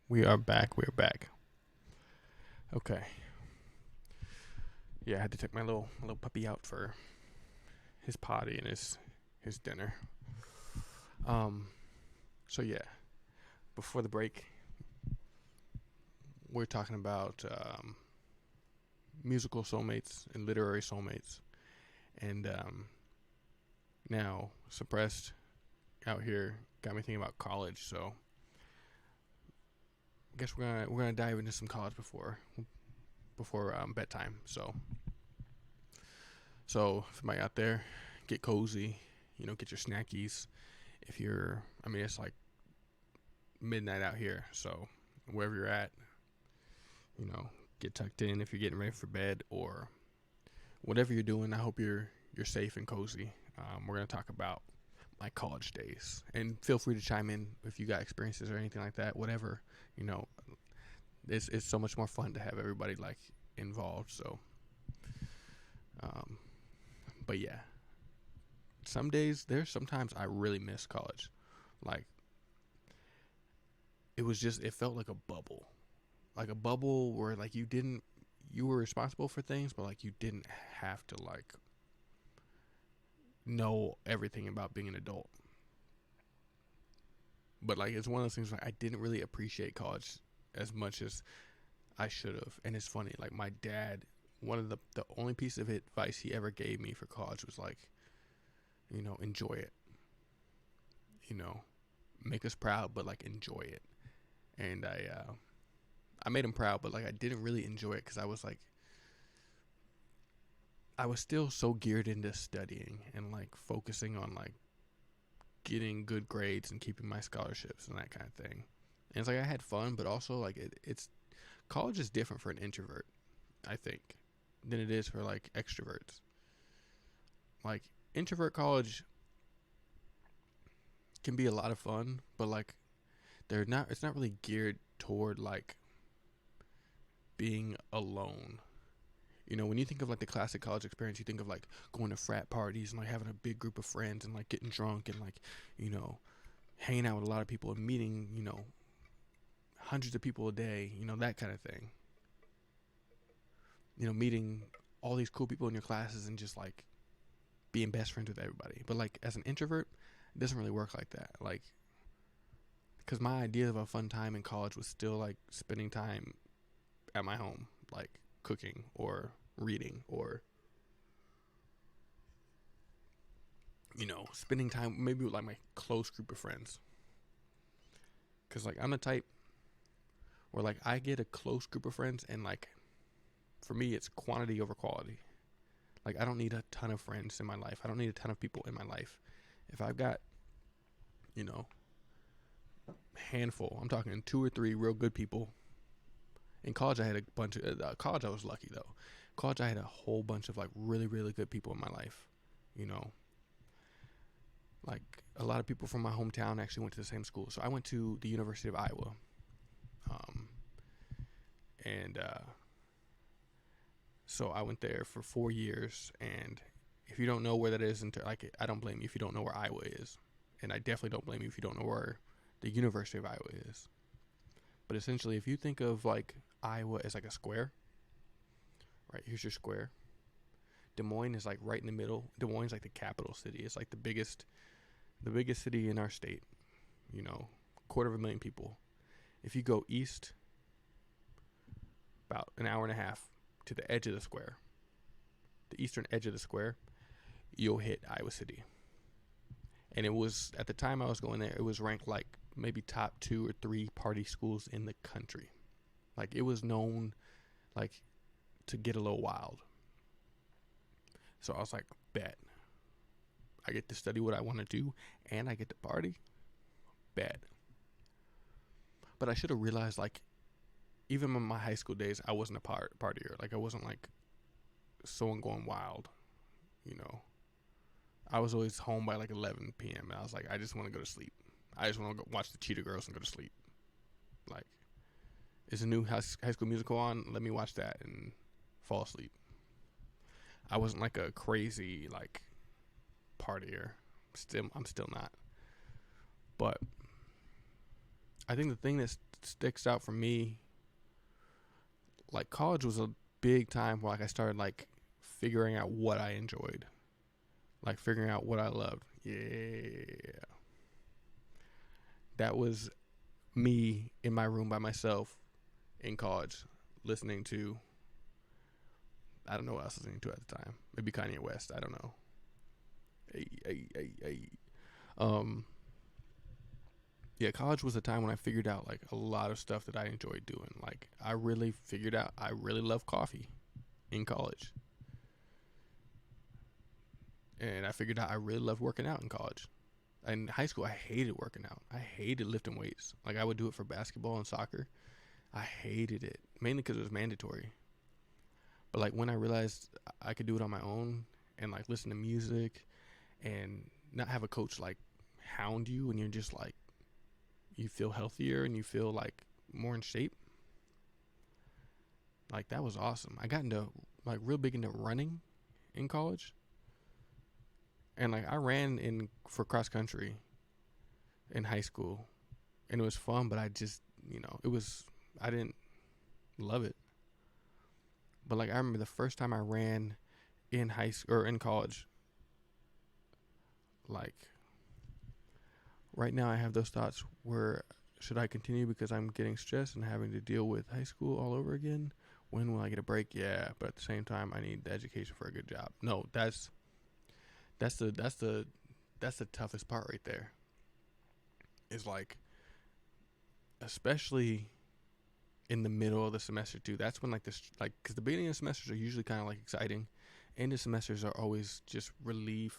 We are back. We're back. Okay. Yeah, I had to take my little puppy out for his potty and his dinner. Um. So yeah, before the break, we're talking about musical soulmates and literary soulmates, and now suppressed out here got me thinking about college. So I guess we're gonna dive into some college before bedtime. So if somebody out there, get cozy, get your snackies. If you're, I mean, it's like midnight out here, so wherever you're at, you know, get tucked in if you're getting ready for bed or whatever you're doing. I hope you're safe and cozy. We're gonna talk about my college days, and feel free to chime in if you got experiences or anything like that. Whatever, you know, it's so much more fun to have everybody like involved. So, um, but yeah, sometimes I really miss college. Like it felt like a bubble where like you were responsible for things, but like you didn't have to like know everything about being an adult. But like it's one of those things like I didn't really appreciate college as much as I should have. And it's funny, like my dad, one of the only piece of advice he ever gave me for college was like, enjoy it. You know, make us proud, but like enjoy it. And I made him proud, but like I didn't really enjoy it because I was still so geared into studying and like focusing on like getting good grades and keeping my scholarships and that kind of thing. And it's like I had fun, but also like it's college is different for an introvert, I think, than it is for like extroverts. Like introvert college can be a lot of fun, but like it's not really geared toward like being alone. When you think of like the classic college experience, you think of like going to frat parties and like having a big group of friends and like getting drunk and like, you know, hanging out with a lot of people and meeting, hundreds of people a day, that kind of thing. Meeting all these cool people in your classes and just like being best friends with everybody. But like as an introvert, it doesn't really work like that. Like, because my idea of a fun time in college was still like spending time at my home, like cooking or reading or spending time maybe with like my close group of friends. Because like I'm the type where like I get a close group of friends and like for me it's quantity over quality. Like I don't need a ton of friends in my life. I don't need a ton of people in my life. If I've got you know handful, I'm talking 2 or 3 real good people. In college I had a bunch of college I was lucky though. College I had a whole bunch of like really really good people in my life. Like a lot of people from my hometown actually went to the same school. So I went to the University of Iowa. Um, and So I went there for 4 years. And if you don't know where that is, I don't blame you if you don't know where Iowa is. And I definitely don't blame you if you don't know where the University of Iowa is. But essentially, if you think of like Iowa as like a square, right? Here's your square. Des Moines is like right in the middle. Des Moines is like the capital city. It's like the biggest city in our state. 250,000 people. If you go east, about an hour and a half to the edge of the square, the eastern edge of the square, you'll hit Iowa City. And it was, at the time I was going there, it was ranked like maybe top 2 or 3 party schools in the country. Like it was known like to get a little wild. So I was like, bet. I get to study what I want to do and I get to party. Bet. But I should have realized like even in my high school days, I wasn't a partier. Like I wasn't like someone going wild, I was always home by like 11 p.m. and I was like, I just want to go to sleep. I just want to go watch the Cheetah Girls and go to sleep. Like, is a new High School Musical on? Let me watch that and fall asleep. I wasn't like a crazy like partier. I'm still not. But I think the thing that sticks out for me, like college was a big time where like I started like figuring out what I enjoyed, like figuring out what I loved. Yeah, that was me in my room by myself in college, listening to, I don't know what I was listening to at the time. Maybe Kanye West. I don't know. Hey, hey, hey, hey. Um, yeah, college was a time when I figured out like a lot of stuff that I enjoyed doing. Like I really figured out I really love coffee in college, and I figured out I really loved working out in college. In high school, I hated working out. I hated lifting weights. Like I would do it for basketball and soccer. I hated it mainly because it was mandatory. But like when I realized I could do it on my own and like listen to music and not have a coach like hound you, and you're just like you feel healthier and you feel like more in shape. Like that was awesome. I got into like real big into running in college, and like I ran in for cross country in high school, and it was fun. But I just it was I didn't love it. But like I remember the first time I ran in high school or in college, like right now I have those thoughts where should I continue because I'm getting stressed and having to deal with high school all over again? When will I get a break? Yeah, but at the same time I need the education for a good job. No, that's the toughest part right there. Is like especially in the middle of the semester too. That's when like this like because the beginning of the semesters are usually kind of like exciting, end of semesters are always just relief.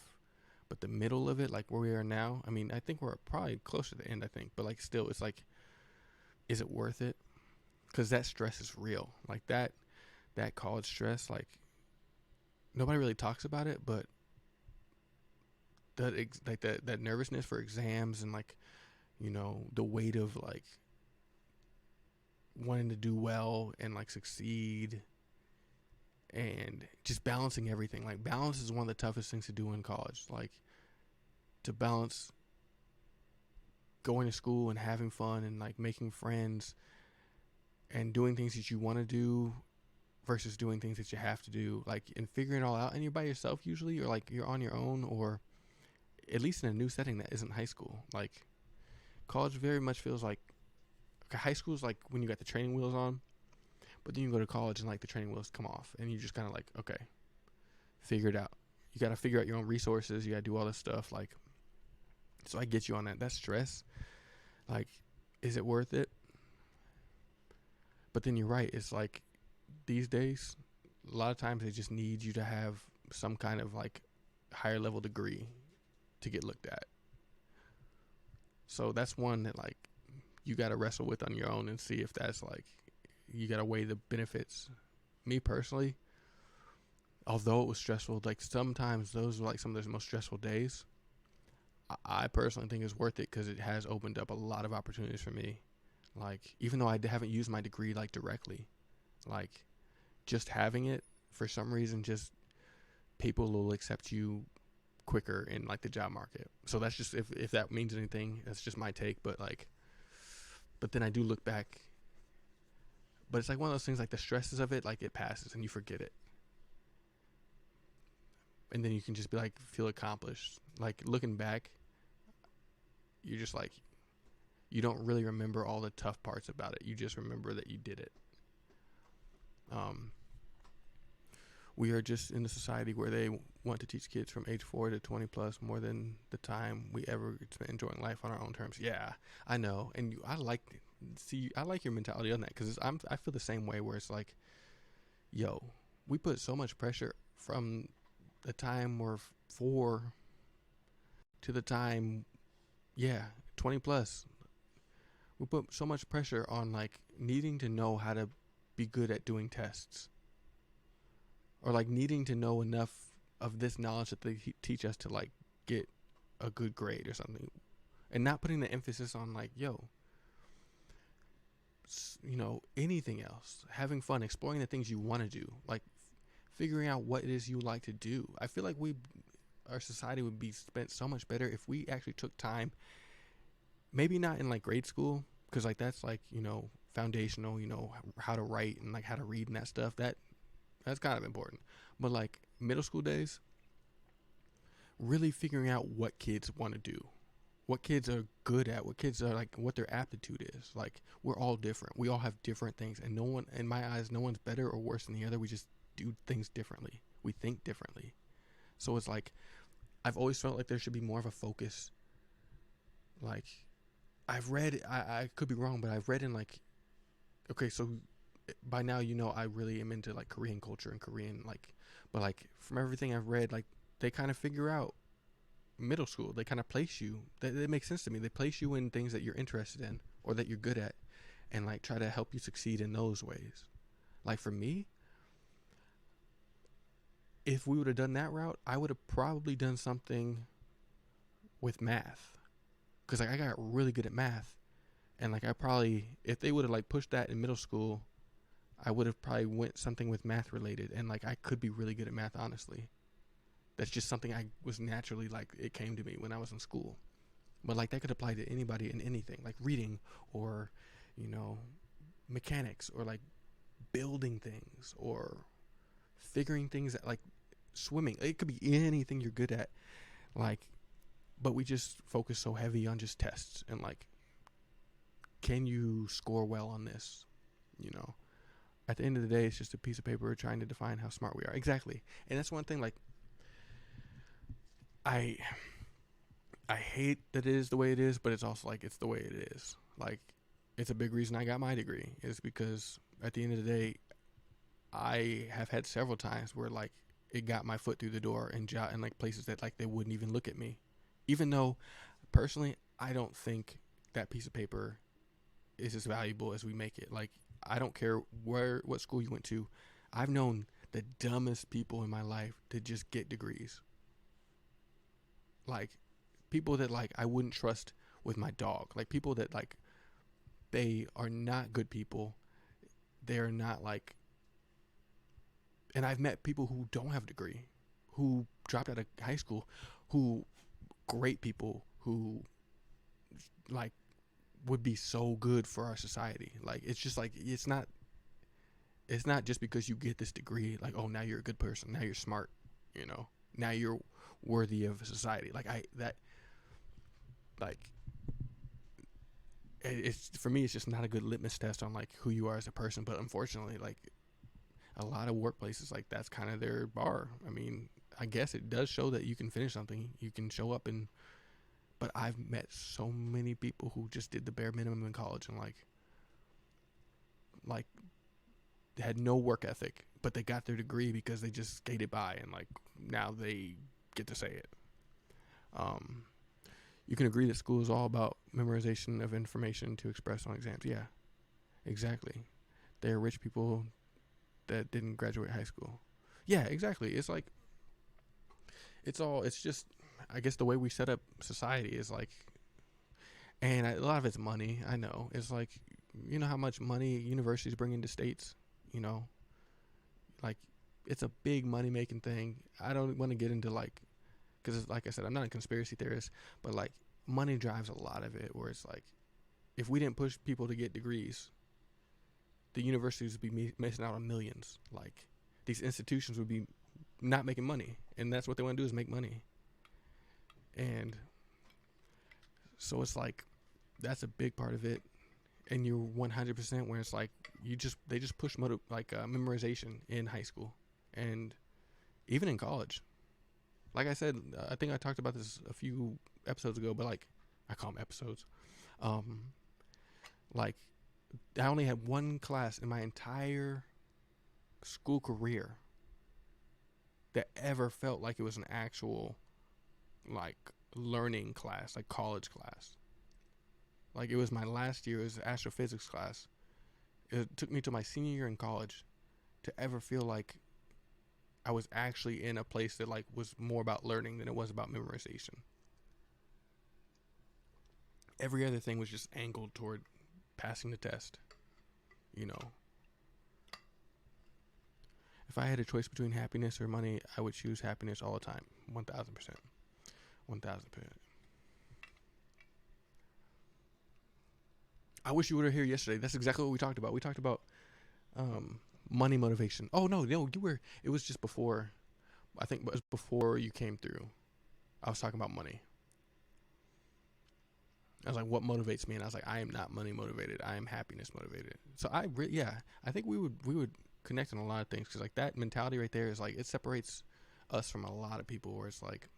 But the middle of it, like where we are now, I mean, I think we're probably close to the end. I think, but like still, it's like, is it worth it? Because that stress is real. Like that college stress, like nobody really talks about it, but that nervousness for exams and like the weight of like wanting to do well and like succeed and just balancing everything. Like balance is one of the toughest things to do in college. Like to balance going to school and having fun and like making friends and doing things that you want to do versus doing things that you have to do, like and figuring it all out. And you're by yourself usually, or like you're on your own, or at least in a new setting that isn't high school. Like college very much feels like high school is like when you got the training wheels on, but then you go to college and like the training wheels come off and you just kind of like, okay, figure it out. You got to figure out your own resources. You got to do all this stuff. Like, so I get you on that. That stress, like, is it worth it? But then you're right. It's like these days, a lot of times they just need you to have some kind of like higher level degree to get looked at. So that's one that like you got to wrestle with on your own and see if that's like, you got to weigh the benefits. Me personally, although it was stressful, like sometimes those were like some of the most stressful days. I personally think it's worth it because it has opened up a lot of opportunities for me. Like, even though I haven't used my degree like directly, like just having it for some reason, just people will accept you quicker in like the job market. So that's just, if that means anything, that's just my take. But like, but then I do look back, but it's like one of those things, like the stresses of it, like it passes and you forget it. And then you can just be like, feel accomplished. Like looking back, you're just like, you don't really remember all the tough parts about it. You just remember that you did it. We are just in a society where they want to teach kids from age 4 to 20 plus more than the time we ever spent enjoying life on our own terms. Yeah, I know. And I like your mentality on that, because I feel the same way, where it's like, yo, we put so much pressure from the time we're 4 to the time, 20 plus. We put so much pressure on like needing to know how to be good at doing tests, or like needing to know enough of this knowledge that they teach us to like get a good grade or something, and not putting the emphasis on like, anything else, having fun, exploring the things you want to do, like figuring out what it is you like to do. I feel like our society would be spent so much better if we actually took time, maybe not in like grade school, because like that's like, foundational, how to write and like how to read and that stuff. That's kind of important. But like middle school days, really figuring out what kids want to do, what kids are good at, what kids are like, what their aptitude is. Like we're all different. We all have different things, and no one, in my eyes, no one's better or worse than the other. We just do things differently. We think differently. So it's like I've always felt like there should be more of a focus. Like I've read, I could be wrong, but I've read in like, okay, so by now I really am into like Korean culture and Korean like, but like from everything I've read, like they kind of figure out middle school. They kind of place you. That makes sense to me. They place you in things that you're interested in or that you're good at, and like try to help you succeed in those ways. Like for me, if we would have done that route, I would have probably done something with math, because like I got really good at math, and like I probably, if they would have like pushed that in middle school, I would have probably went something with math related, and like I could be really good at math, honestly. That's just something I was naturally, like, it came to me when I was in school. But like that could apply to anybody in anything, like reading or, mechanics, or like building things or figuring things out, like swimming. It could be anything you're good at. Like, but we just focus so heavy on just tests and like, can you score well on this? At the end of the day, it's just a piece of paper trying to define how smart we are. Exactly. And that's one thing, like, I hate that it is the way it is, but it's also like it's the way it is. Like, it's a big reason I got my degree, is because at the end of the day, I have had several times where like it got my foot through the door and in like places that like they wouldn't even look at me, even though personally I don't think that piece of paper is as valuable as we make it. Like, I don't care what school you went to. I've known the dumbest people in my life to just get degrees. Like people that like I wouldn't trust with my dog. Like people that like, they are not good people. They're not like, and I've met people who don't have a degree, who dropped out of high school, who great people who like would be so good for our society. Like it's just like it's not just because you get this degree like, oh, now you're a good person, now you're smart, now you're worthy of society. Like it's, for me, it's just not a good litmus test on like who you are as a person. But unfortunately, like a lot of workplaces, like that's kind of their bar. I mean, I guess it does show that you can finish something, you can show up, and but I've met so many people who just did the bare minimum in college and like had no work ethic, but they got their degree because they just skated by, and like now they get to say it. You can agree that school is all about memorization of information to express on exams. Yeah, exactly. They're rich people that didn't graduate high school. Yeah, exactly. It's like, it's just, I guess the way we set up society is like, and a lot of it's money. I know. It's like, how much money universities bring into states, like it's a big money making thing. I don't want to get into like, because like I said, I'm not a conspiracy theorist, but like money drives a lot of it, where it's like, if we didn't push people to get degrees, the universities would be missing out on millions. Like these institutions would be not making money, and that's what they want to do, is make money. And so it's like, that's a big part of it. And you're 100% where it's like, they just push memorization in high school and even in college. Like I said, I think I talked about this a few episodes ago, but like, I call them episodes. Like, I only had one class in my entire school career that ever felt like it was an actual like learning class, like college class. Like it was my last year, it was astrophysics class. It took me to my senior year in college to ever feel like I was actually in a place that like was more about learning than it was about memorization. Every other thing was just angled toward passing the test. If I had a choice between happiness or money, I would choose happiness all the time. 1,000%. 1,000%. I wish you were here yesterday. That's exactly what we talked about. We talked about money motivation. Oh no, you were. It was just before. I think it was before you came through. I was talking about money. I was like, what motivates me? And I was like, I am not money motivated. I am happiness motivated. So I think we would connect on a lot of things because like that mentality right there is like it separates us from a lot of people. Where it's like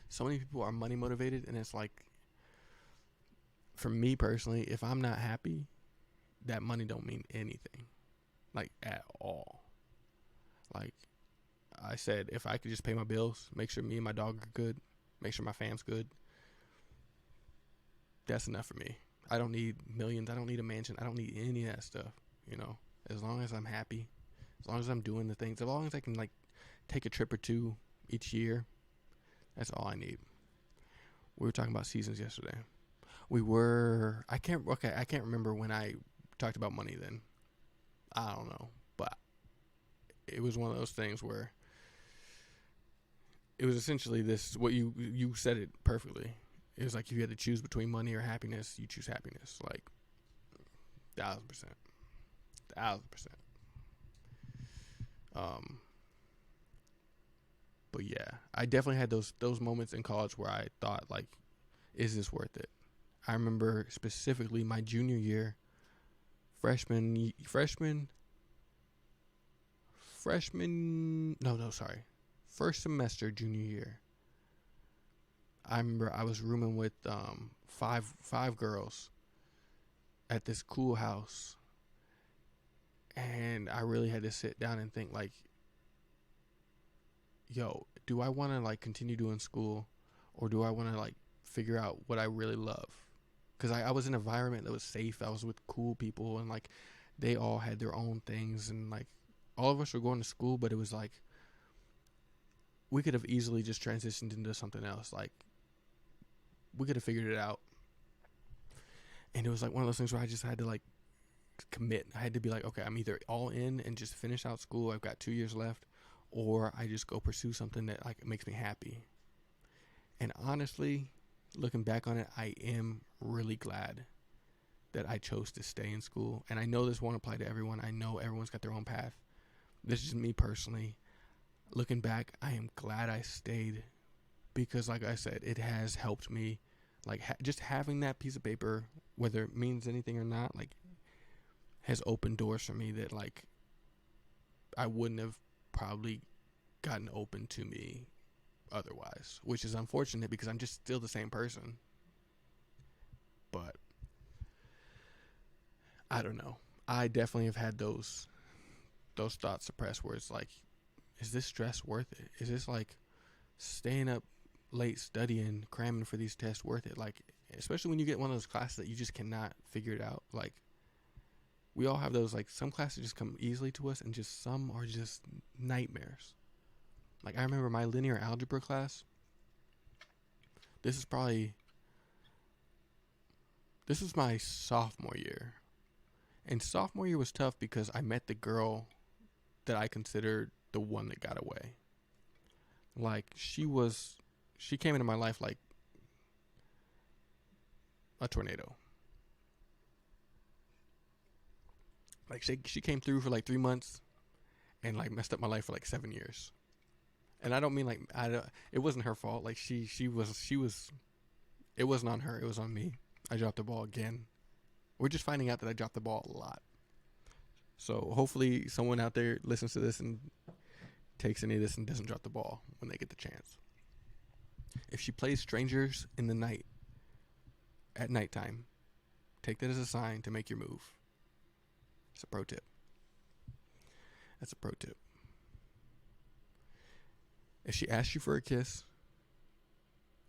so many people are money motivated, and it's like for me personally, if I'm not happy, that money don't mean anything, like at all. Like I said, if I could just pay my bills, make sure me and my dog are good, make sure my fam's good, that's enough for me. I don't need millions. I don't need a mansion. I don't need any of that stuff. You know, as long as I'm happy, as long as I'm doing the things, as long as I can like take a trip or two each year, that's all I need. We were talking about seasons yesterday. We were. I can't. Okay, I can't remember when I talked about money. Then I don't know, but it was one of those things where it was essentially this. What you said it perfectly. It was like if you had to choose between money or happiness, you choose happiness. Like 1,000%, 1,000%. Um, but yeah, I definitely had those moments in college where I thought like, is this worth it? I remember specifically my junior year, freshman. No, sorry, first semester junior year. I remember I was rooming with five girls at this cool house, and I really had to sit down and think like, yo, do I want to like continue doing school, or do I want to like figure out what I really love? Because I was in an environment that was safe. I was with cool people, and like they all had their own things, and like all of us were going to school, but it was like we could have easily just transitioned into something else. Like we could have figured it out. And it was like one of those things where I just had to like commit. I had to be like, okay, I'm either all in and just finish out school. I've got 2 years left, or I just go pursue something that like makes me happy. And honestly, looking back on it, I am really glad that I chose to stay in school. And I know this won't apply to everyone. I know everyone's got their own path. This is me personally. Looking back, I am glad I stayed because, like I said, it has helped me. Like just having that piece of paper, whether it means anything or not, like has opened doors for me that like I wouldn't have probably gotten open to me otherwise, which is unfortunate because I'm just still the same person. But I don't know. I definitely have had those thoughts suppressed where it's like, is this stress worth it? Is this like staying up late studying, cramming for these tests worth it? Like, especially when you get one of those classes that you just cannot figure it out. Like, we all have those, like, some classes just come easily to us and just some are just nightmares. Like, I remember my linear algebra class. This was my sophomore year. And sophomore year was tough because I met the girl that I considered the one that got away. Like, she came into my life like a tornado. Like, she came through for like 3 months and like messed up my life for like 7 years. And I don't mean like it wasn't her fault. Like she was it wasn't on her, it was on me. I dropped the ball again. We're just finding out that I dropped the ball a lot. So hopefully someone out there listens to this and takes any of this and doesn't drop the ball when they get the chance. If she plays strangers in the night at nighttime, take that as a sign to make your move. It's a pro tip. That's a pro tip. If she asks you for a kiss,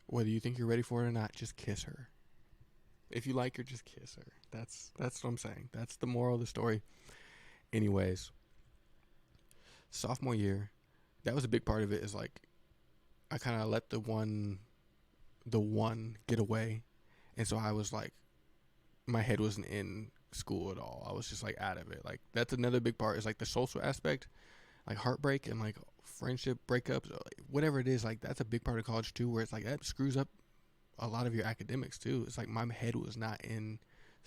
whether you think you're ready for it or not, just kiss her. If you like her, just kiss her. That's what I'm saying. That's the moral of the story. Anyways, sophomore year, that was a big part of it. Is like I kind of let the one get away, and so I was like, my head wasn't in school at all. I was just like out of it. Like that's another big part is like the social aspect, like heartbreak and like friendship breakups, or like whatever it is. Like that's a big part of college too, where it's like that screws up a lot of your academics too. It's like my head was not in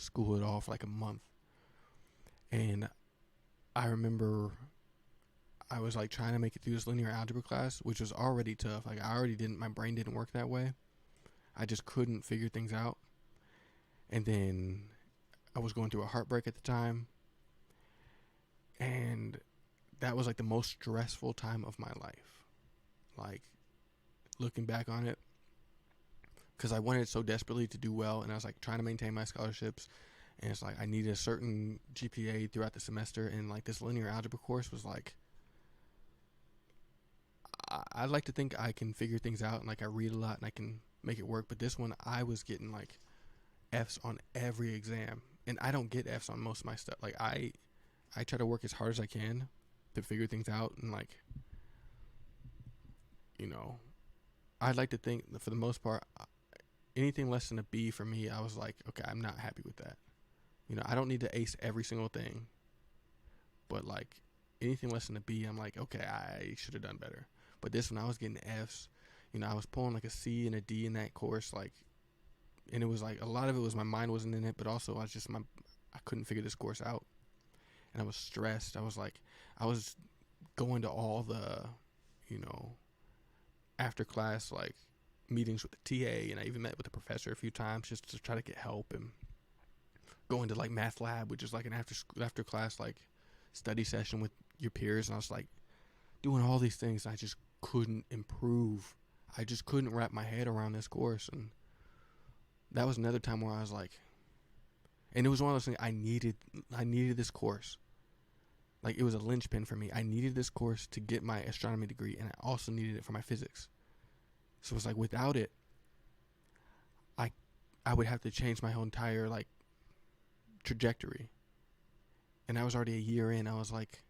school at all for like a month. And I remember I was like trying to make it through this linear algebra class, which was already tough. Like my brain didn't work that way. I just couldn't figure things out. And then I was going through a heartbreak at the time. And that was like the most stressful time of my life. Like, looking back on it, because I wanted so desperately to do well, and I was like trying to maintain my scholarships, and it's like I needed a certain GPA throughout the semester, and like this linear algebra course was like, I like to think I can figure things out, and like I read a lot and I can make it work, but this one I was getting like F's on every exam, and I don't get F's on most of my stuff. Like I try to work as hard as I can to figure things out, and like, you know, I'd like to think that for the most part, anything less than a B for me, I was like, okay, I'm not happy with that. You know, I don't need to ace every single thing, but like anything less than a B, I'm like, okay, I should have done better. But this one, I was getting F's. You know, I was pulling like a C and a D in that course, like, and it was like a lot of it was my mind wasn't in it, but also I couldn't figure this course out, and I was stressed. I was going to all the, you know, after class like meetings with the TA, and I even met with the professor a few times just to try to get help, and going to like math lab, which is like an after class like study session with your peers, and I was like doing all these things, and I just couldn't improve. I just couldn't wrap my head around this course, and that was another time where I was like, and it was one of those things I needed this course. Like, it was a linchpin for me. I needed this course to get my astronomy degree, and I also needed it for my physics. So it's like, without it, I would have to change my whole entire like trajectory. And I was already a year in. I was like,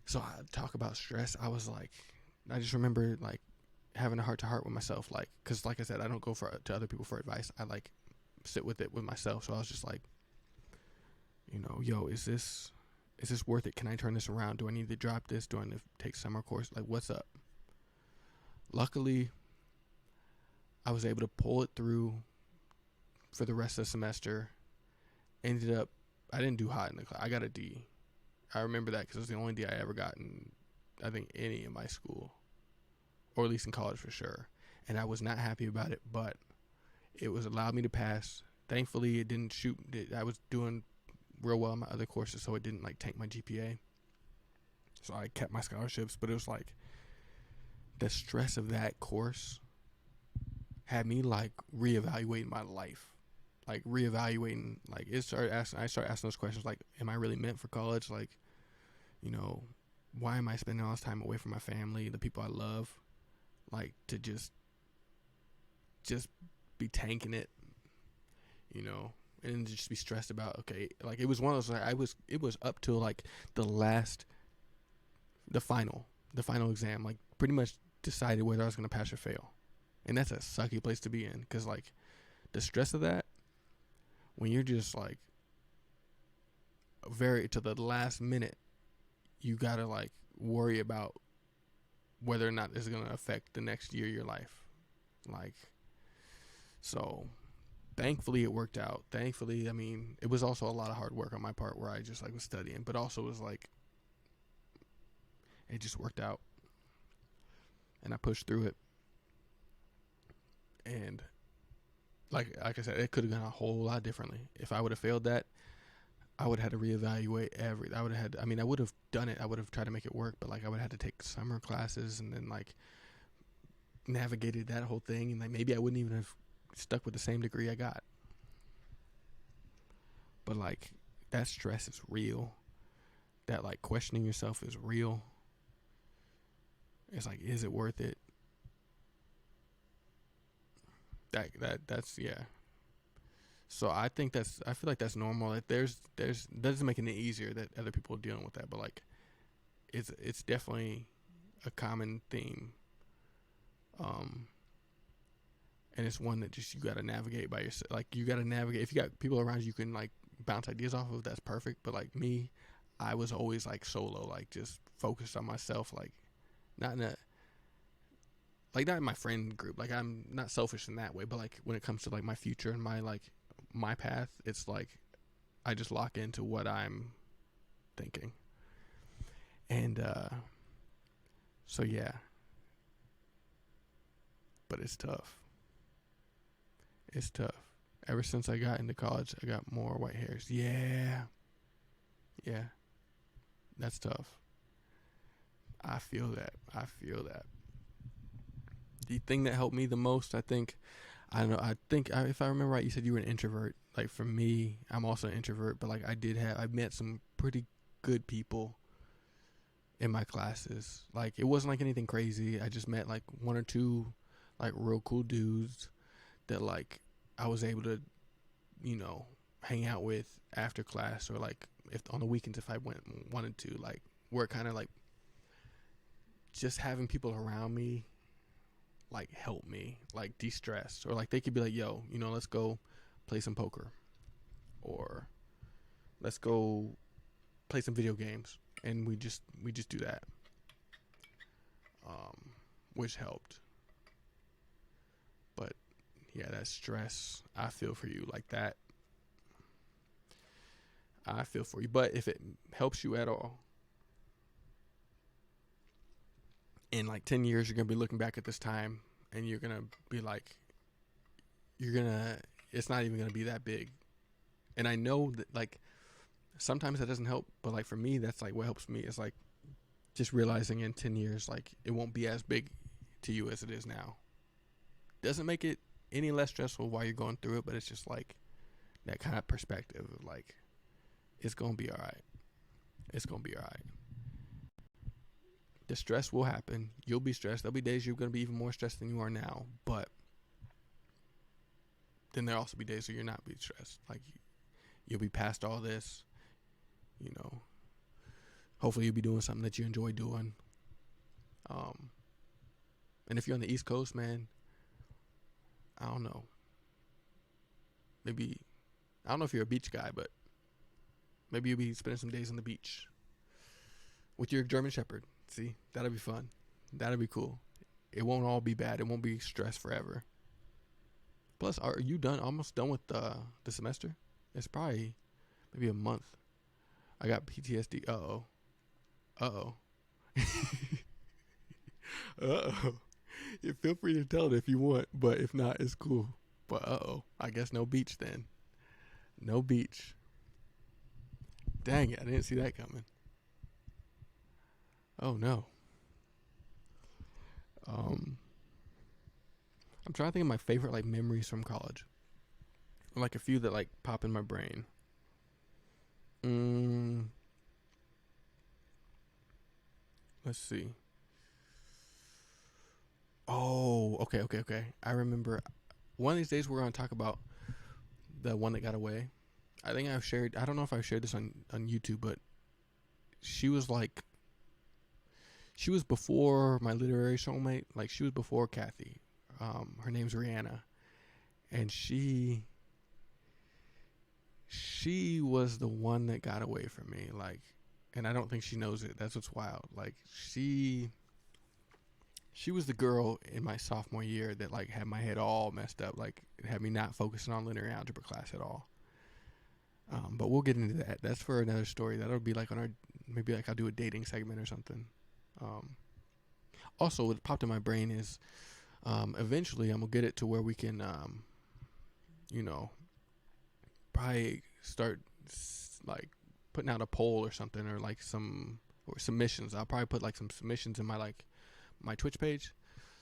so I talk about stress. I was like, I just remember like having a heart to heart with myself, like, because like I said, I don't go to other people for advice. I like sit with it with myself. So I was just like, you know, yo, is this worth it? Can I turn this around? Do I need to drop this? Do I need to take summer course? Like, what's up? Luckily, I was able to pull it through for the rest of the semester. Ended up, I didn't do hot in the class. I got a D. I remember that because it was the only D I ever got in, I think, any of my school, or at least in college for sure. And I was not happy about it, but it was allowed me to pass. Thankfully, it didn't shoot. I was doing real well in my other courses, so it didn't like tank my GPA. So I kept my scholarships, but it was like the stress of that course had me like reevaluating my life, like reevaluating. Like I started asking those questions, like, am I really meant for college? Like, you know, why am I spending all this time away from my family, the people I love, like to just be tanking it, you know, and just be stressed about, okay, like it was one of those, like it was up to like the final exam, like pretty much decided whether I was going to pass or fail. And that's a sucky place to be in, because like the stress of that, when you're just like very to the last minute, you gotta like worry about whether or not this is going to affect the next year of your life. Like, so thankfully it worked out. Thankfully, I mean, it was also a lot of hard work on my part where I just like was studying, but also was like, it just worked out, and I pushed through it. And like I said, it could have gone a whole lot differently. If I would have failed that, I would have had to reevaluate I would have done it. I would have tried to make it work, but like I would have had to take summer classes and then like navigated that whole thing, and like maybe I wouldn't even have stuck with the same degree I got. But like that stress is real. That like questioning yourself is real. It's like, is it worth it? That's yeah. So I feel like that's normal. Like there's that doesn't make it any easier that other people are dealing with that, but like it's definitely a common theme. And it's one that just you gotta navigate by yourself. Like you gotta navigate. If you got people around you can like bounce ideas off of, that's perfect. But like me, I was always like solo, like just focused on myself, like not in my friend group. Like I'm not selfish in that way, but like when it comes to like my future and my my path, it's like I just lock into what I'm thinking. And so yeah, but it's tough. It's tough. Ever since I got into college, I got more white hairs. Yeah. Yeah. That's tough. I feel that. I feel that. The thing that helped me the most, I think, I don't know, if I remember right, you said you were an introvert. Like for me, I'm also an introvert, but like I met some pretty good people in my classes. Like it wasn't like anything crazy. I just met like one or two like real cool dudes that like I was able to, hang out with after class, or like if on the weekends if I wanted to, like where kind of like just having people around me like help me like de-stress, or like they could be like, yo, let's go play some poker, or let's go play some video games, and we just do that, which helped. But yeah, that stress, I feel for you like that. I feel for you. But if it helps you at all, in like 10 years, you're going to be looking back at this time and you're going to be like, it's not even going to be that big. And I know that like sometimes that doesn't help, but like for me, that's like what helps me is like just realizing in 10 years, like it won't be as big to you as it is now. Doesn't make it any less stressful while you're going through it, but it's just like that kind of perspective of like, it's going to be all right. It's going to be all right. The stress will happen. You'll be stressed. There'll be days you're going to be even more stressed than you are now. But then there'll also be days where you're not being stressed. Like you'll be past all this. Hopefully you'll be doing something that you enjoy doing. And if you're on the East Coast, man, I don't know. Maybe, I don't know if you're a beach guy, but maybe you'll be spending some days on the beach with your German Shepherd. See, that'll be fun. That'll be cool. It won't all be bad. It won't be stress forever. Plus, are you almost done with the semester? It's probably maybe a month. I got PTSD. Uh-oh. Uh-oh. Uh-oh. Yeah, feel free to tell it if you want, but if not, it's cool. But uh-oh. I guess no beach then. No beach. Dang it, I didn't see that coming. Oh no. I'm trying to think of my favorite like memories from college. Like a few that like pop in my brain. Let's see. Oh, okay. I remember one of these days we're gonna talk about the one that got away. I think I don't know if I've shared this on YouTube, but she was before my literary soulmate. Like she was before Kathy. Her name's Rihanna. And she was the one that got away from me. Like, and I don't think she knows it. That's what's wild. Like she was the girl in my sophomore year that like had my head all messed up. Like it had me not focusing on linear algebra class at all. But we'll get into that. That's for another story. That'll be like on our, maybe like I'll do a dating segment or something. Also, what popped in my brain is, eventually I'm gonna get it to where we can, probably start like putting out a poll or something, or like or submissions. I'll probably put like some submissions in my Twitch page,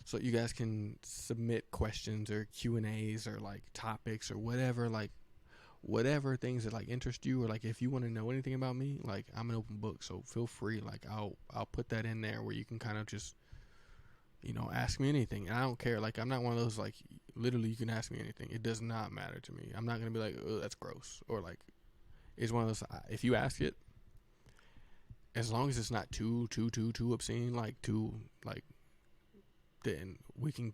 so you guys can submit questions or Q&As or like topics or whatever things that like interest you, or like if you want to know anything about me, like I'm an open book, so feel free. Like I'll put that in there where you can kind of just ask me anything, and I don't care. Like I'm not one of those like literally you can ask me anything. It does not matter to me. I'm not gonna be like, oh, that's gross, or like it's one of those. If you ask it, as long as it's not too obscene, like then we can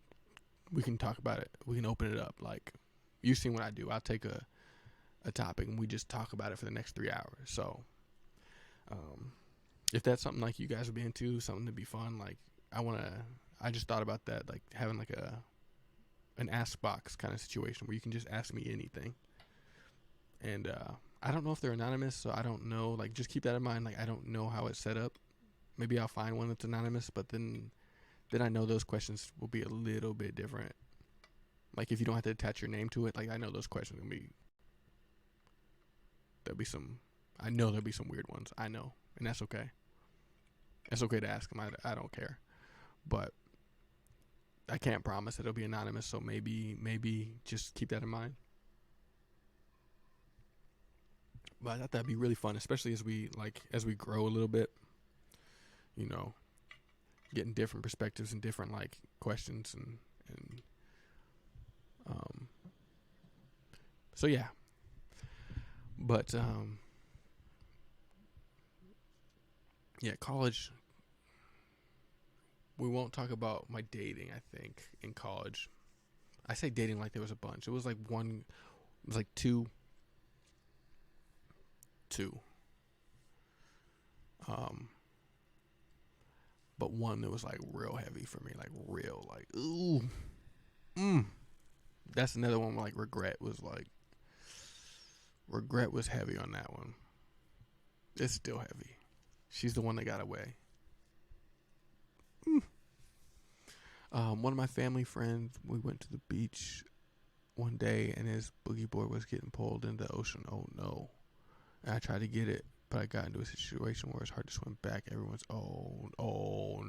talk about it. We can open it up. Like you've seen what I do. I'll take a topic and we just talk about it for the next 3 hours. So if that's something like you guys would be into, something to be fun, like I just thought about that, like having like an ask box kind of situation where you can just ask me anything. And I don't know if they're anonymous, so I don't know. Like, just keep that in mind. Like, I don't know how it's set up. Maybe I'll find one that's anonymous, but then I know those questions will be a little bit different. Like, if you don't have to attach your name to it, like, I know those questions will be, I know there'll be some weird ones. I know. And that's okay. It's okay to ask them. I don't care. But I can't promise that it'll be anonymous, so maybe just keep that in mind. But I thought that'd be really fun, especially as we grow a little bit, you know, getting different perspectives and different like questions and so yeah. But yeah, college, we won't talk about my dating, I think, in college. I say dating like there was a bunch. It was like two. But one that was like real heavy for me, like real, like ooh, That's another one where, like regret was heavy on that one. It's still heavy. She's the one that got away. One of my family friends, we went to the beach one day and his boogie board was getting pulled into the ocean. Oh no. And I tried to get it, but I got into a situation where it's hard to swim back. Everyone's, oh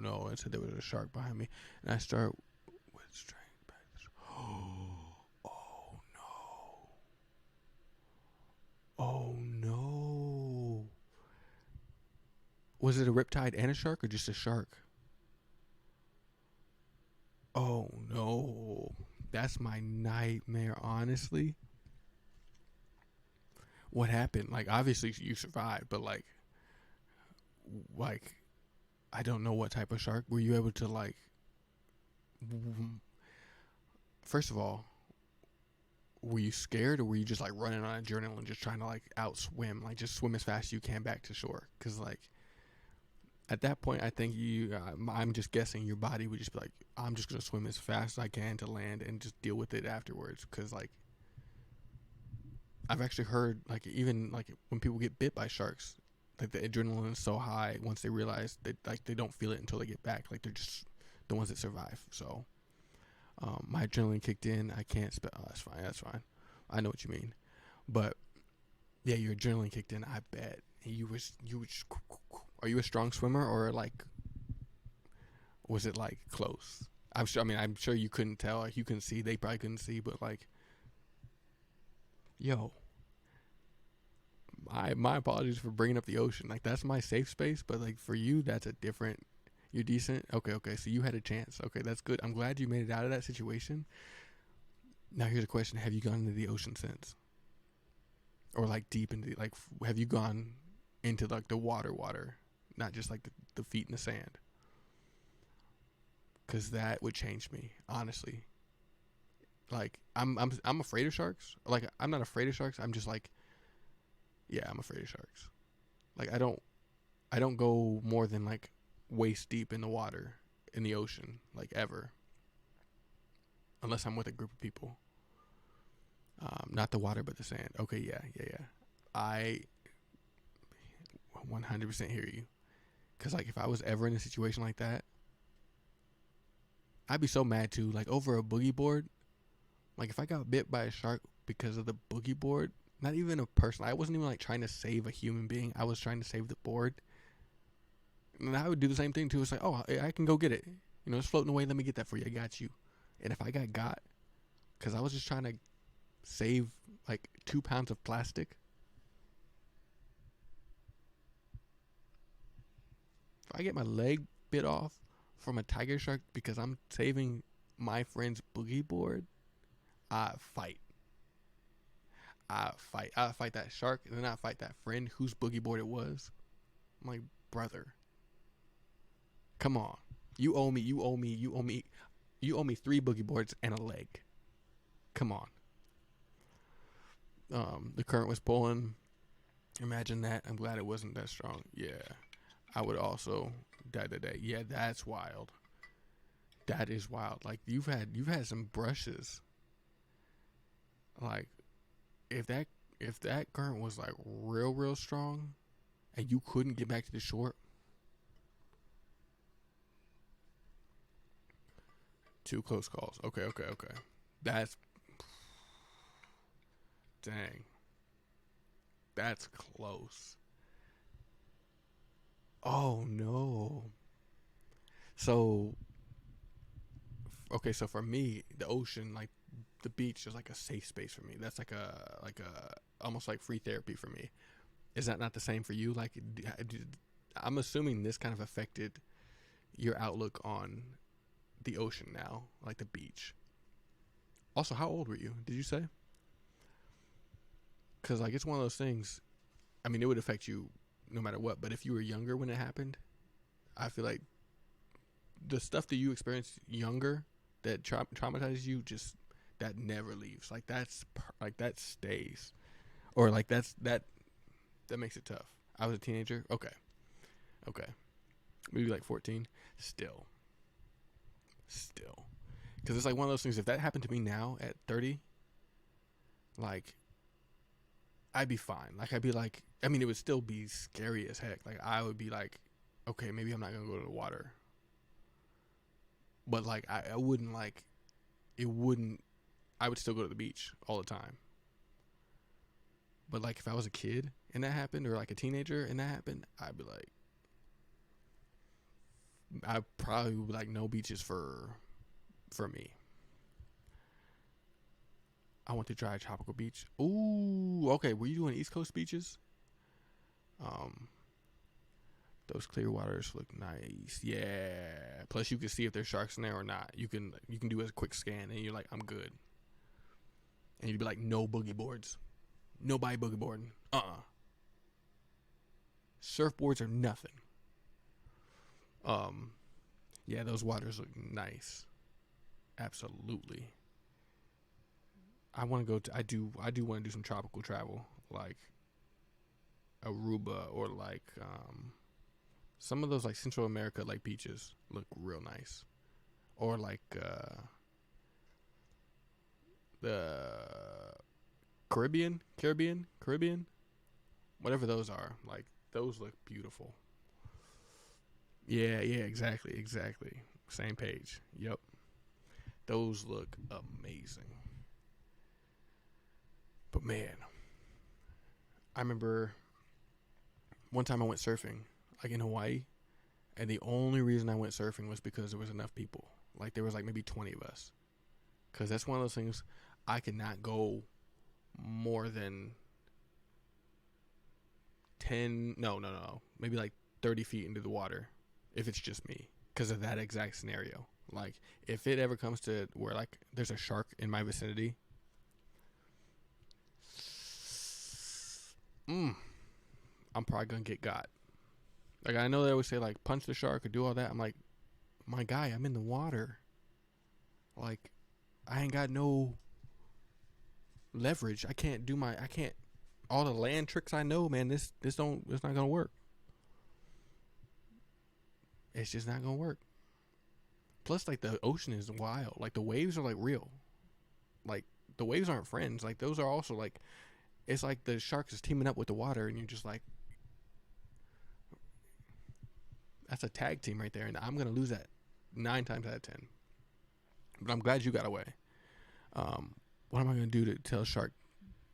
no. And said there was a shark behind me. And I start with strength back. Oh no. Oh no. Was it a riptide and a shark or just a shark? Oh no. That's my nightmare, honestly. What happened? Like, obviously you survived, but like I don't know what type of shark. Were you able to like? First of all, were you scared or were you just like running on adrenaline, just trying to like outswim, like just swim as fast as you can back to shore? Because like at that point, I think I'm just guessing your body would just be like, I'm just gonna swim as fast as I can to land and just deal with it afterwards. Because like I've actually heard like even like when people get bit by sharks, like the adrenaline is so high once they realize that like they don't feel it until they get back. Like they're just the ones that survive. So my adrenaline kicked in. I can't spell. Oh, that's fine. I know what you mean. But yeah, your adrenaline kicked in. I bet you was. Are you a strong swimmer or like? Was it like close? I'm sure. I mean, I'm sure you couldn't tell. Like you couldn't see. They probably couldn't see. But like, yo, my apologies for bringing up the ocean. Like that's my safe space. But like for you, that's a different. You're decent. Okay. So you had a chance. Okay, that's good. I'm glad you made it out of that situation. Now here's a question: have you gone into the ocean since? Or like deep into like have you gone into like the water, not just like the feet in the sand? Because that would change me, honestly. Like I'm afraid of sharks. Like I'm not afraid of sharks. I'm just like, yeah, I'm afraid of sharks. Like I don't go more than like waist deep in the water in the ocean, like ever, unless I'm with a group of people. Not the water, but the sand. Okay, yeah. I 100% hear you. Cause like if I was ever in a situation like that, I'd be so mad too. Like over a boogie board. Like if I got bit by a shark because of the boogie board, not even a person. I wasn't even like trying to save a human being. I was trying to save the board. And I would do the same thing too. It's like, oh, I can go get it. You know, it's floating away. Let me get that for you. I got you. And if I got, because I was just trying to save like 2 pounds of plastic. If I get my leg bit off from a tiger shark because I'm saving my friend's boogie board, I fight. I fight that shark, and then I fight that friend whose boogie board it was. I'm like, brother, come on. You owe me 3 boogie boards and a leg. Come on. The current was pulling. Imagine that. I'm glad it wasn't that strong. Yeah. I would also die today. Yeah, that's wild. That is wild. Like you've had some brushes. Like if if that current was like real strong and you couldn't get back to the shore, two close calls. Okay. That's dang. That's close. Oh no. So okay, so for me, the ocean, like the beach, is like a safe space for me. That's like a almost like free therapy for me. Is that not the same for you? Like, I'm assuming this kind of affected your outlook on the ocean now, like the beach. Also, how old were you? Did you say? Because like it's one of those things. I mean, it would affect you no matter what. But if you were younger when it happened, I feel like the stuff that you experienced younger that traumatizes you, just that never leaves. Like like that stays, or like that makes it tough. I was a teenager. Okay, maybe like 14. Still, because it's like one of those things. If that happened to me now at 30, like I'd be fine. Like I'd be like, I mean, it would still be scary as heck. Like I would be like, okay, maybe I'm not gonna go to the water, but like I wouldn't like it wouldn't. I would still go to the beach all the time. But like if I was a kid and that happened, or like a teenager and that happened, I'd be like, I probably would be like, no beaches for me. I want to try a tropical beach. Ooh, okay. Were you doing East Coast beaches? Um, those clear waters look nice. Yeah. Plus, you can see if there's sharks in there or not. You can do a quick scan and you're like, I'm good. And you'd be like, no boogie boards, nobody boogie boarding. Surfboards are nothing. Um, yeah, those waters look nice. Absolutely. I want to go to. I do want to do some tropical travel, like Aruba or like some of those like Central America like beaches look real nice, or like the Caribbean, whatever those are. Like those look beautiful. Yeah, exactly. Same page. Yep, those look amazing. But man, I remember one time I went surfing, like in Hawaii, and the only reason I went surfing was because there was enough people. Like there was like maybe 20 of us. Cause that's one of those things I could not go more than 10. No, maybe like 30 feet into the water, if it's just me. Cause of that exact scenario. Like if it ever comes to where like there's a shark in my vicinity, I'm probably gonna get got. Like I know they always say like punch the shark or do all that. I'm like, my guy, I'm in the water. Like I ain't got no leverage. I can't all the land tricks I know, man, it's not gonna work. It's just not gonna work. Plus like the ocean is wild. Like the waves are like real. Like the waves aren't friends. Like those are also like it's like the sharks is teaming up with the water and you're just like that's a tag team right there and I'm gonna lose that 9 times out of 10. But I'm glad you got away. What am I gonna do to tell a shark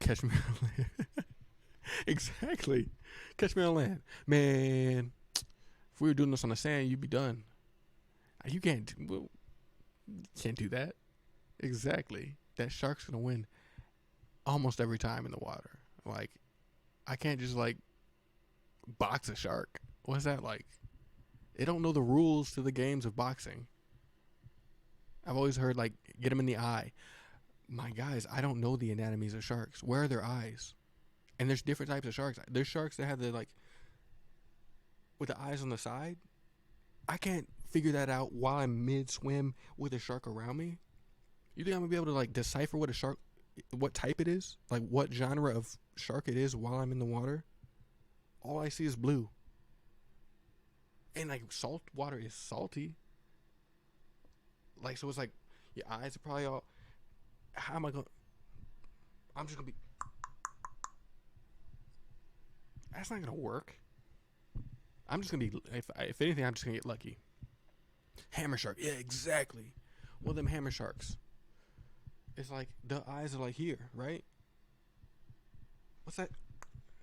catch me on land? Exactly. Catch me on land. Man, if we were doing this on the sand, you'd be done. You can't do that. Exactly. That shark's gonna win almost every time in the water. Like, I can't just like box a shark. What's that like? They don't know the rules to the games of boxing. I've always heard like get them in the eye. My guys, I don't know the anatomies of sharks. Where are their eyes? And there's different types of sharks. There's sharks that have the like with the eyes on the side. I can't figure that out while I'm mid swim with a shark around me. You think I'm gonna be able to like decipher what type it is, like what genre of shark it is while I'm in the water? All I see is blue, and like salt water is salty. Like so, it's like your eyes are probably all. How am I going? I'm just gonna be. That's not gonna work. I'm just gonna be if anything, I'm just gonna get lucky. Hammer shark, yeah, exactly. Well, them hammer sharks, it's like the eyes are like here, right? What's that?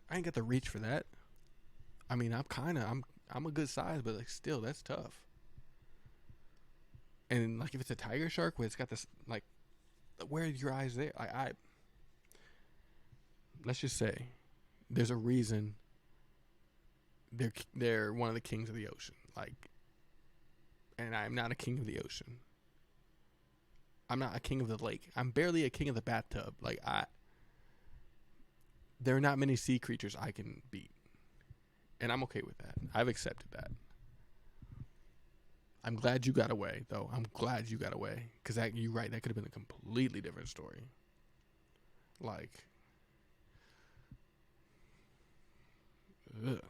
I ain't got the reach for that. I mean, I'm a good size, but like still, that's tough. And like if it's a tiger shark where it's got this like, where are your eyes there? I let's just say there's a reason they're one of the kings of the ocean. Like, and I'm not a king of the ocean. I'm not a king of the lake. I'm barely a king of the bathtub. Like there are not many sea creatures I can beat, and I'm okay with that. I've accepted that. I'm glad you got away, though. I'm glad you got away, because you're right. That could have been a completely different story. Like, ugh.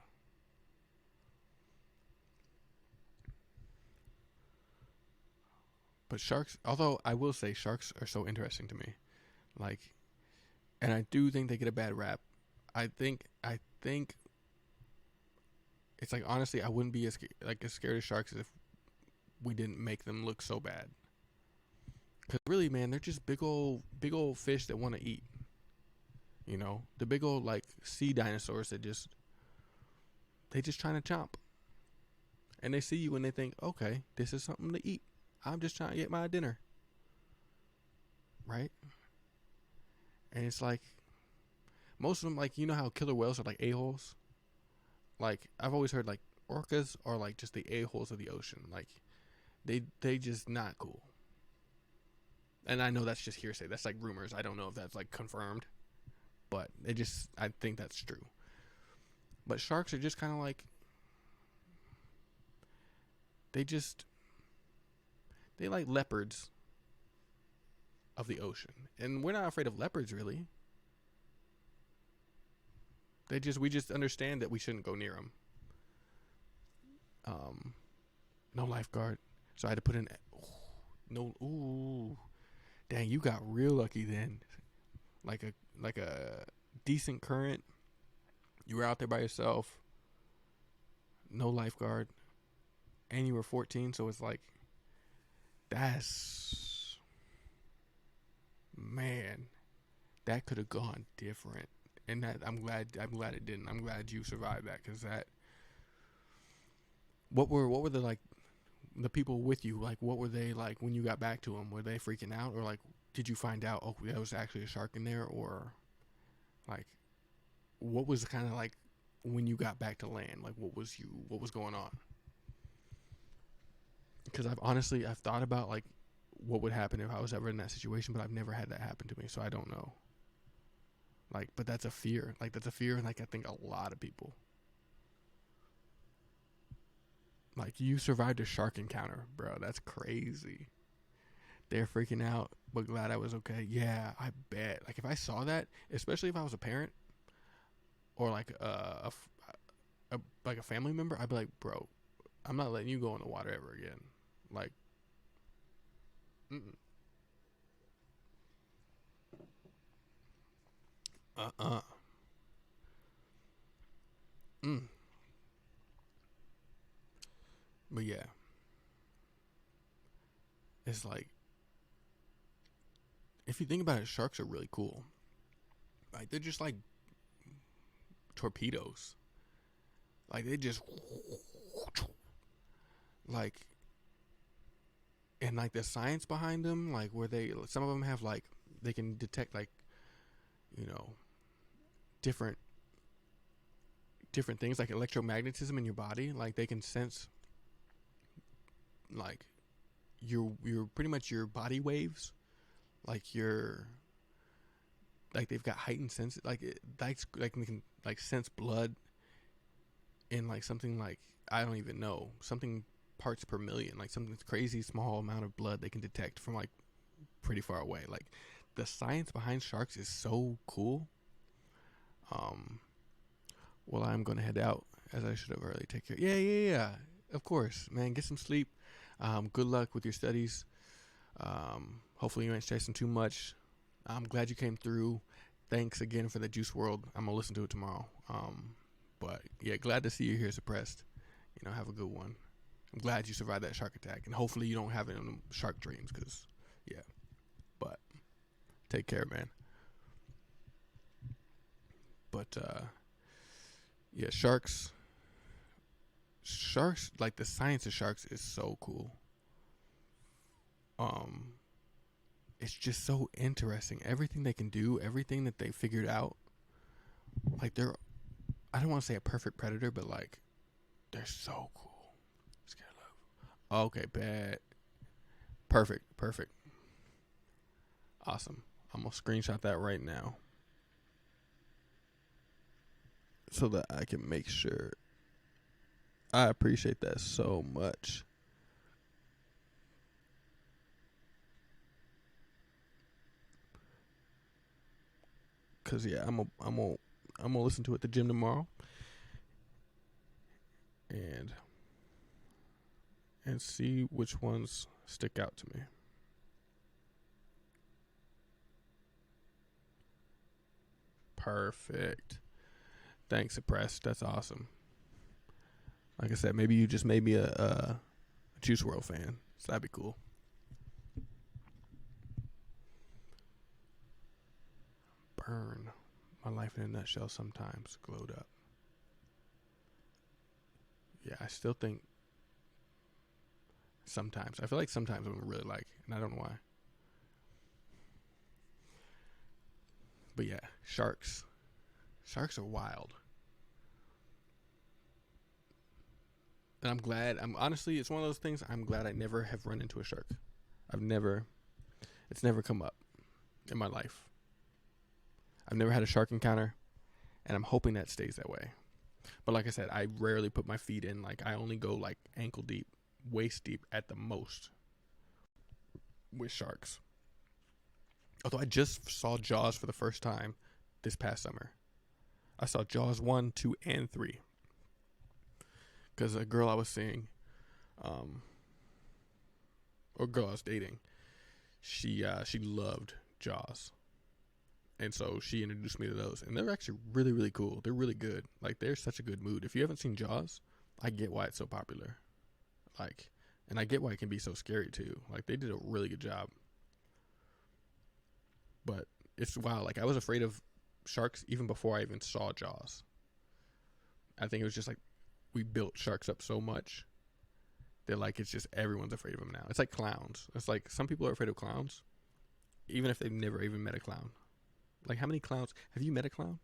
But sharks, although I will say sharks are so interesting to me. Like, and I do think they get a bad rap. I think it's like, honestly, I wouldn't be as scared of sharks if we didn't make them look so bad. Cause really, man, they're just big old fish that want to eat. You know, the big old like sea dinosaurs that they just trying to chomp, and they see you and they think, okay, this is something to eat. I'm just trying to get my dinner, right? And it's like most of them, like, you know how killer whales are like a-holes. Like, I've always heard like orcas are like just the a-holes of the ocean. Like, they just not cool. And I know that's just hearsay. That's like rumors. I don't know if that's like confirmed, but I think that's true. But sharks are just kind of like, they just they like leopards of the ocean, and we're not afraid of leopards really. We just understand that we shouldn't go near them. No lifeguard, so I had to put in no. Ooh, dang, you got real lucky then. Like a decent current. You were out there by yourself. No lifeguard, and you were 14, so it's like, that's, man, that could have gone different. And that I'm glad it didn't. I'm glad you survived that, because that. What were the like the people with you, like, what were they like when you got back to them? Were they freaking out, or like did you find out, oh, there was actually a shark in there, or like what was kind of like when you got back to land, like what was going on? Because I've thought about like what would happen if I was ever in that situation, but I've never had that happen to me, so I don't know. Like, but that's a fear. Like, that's a fear, and like I think a lot of people. Like, you survived a shark encounter, bro. That's crazy. They're freaking out, but glad I was okay. Yeah, I bet. Like, if I saw that, especially if I was a parent or like like a family member, I'd be like, bro, I'm not letting you go in the water ever again. Like, mm-mm. uh-uh. Mm. But yeah, it's like, if you think about it, sharks are really cool. Like, they're just like torpedoes. Like, they just like, and like the science behind them, like where some of them have like, they can detect like, you know, different things like electromagnetism in your body. Like, they can sense like your pretty much your body waves, like your, like they've got heightened sense, like like they can like sense blood in like something like, I don't even know, something parts per million, like something crazy small amount of blood they can detect from like pretty far away. Like, the science behind sharks is so cool. Um, well, I'm gonna head out, as I should have early. Take care. Yeah. Of course, man. Get some sleep. Good luck with your studies. Hopefully you ain't stressing too much. I'm glad you came through. Thanks again for the Juice World. I'm gonna listen to it tomorrow. But But yeah, glad to see you here suppressed. Have a good one. I'm glad you survived that shark attack, and hopefully you don't have any shark dreams. Cause yeah, but take care, man. But yeah, sharks, like the science of sharks is so cool. Um, it's just so interesting. Everything they can do, everything that they figured out, like I don't want to say a perfect predator, but like they're so cool. Scared love. Okay, bad. Perfect. Awesome. I'm gonna screenshot that right now so that I can make sure. I appreciate that so much. Cause yeah, I'm gonna listen to it at the gym tomorrow, and see which ones stick out to me. Perfect. Thanks, Suppressed. That's awesome. Like I said, maybe you just made me a Juice World fan, so that'd be cool. Burn. My life in a nutshell sometimes glowed up. Yeah, I still think sometimes. I feel like sometimes I'm really like, and I don't know why. But yeah, sharks. Sharks are wild. And I'm glad. Honestly, it's one of those things. I'm glad I never have run into a shark. It's never come up in my life. I've never had a shark encounter, and I'm hoping that stays that way. But like I said, I rarely put my feet in. Like, I only go like ankle deep, waist deep at the most with sharks. Although I just saw Jaws for the first time this past summer. I saw Jaws 1, 2, and 3. Because a girl I was seeing, or girl I was dating, she loved Jaws. And so she introduced me to those. And they're actually really, really cool. They're really good. Like, they're such a good mood. If you haven't seen Jaws, I get why it's so popular. Like, and I get why it can be so scary too. Like, they did a really good job. But it's wild. Like, I was afraid of sharks even before I even saw Jaws. I think it was just like we built sharks up so much that like it's just everyone's afraid of them now. It's like clowns. It's like some people are afraid of clowns, even if they've never even met a clown. Like, how many clowns have you met a clown?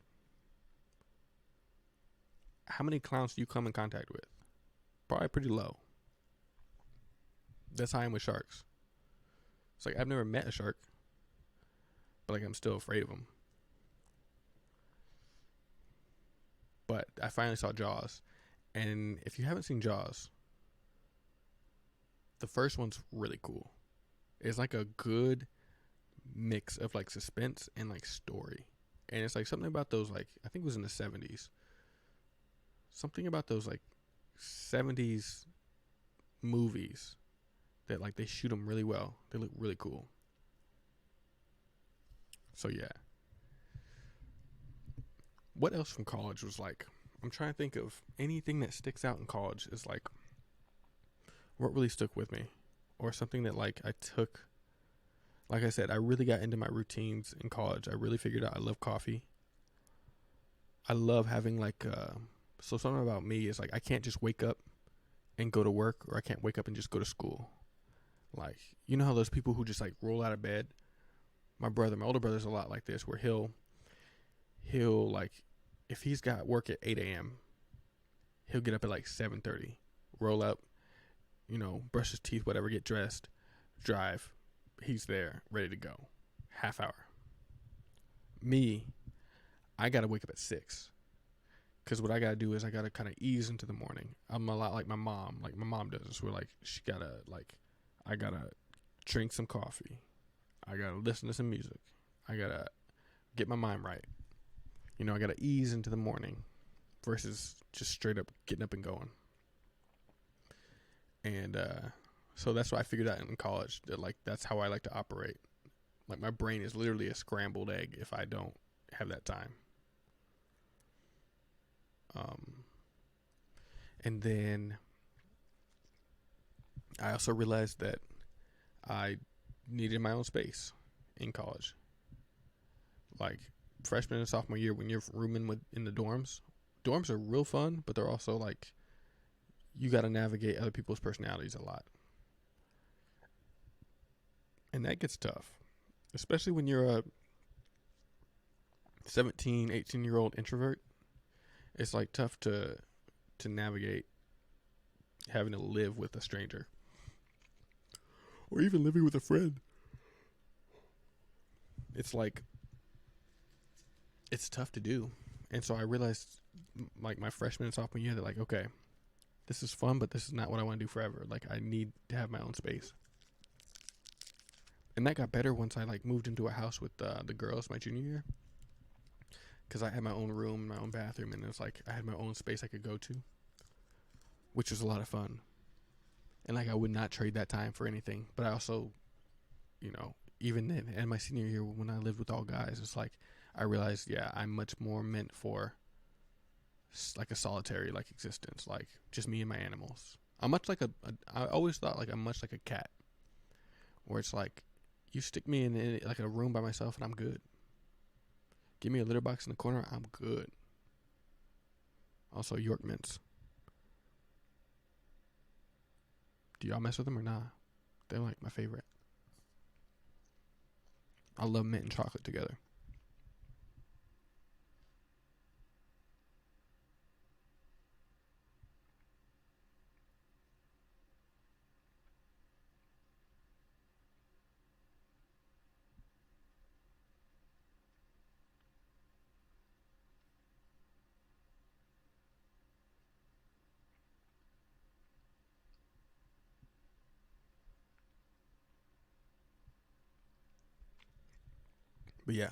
How many clowns do you come in contact with? Probably pretty low. That's how I am with sharks. It's like I've never met a shark, but like I'm still afraid of them. But I finally saw Jaws, and if you haven't seen Jaws, the first one's really cool. It's like a good mix of like suspense and like story, and it's like something about those, like, I think it was in the 70s, something about those like 70s movies that like they shoot them really well. They look really cool. So yeah, what else from college was like, I'm trying to think of anything that sticks out in college is like what really stuck with me, or something that like I took. Like I said, I really got into my routines in college. I really figured out I love coffee. I love having like, so something about me is like I can't just wake up and go to work, or I can't wake up and just go to school. Like, you know how those people who just like roll out of bed? My older brother's a lot like this, where he'll like, if he's got work at 8 a.m., he'll get up at like 7:30, roll up, brush his teeth, whatever, get dressed, drive. He's there, ready to go. Half hour. Me, I got to wake up at 6. Because what I got to do is I got to kind of ease into the morning. I'm a lot like my mom. Like my mom does this. Where like she got to, like, I got to drink some coffee. I got to listen to some music. I got to get my mind right. I got to ease into the morning versus just straight up getting up and going. And so that's what I figured out in college. That like that's how I like to operate. Like, my brain is literally a scrambled egg if I don't have that time. And then I also realized that I needed my own space in college. Like freshman and sophomore year, when you're rooming in the dorms, dorms are real fun, but they're also like you got to navigate other people's personalities a lot, and that gets tough, especially when you're a 17, 18-year-old introvert. It's like tough to navigate having to live with a stranger or even living with a friend. It's like it's tough to do. And so I realized like my freshman and sophomore year that like, okay, this is fun, but this is not what I want to do forever. Like I need to have my own space. And that got better once I like moved into a house with the girls my junior year, because I had my own room, my own bathroom, and it was like I had my own space I could go to, which was a lot of fun. And like I would not trade that time for anything. But I also, even then, and my senior year when I lived with all guys, it's like I realized, yeah, I'm much more meant for like a solitary like existence, like just me and my animals. I'm much like I always thought like I'm much like a cat, where it's like you stick me in like a room by myself and I'm good. Give me a litter box in the corner, I'm good. Also York mints. Do y'all mess with them or not? They're like my favorite. I love mint and chocolate together. But yeah,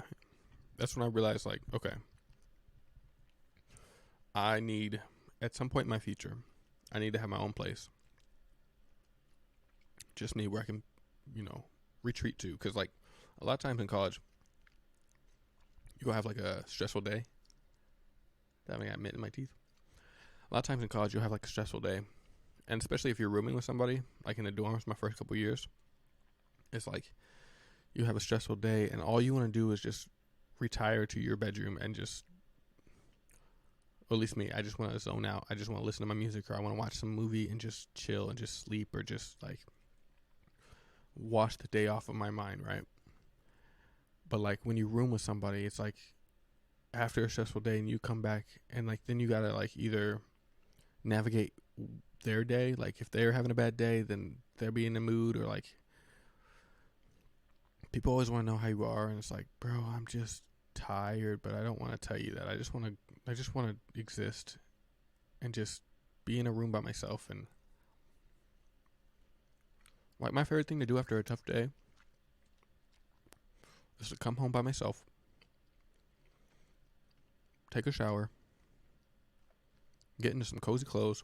that's when I realized like, okay, I need at some point in my future, I need to have my own place. Just me where I can, retreat to. Because like a lot of times in college, you go have like a stressful day. That I got mint in my teeth. A lot of times in college, you'll have like a stressful day, and especially if you're rooming with somebody, like in the dorms, my first couple years, it's like you have a stressful day, and all you want to do is just retire to your bedroom and just, or at least me, I just want to zone out. I just want to listen to my music, or I want to watch some movie and just chill and just sleep, or just like wash the day off of my mind, right? But like when you room with somebody, it's like after a stressful day and you come back and like then you gotta like either navigate their day, like if they're having a bad day, then they'll be in the mood, or like people always want to know how you are, and it's like, bro, I'm just tired, but I don't want to tell you that. I just want to exist and just be in a room by myself. And like my favorite thing to do after a tough day is to come home by myself, take a shower, get into some cozy clothes,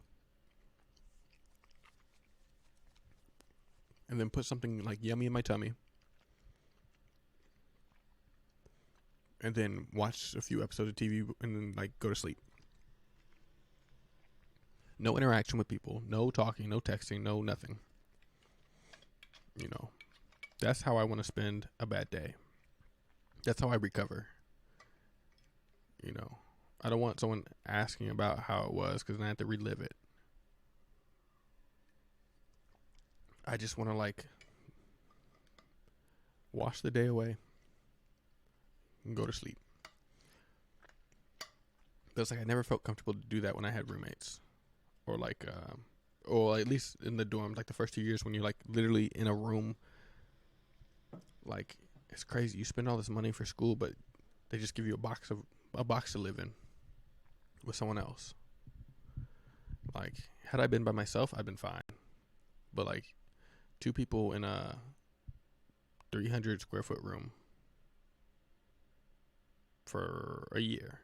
and then put something like yummy in my tummy, and then watch a few episodes of TV and then like go to sleep. No interaction with people, no talking, no texting, no nothing. That's how I want to spend a bad day. That's how I recover. I don't want someone asking about how it was, because then I have to relive it. I just want to like wash the day away and go to sleep. But it's like I never felt comfortable to do that when I had roommates, or like, or at least in the dorm, like the first 2 years when you're like literally in a room. Like it's crazy. You spend all this money for school, but they just give you a box to live in with someone else. Like had I been by myself, I'd been fine. But like two people in a 300 square foot room for a year,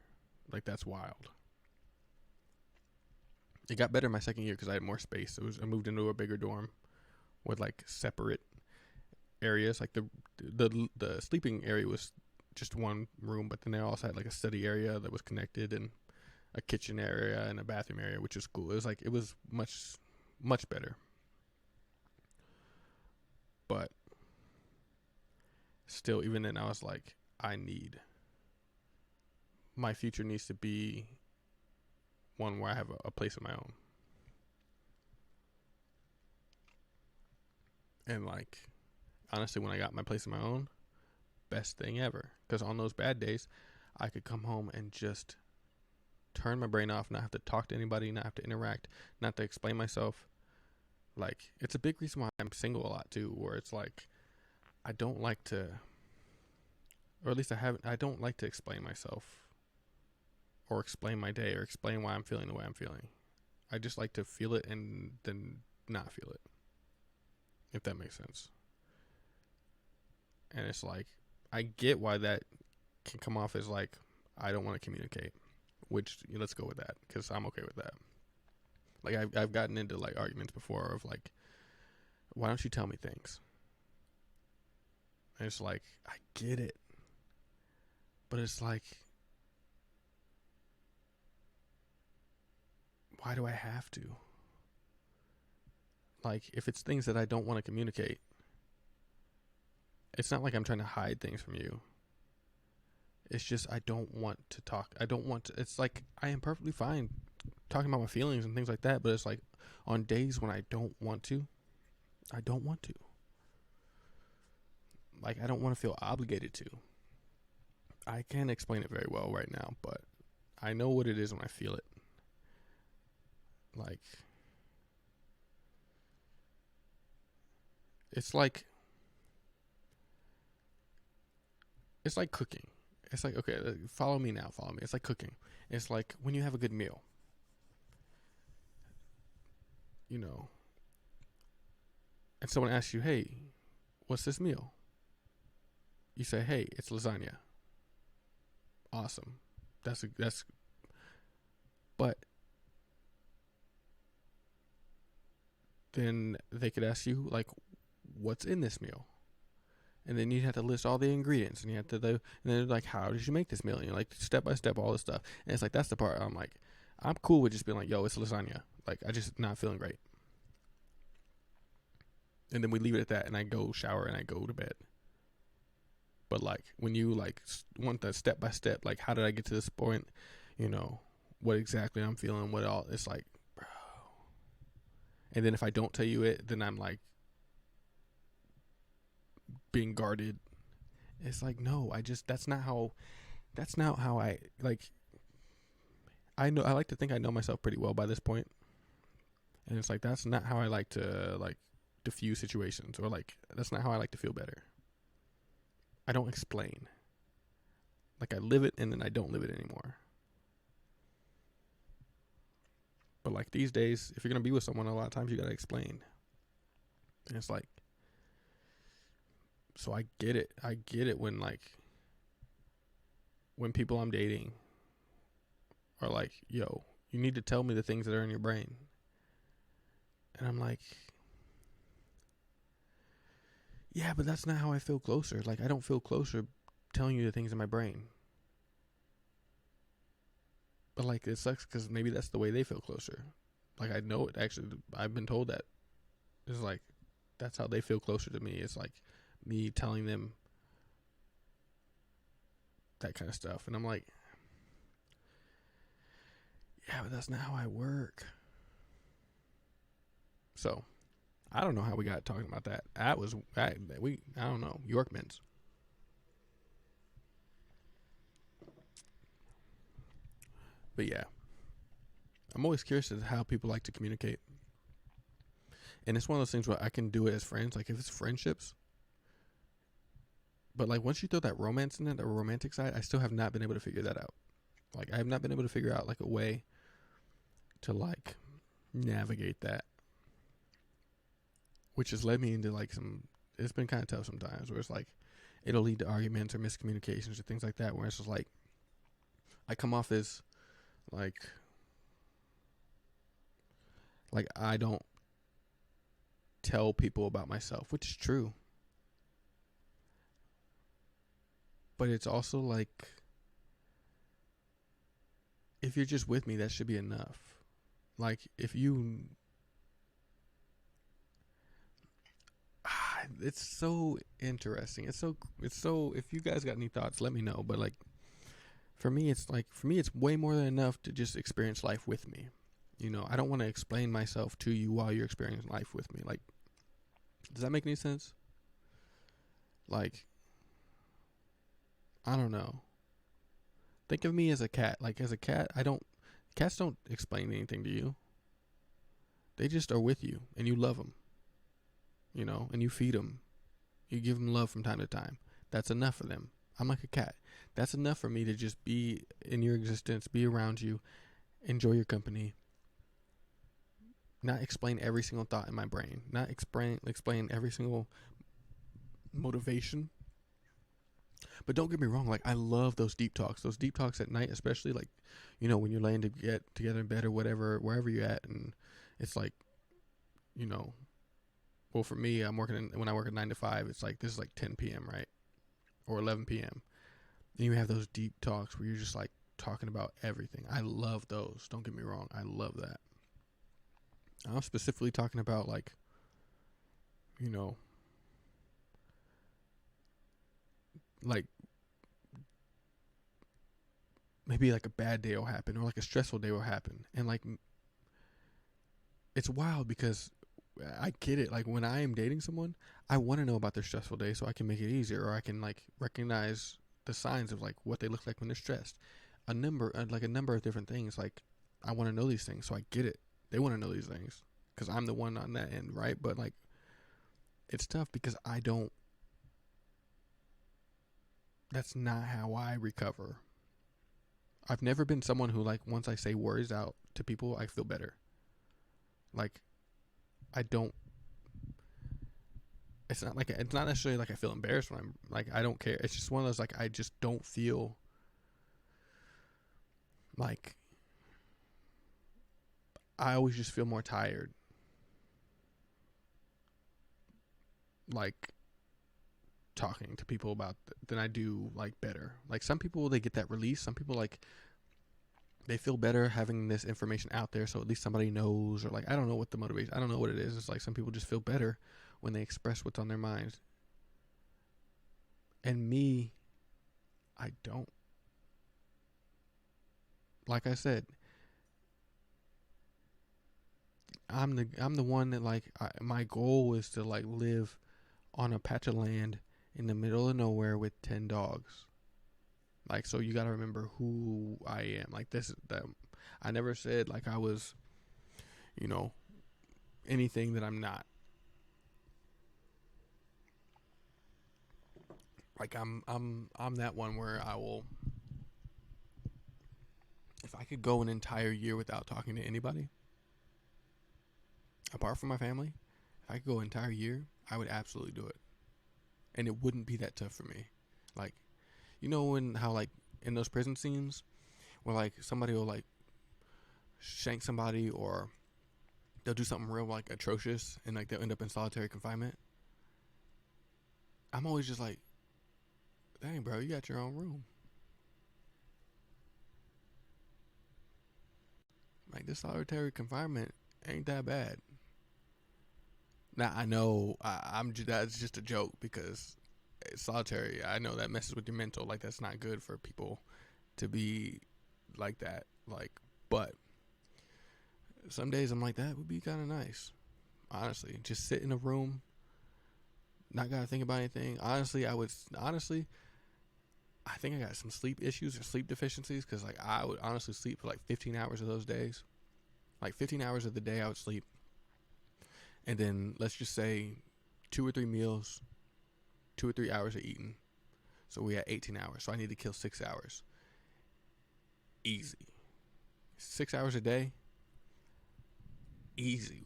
like that's wild. It got better my second year because I had more space. I moved into a bigger dorm with like separate areas. Like the sleeping area was just one room, but then they also had like a study area that was connected, and a kitchen area and a bathroom area, which is cool. It was much better. But still, even then, I was like, my future needs to be one where I have a place of my own. And like, honestly, when I got my place of my own, best thing ever. Because on those bad days, I could come home and just turn my brain off, not have to talk to anybody, not have to interact, not to explain myself. Like, it's a big reason why I'm single a lot too, where it's like, I don't like to, or at least I don't like to explain myself or explain my day or explain why I'm feeling the way I'm feeling. I just like to feel it and then not feel it, if that makes sense. And it's like, I get why that can come off as like, I don't want to communicate, which let's go with that, because I'm okay with that. Like, I've gotten into like arguments before of like, why don't you tell me things? And it's like, I get it, but it's like, why do I have to? Like, if it's things that I don't want to communicate, it's not like I'm trying to hide things from you. It's just, I don't want to talk. I don't want to. It's like, I am perfectly fine talking about my feelings and things like that, but it's like, on days when I don't want to, I don't want to. Like, I don't want to feel obligated to. I can't explain it very well right now, but I know what it is when I feel it. Like, it's like cooking. It's like, okay, follow me now, follow me. It's like cooking. It's like when you have a good meal, and someone asks you, hey, what's this meal? You say, hey, it's lasagna. Awesome. But then they could ask you, like, what's in this meal? And then you have to list all the ingredients, and you have to, and then they're like, how did you make this meal? And you're like, step by step, all this stuff. And it's like, that's the part I'm like, I'm cool with just being like, yo, it's lasagna. Like, I just not feeling great. And then we leave it at that, and I go shower and I go to bed. But like, when you like want that step by step, like, how did I get to this point? What exactly I'm feeling, what all, it's like, bro. And then if I don't tell you it, then I'm like being guarded. It's like, no, that's not how I like. I like to think I know myself pretty well by this point. And it's like, that's not how I like to like diffuse situations, or like, that's not how I like to feel better. I don't explain. Like, I live it and then I don't live it anymore. But like, these days, if you're going to be with someone, a lot of times you got to explain. And it's like, so I get it. I get it when people I'm dating are like, yo, you need to tell me the things that are in your brain. And I'm like, yeah, but that's not how I feel closer. Like, I don't feel closer telling you the things in my brain. But like, it sucks because maybe that's the way they feel closer. Like, I know it, actually, I've been told that. It's like, that's how they feel closer to me. It's like me telling them that kind of stuff. And I'm like, yeah, but that's not how I work. So, I don't know how we got talking about that. I don't know, Yorkmans. But yeah, I'm always curious as to how people like to communicate. And it's one of those things where I can do it as friends, like if it's friendships. But like, once you throw that romance in it, the romantic side, I still have not been able to figure that out. Like, I have not been able to figure out like a way to like navigate that. Which has led me into like it's been kind of tough sometimes, where it's like, it'll lead to arguments or miscommunications or things like that, where it's just like, I come off as like I don't tell people about myself, which is true. But it's also like, if you're just with me, that should be enough. Like, if you, it's so interesting. It's so. If you guys got any thoughts, let me know. But like, for me, it's way more than enough to just experience life with me. I don't want to explain myself to you while you're experiencing life with me. Like, does that make any sense? Like, I don't know. Think of me as a cat. Like, as a cat, cats don't explain anything to you. They just are with you, and you love them, and you feed them. You give them love from time to time. That's enough for them. I'm like a cat. That's enough for me to just be in your existence, be around you, enjoy your company. Not explain every single thought in my brain. Not explain every single motivation. But don't get me wrong, like, I love those deep talks. Those deep talks at night, especially, like, when you're laying to get together in bed or whatever, wherever you're at, and it's like, well, for me, when I work at 9 to 5, it's like, this is like 10 p.m., right? Or 11 p.m. And you have those deep talks where you're just like talking about everything. I love those. Don't get me wrong. I love that. I'm specifically talking about, like, like, maybe like a bad day will happen or like a stressful day will happen. And like, it's wild because I get it. Like, when I am dating someone, I want to know about their stressful day so I can make it easier, or I can like recognize the signs of like what they look like when they're stressed. A number of different things. Like, I want to know these things, so I get it. They want to know these things because I'm the one on that end, right? But like, it's tough because that's not how I recover. I've never been someone who, like, once I say worries out to people, I feel better. Like, I don't. It's not necessarily like I feel embarrassed when I'm like, I don't care. It's just one of those, like, I just don't feel like, I always just feel more tired. Like, talking to people about than I do like better. Like, some people, they get that release. Some people, like, they feel better having this information out there, so at least somebody knows, or like, I don't know what the motivation. I don't know what it is. It's like some people just feel better when they express what's on their minds. And me, I don't. Like I said, I'm the one that, like, my goal is to like live on a patch of land in the middle of nowhere with 10 dogs. Like, so you got to remember who I am. Like, I never said like I was, anything that I'm not. Like, I'm that one where I will, if I could go an entire year without talking to anybody, apart from my family, if I could go an entire year, I would absolutely do it. And it wouldn't be that tough for me. Like, how, like, in those prison scenes where, like, somebody will like shank somebody, or they'll do something real, like, atrocious, and like they'll end up in solitary confinement. I'm always just like, dang, bro, you got your own room. Like, this solitary confinement ain't that bad. Now, I know that's just a joke because it's solitary. I know that messes with your mental. Like, that's not good for people to be like that. Like, but some days I'm like, that would be kind of nice. Honestly, just sit in a room, not gotta think about anything. Honestly, I think I got some sleep issues or sleep deficiencies, because like, I would honestly sleep for like 15 hours of those days. Like, 15 hours of the day I would sleep. And then let's just say 2 or 3 meals, 2 or 3 hours of eating. So we had 18 hours. So I need to kill 6 hours. Easy. 6 hours a day. Easy.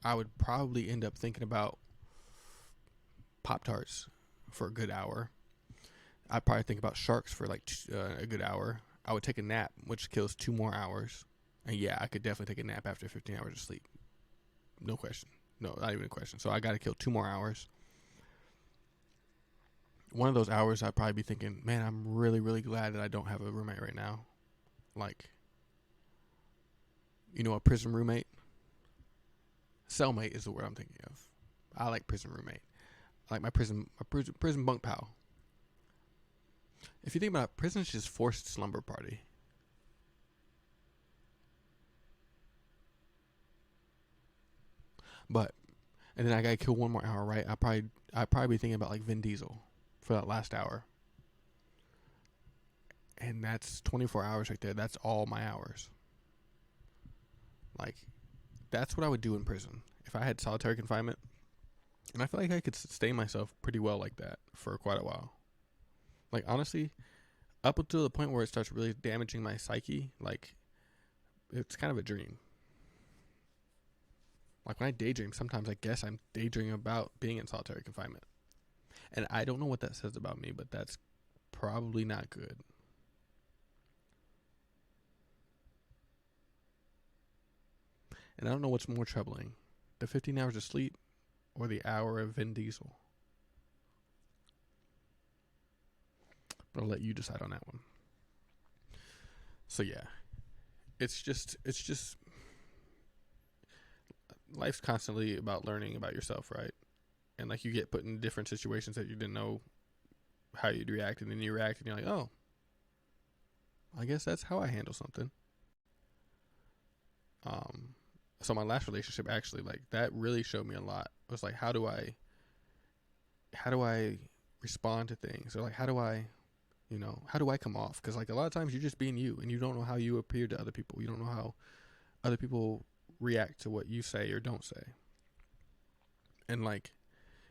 I would probably end up thinking about Pop-Tarts for a good hour. I'd probably think about sharks for like a good hour. I would take a nap, which kills 2 more hours. And yeah, I could definitely take a nap after 15 hours of sleep. No question. No, not even a question. So I got to kill 2 more hours. One of those hours, I'd probably be thinking, man, I'm really, really glad that I don't have a roommate right now. Like, you know, a prison roommate. Cellmate is the word I'm thinking of. I like prison roommate. I like my prison bunk pal. If you think about it, prison's just forced slumber party. But and then I gotta kill one more hour, right? I'd probably be thinking about like Vin Diesel for that last hour. And that's 24 hours right there. That's all my hours. Like, that's what I would do in prison. If I had solitary confinement, and I feel like I could sustain myself pretty well like that for quite a while. Like, honestly, up until the point where it starts really damaging my psyche, like, it's kind of a dream. Like, when I daydream, sometimes I guess I'm daydreaming about being in solitary confinement. And I don't know what that says about me, but that's probably not good. And I don't know what's more troubling, the 15 hours of sleep or the hour of Vin Diesel. But I'll let you decide on that one. So yeah, it's just life's constantly about learning about yourself, right? And like you get put in different situations that you didn't know how you'd react, and then you react and you're like, oh, I guess that's how I handle something. So my last relationship actually, like, that really showed me a lot. It was like, how do I respond to things, or like how do I come off? Because like a lot of times you're just being you, and you don't know how you appear to other people. You don't know how other people react to what you say or don't say. And like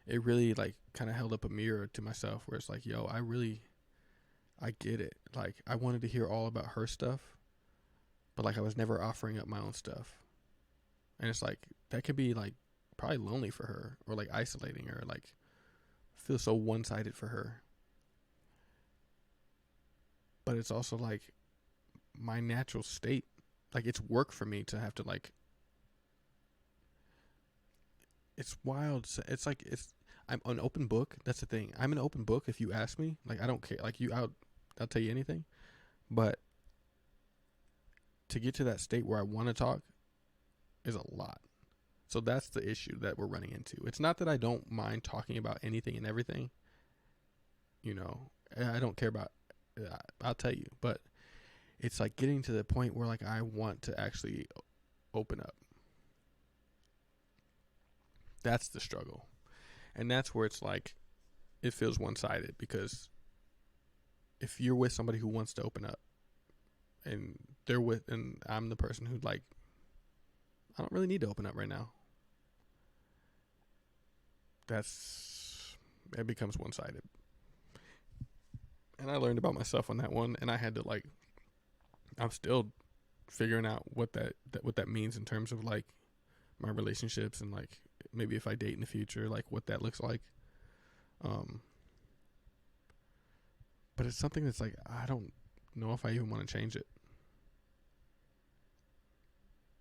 it really like kind of held up a mirror to myself, where it's like, yo, I get it. Like, I wanted to hear all about her stuff, but like I was never offering up my own stuff. And it's like, that could be like probably lonely for her, or like isolating her, like feel so one-sided for her. But it's also like my natural state. Like, it's work for me to have to like, it's wild. It's like, I'm an open book. That's the thing. I'm an open book. If you ask me, like, I don't care. Like, I'll tell you anything. But to get to that state where I want to talk is a lot. So that's the issue that we're running into. It's not that I don't mind talking about anything and everything. You know, I don't care about, I'll tell you. But it's like getting to the point where like I want to actually open up. That's the struggle. And that's where it's like, it feels one-sided, because if you're with somebody who wants to open up, and I'm the person who like, I don't really need to open up right now. It becomes one-sided. And I learned about myself on that one, and I had to like, I'm still figuring out what that means in terms of like my relationships, and like maybe if I date in the future, like what that looks like. But it's something that's like, I don't know if I even want to change it.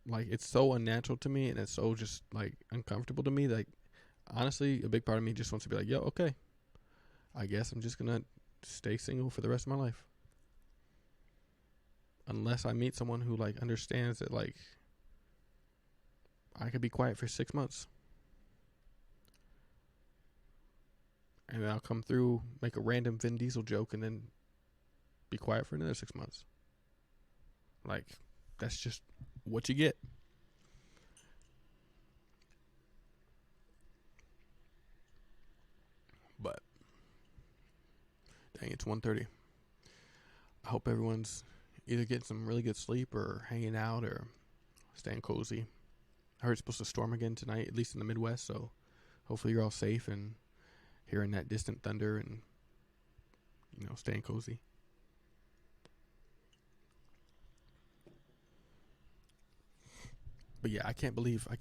Like, it's so unnatural to me, and it's so just like uncomfortable to me. Like, honestly, a big part of me just wants to be like, yo, okay, I guess I'm just gonna stay single for the rest of my life, unless I meet someone who like understands that like I could be quiet for 6 months, and then I'll come through, make a random Vin Diesel joke, and then be quiet for another 6 months. Like, that's just what you get. But dang, it's 1:30. I hope everyone's either getting some really good sleep, or hanging out, or staying cozy. I heard it's supposed to storm again tonight, at least in the Midwest, so hopefully you're all safe and hearing that distant thunder, and staying cozy. But yeah, I can't believe I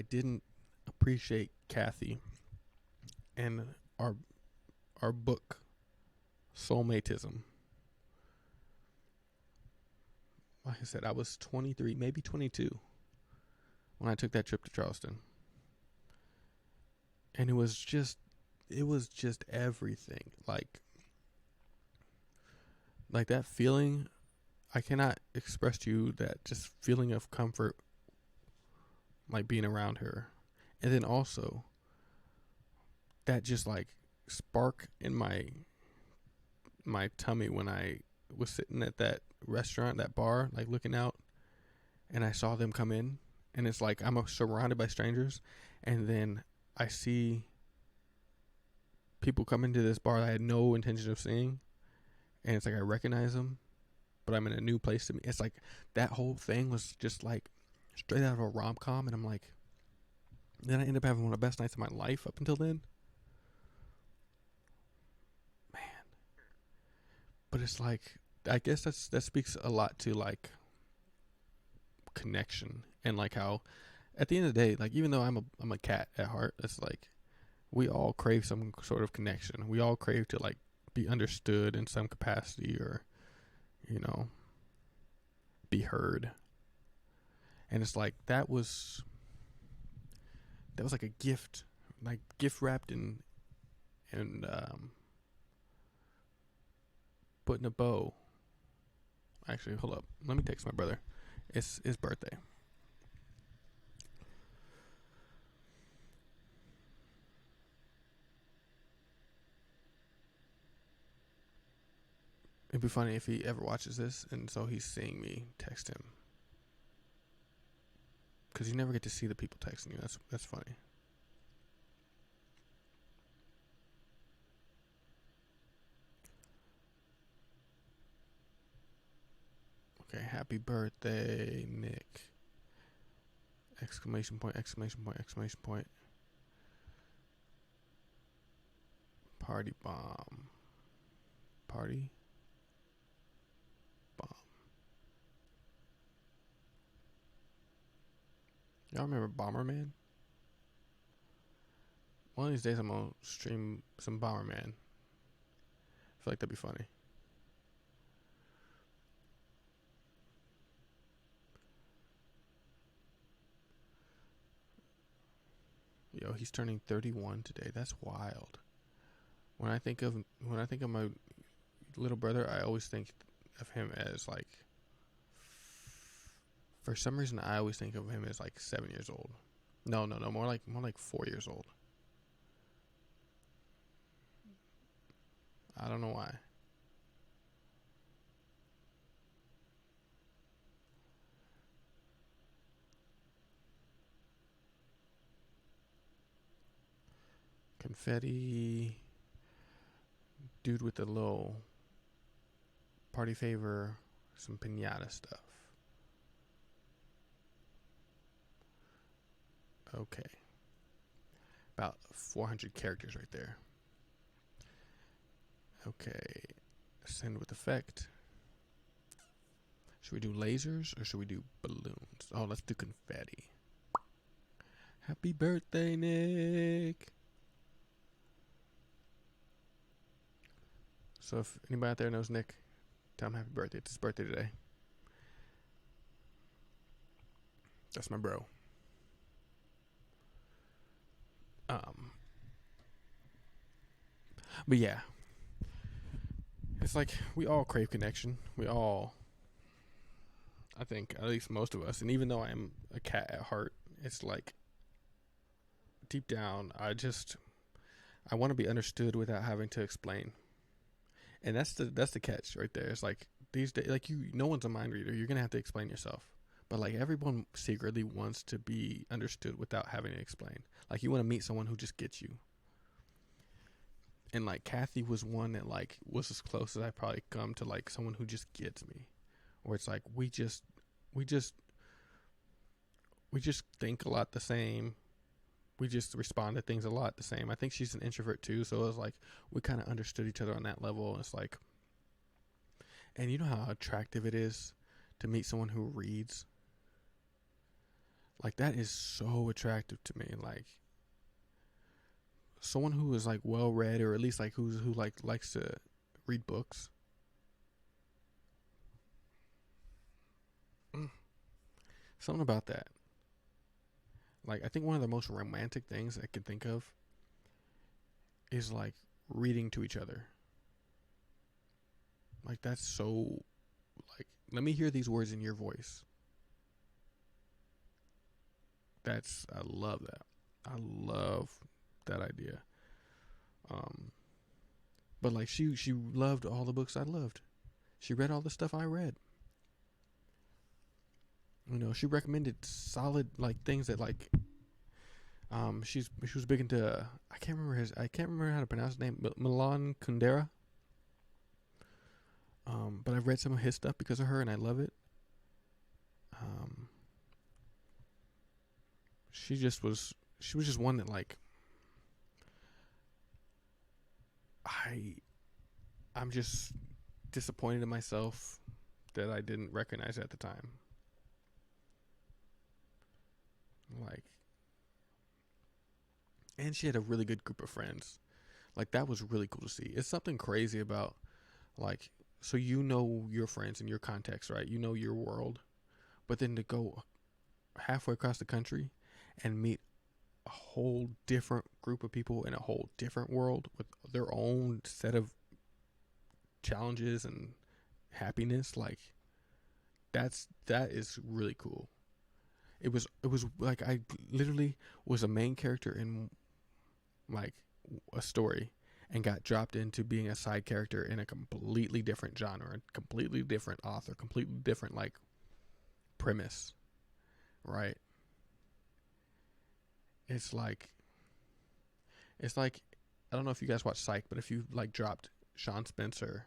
didn't appreciate Kathy and our book, Soulmatism. Like I said, I was 23, maybe 22 when I took that trip to Charleston. And it was just everything. Like, Like that feeling, I cannot express to you that just feeling of comfort, like being around her. And then also that just like spark in my tummy when I was sitting at that restaurant, that bar, like looking out, and I saw them come in, and it's like I'm surrounded by strangers, and then I see people come into this bar that I had no intention of seeing, and it's like I recognize them, but I'm in a new place to me. It's like that whole thing was just like straight out of a rom com, and I'm like, then I end up having one of the best nights of my life up until then. Man, but it's like I guess that speaks a lot to like connection and like how at the end of the day, like even though I'm a cat at heart, it's like we all crave some sort of connection. We all crave to like be understood in some capacity or you know be heard. And it's like that was like a gift, like gift wrapped and put in a bow. Actually, hold up. Let me text my brother. It's his birthday. It'd be funny if he ever watches this, and so he's seeing me text him, because you never get to see the people texting you. That's funny. Okay, happy birthday, Nick! Exclamation point! Exclamation point! Exclamation point! Party bomb! Party bomb! Y'all remember Bomberman? One of these days I'm gonna stream some Bomberman. I feel like that'd be funny. Yo, he's turning 31 today. That's wild. When I think of my little brother, I always think of him as like. For some reason, I always think of him as like 7 years old. No, no, no. More like 4 years old. I don't know why. Confetti, dude with the little party favor, some pinata stuff. Okay, about 400 characters right there. Okay, send with effect. Should we do lasers or should we do balloons? Oh, let's do confetti. Happy birthday, Nick! So if anybody out there knows Nick, tell him happy birthday. It's his birthday today. That's my bro. Um, but yeah, it's like we all crave connection. We all, I think, at least most of us. And even though I am a cat at heart, it's like deep down, I want to be understood without having to explain. And that's the catch right there. It's like these days, like no one's a mind reader. You're gonna have to explain yourself. But like everyone secretly wants to be understood without having to explain. Like you want to meet someone who just gets you. And like Kathy was one that like was as close as I probably come to like someone who just gets me. Where it's like we just we just think a lot the same. We just respond to things a lot the same. I think she's an introvert too, so it was like we kind of understood each other on that level. It's like, and you know how attractive it is to meet someone who reads. Like that is so attractive to me. Like someone who is like well read, or at least like who like likes to read books. Mm. Something about that. Like I think one of the most romantic things I can think of is like reading to each other. Like that's so like let me hear these words in your voice. That's I love that. I love that idea. Um but like she loved all the books I loved. She read all the stuff I read. You know, she recommended solid like things that like she was big into I can't remember how to pronounce his name, Milan Kundera. But I've read some of his stuff because of her, and I love it. Um, she was just one that like I I'm just disappointed in myself that I didn't recognize at the time. Like, and she had a really good group of friends. Like that was really cool to see. It's something crazy about like so you know your friends and your context, right? You know your world, but then to go halfway across the country and meet a whole different group of people in a whole different world with their own set of challenges and happiness, like that is really cool. It was like I literally was a main character in like a story and got dropped into being a side character in a completely different genre, completely different author, completely different like premise, right? It's like it's like I don't know if you guys watch Psych, but if you like dropped Sean Spencer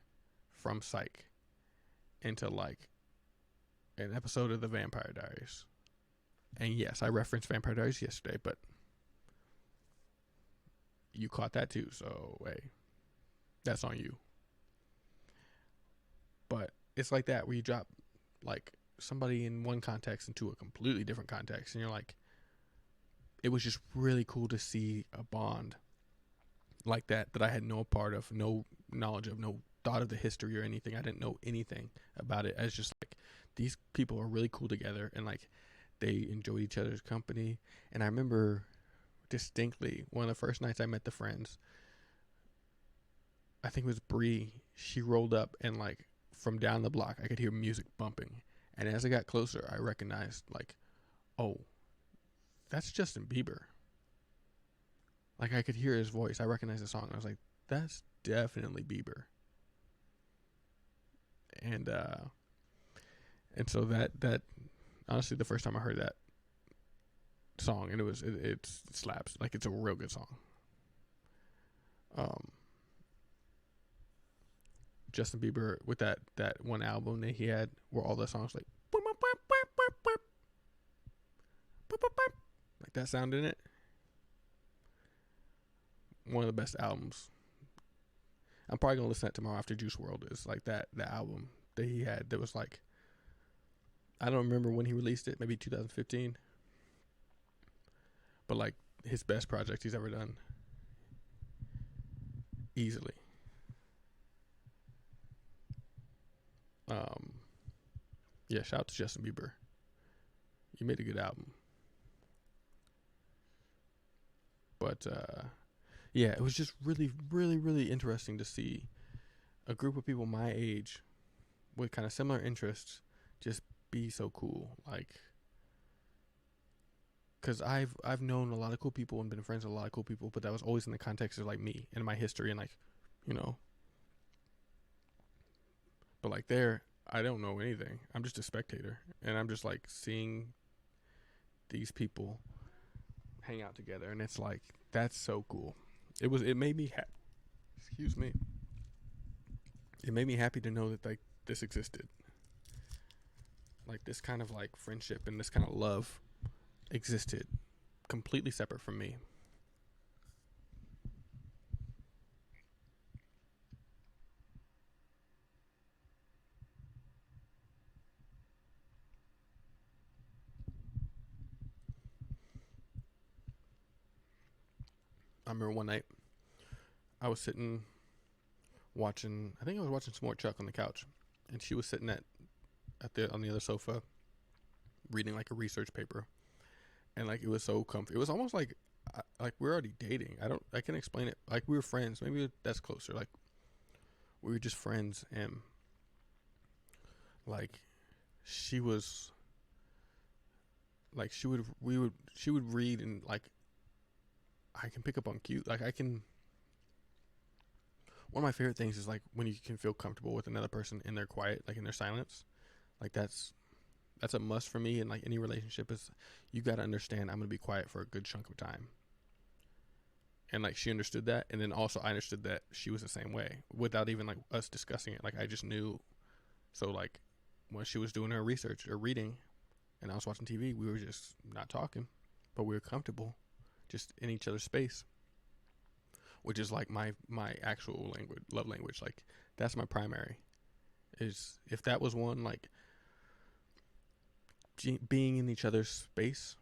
from Psych into like an episode of The Vampire Diaries, and yes, I referenced Vampire Diaries yesterday, but you caught that too, so hey, that's on you. But it's like that where you drop like somebody in one context into a completely different context, and you're like, it was just really cool to see a bond like that I had no part of, no knowledge of, no thought of the history or anything. I didn't know anything about it. I was just like, these people are really cool together, and like they enjoyed each other's company. And I remember distinctly one of the first nights I met the friends. I think it was Bree. She rolled up, and like from down the block, I could hear music bumping. And as I got closer, I recognized like, oh, that's Justin Bieber. Like I could hear his voice. I recognized the song. I was like, that's definitely Bieber. And so that honestly the first time I heard that song, and it slaps. Like it's a real good song. Um Justin Bieber with that one album that he had where all the songs like that sound in it. One of the best albums. I'm probably gonna listen to that tomorrow after Juice World. Is like that the album that he had that was like I don't remember when he released it, maybe 2015. But like his best project he's ever done. Easily. Um yeah, shout out to Justin Bieber. You made a good album. But yeah, it was just really, really, really interesting to see a group of people my age with kind of similar interests just be so cool. Like, because I've known a lot of cool people and been friends with a lot of cool people, but that was always in the context of like me and my history and like, you know. But like there, I don't know anything. I'm just a spectator, and I'm just like seeing these people hang out together, and it's like that's so cool. It made me excuse me. It made me happy to know that like this existed. Like this kind of like friendship and this kind of love existed completely separate from me. I remember one night I was sitting watching I think I was watching some more Chuck on the couch, and she was sitting at the on the other sofa reading like a research paper, and like it was so comfy. It was almost like we're already dating. I can explain it. Like we were friends. Maybe that's closer. Like we were just friends, and Like she was like she would read, and like I can pick up on cue. Like I can. One of my favorite things is like when you can feel comfortable with another person in their quiet, like in their silence. Like that's a must for me in like any relationship. Is you got to understand I'm gonna be quiet for a good chunk of time. And like she understood that, and then also I understood that she was the same way without even like us discussing it. Like I just knew. So like when she was doing her research or reading, and I was watching TV, we were just not talking, but we were comfortable, just in each other's space, which is like my actual language, love language. Like that's my primary. Is if that was one like being in each other's space,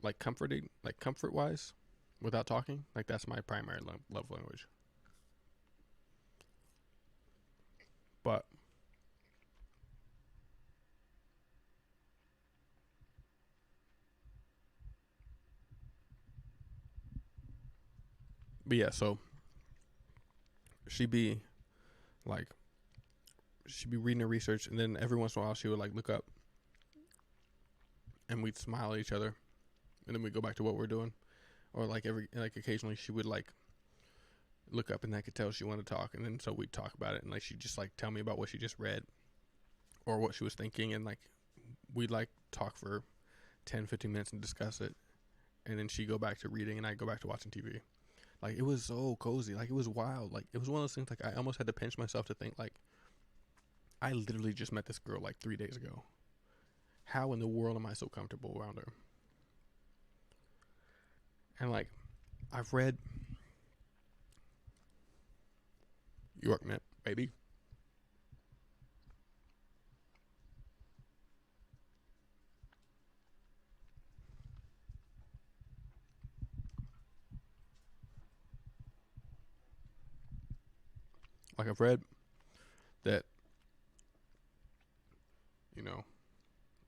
like comforting, like comfort wise, without talking, like that's my primary love language. But but yeah, so she'd be like she'd be reading her research, and then every once in a while she would like look up, and we'd smile at each other, and then we'd go back to what we're doing. Or like occasionally she would like look up, and I could tell she wanted to talk, and then so we'd talk about it, and like she'd just like tell me about what she just read or what she was thinking, and like we'd like talk for 10, 15 minutes and discuss it, and then she'd go back to reading, and I'd go back to watching TV. Like it was so cozy, like it was wild, like it was one of those things like I almost had to pinch myself to think like I literally just met this girl like 3 days ago. How in the world am I so comfortable around her? And like I've read Yorknet, baby. Like I've read that, you know,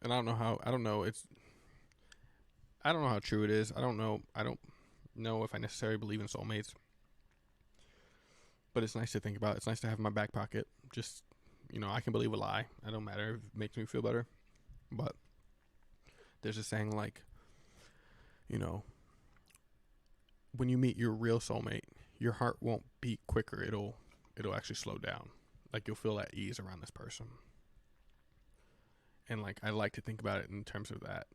and I don't know, I don't know how true it is. I don't know if I necessarily believe in soulmates, but it's nice to think about. It's nice to have in my back pocket. Just, I can believe a lie. I don't matter if it makes me feel better. But there's a saying like, you know, when you meet your real soulmate, your heart won't beat quicker. It'll actually slow down. Like you'll feel at ease around this person. And like I like to think about it in terms of that.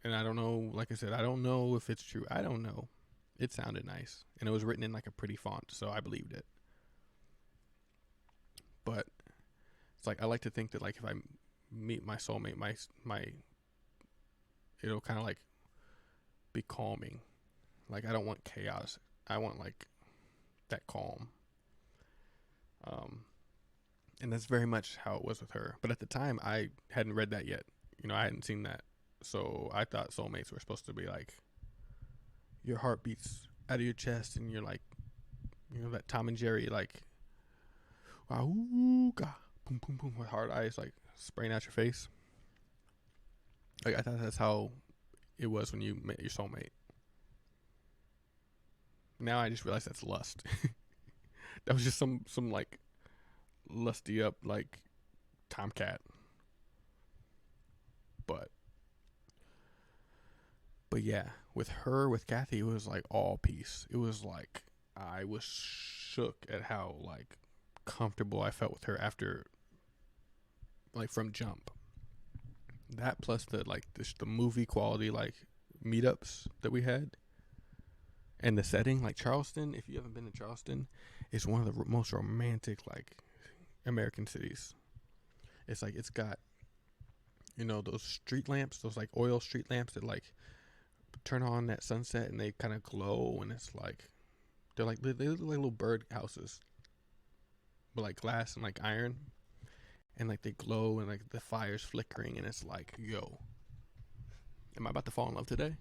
And I don't know, like I said, I don't know if it's true. I don't know. It sounded nice. And it was written in like a pretty font, so I believed it. But it's like I like to think that like if I meet my soulmate, my it'll kind of like be calming. Like I don't want chaos. I want like that calm. Um and that's very much how it was with her. But at the time I hadn't read that yet. I hadn't seen that. So I thought soulmates were supposed to be like your heart beats out of your chest, and you're like, that Tom and Jerry like, wow, boom, boom, boom, with hard eyes like spraying out your face. Like I thought that's how it was when you met your soulmate. Now I just realized that's lust. That was just some like lusty up like tomcat. But yeah, with Kathy, it was like all peace. It was like I was shook at how like comfortable I felt with her after, like, from jump. That plus the movie quality like meetups that we had, and the setting, like Charleston. If you haven't been to Charleston, it's one of the most romantic like American cities. It's like it's got those street lamps, those like oil street lamps that like turn on at sunset and they kind of glow, and it's like they look like little bird houses, but like glass and like iron, and like they glow, and like the fire's flickering, and it's like, yo, am I about to fall in love today?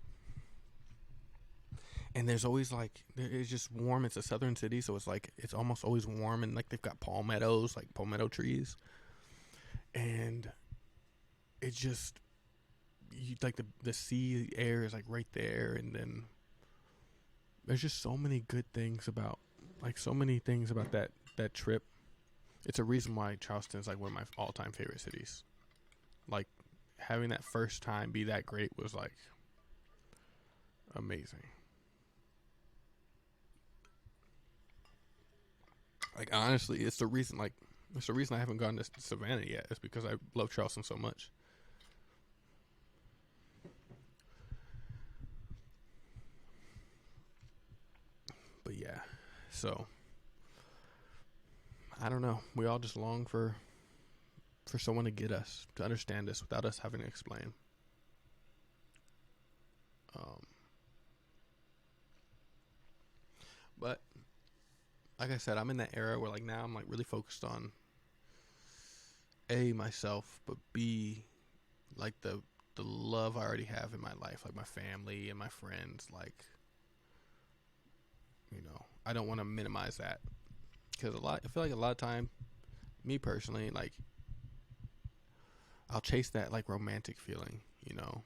And there's always like it's just warm. It's a southern city, so it's like it's almost always warm, and like they've got palmettos, like palmetto trees, and it's just like the sea air is like right there, and then there's just so many good things about, like, so many things about that trip. It's a reason why Charleston is like one of my all-time favorite cities. Like having that first time be that great was like amazing. Like honestly, it's the reason I haven't gone to Savannah yet. It's because I love Charleston so much. But yeah, so I don't know. We all just long for someone to get us to understand us without us having to explain. Um, but like I said, I'm in that era where like now I'm like really focused on A, myself, but B, like the love I already have in my life, like my family and my friends. Like, you know, I don't want to minimize that because I feel like a lot of time, me personally, like I'll chase that like romantic feeling, you know,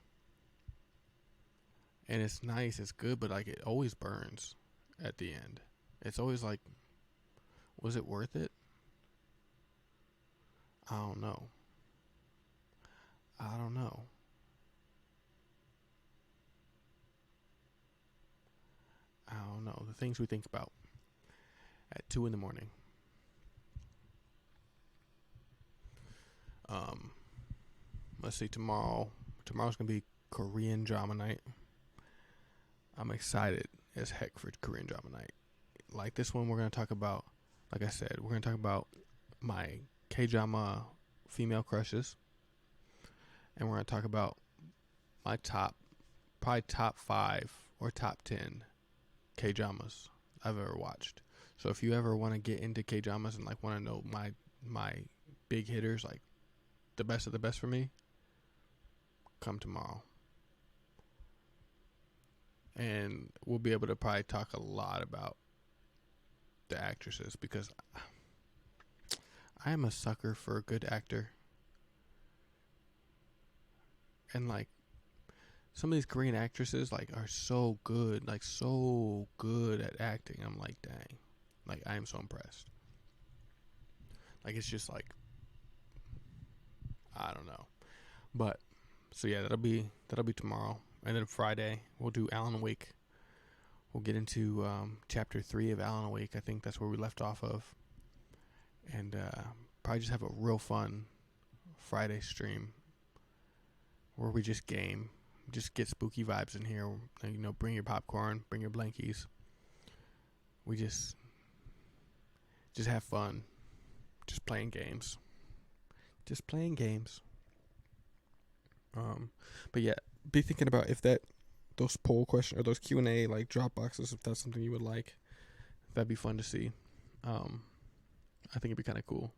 and it's nice, it's good, but like it always burns at the end. It's always like, was it worth it? I don't know. I don't know. I don't know. The things we think about at 2 in the morning. Um, let's see. Tomorrow's gonna be Korean drama night. I'm excited as heck for Korean drama night. Like this one, we're gonna talk about. Like I said, we're gonna talk about my K drama female crushes, and we're gonna talk about my probably top 5 or top 10 K dramas I've ever watched. So if you ever want to get into K dramas and like want to know my big hitters, like the best of the best for me, come tomorrow. And we'll be able to probably talk a lot about the actresses because I am a sucker for a good actor. And like some of these Korean actresses like are so good, like so good at acting. I'm like, dang. Like I am so impressed. Like it's just like I don't know. But so yeah, that'll be tomorrow. And then Friday we'll do Alan Wake. We'll get into chapter 3 of Alan Wake. I think that's where we left off of. And probably just have a real fun Friday stream where we just game, just get spooky vibes in here. You know, bring your popcorn, bring your blankies. We just have fun, just playing games, just playing games. But yeah, be thinking about if those poll question or those Q&A like drop boxes, if that's something you would like. That'd be fun to see. I think it'd be kind of cool,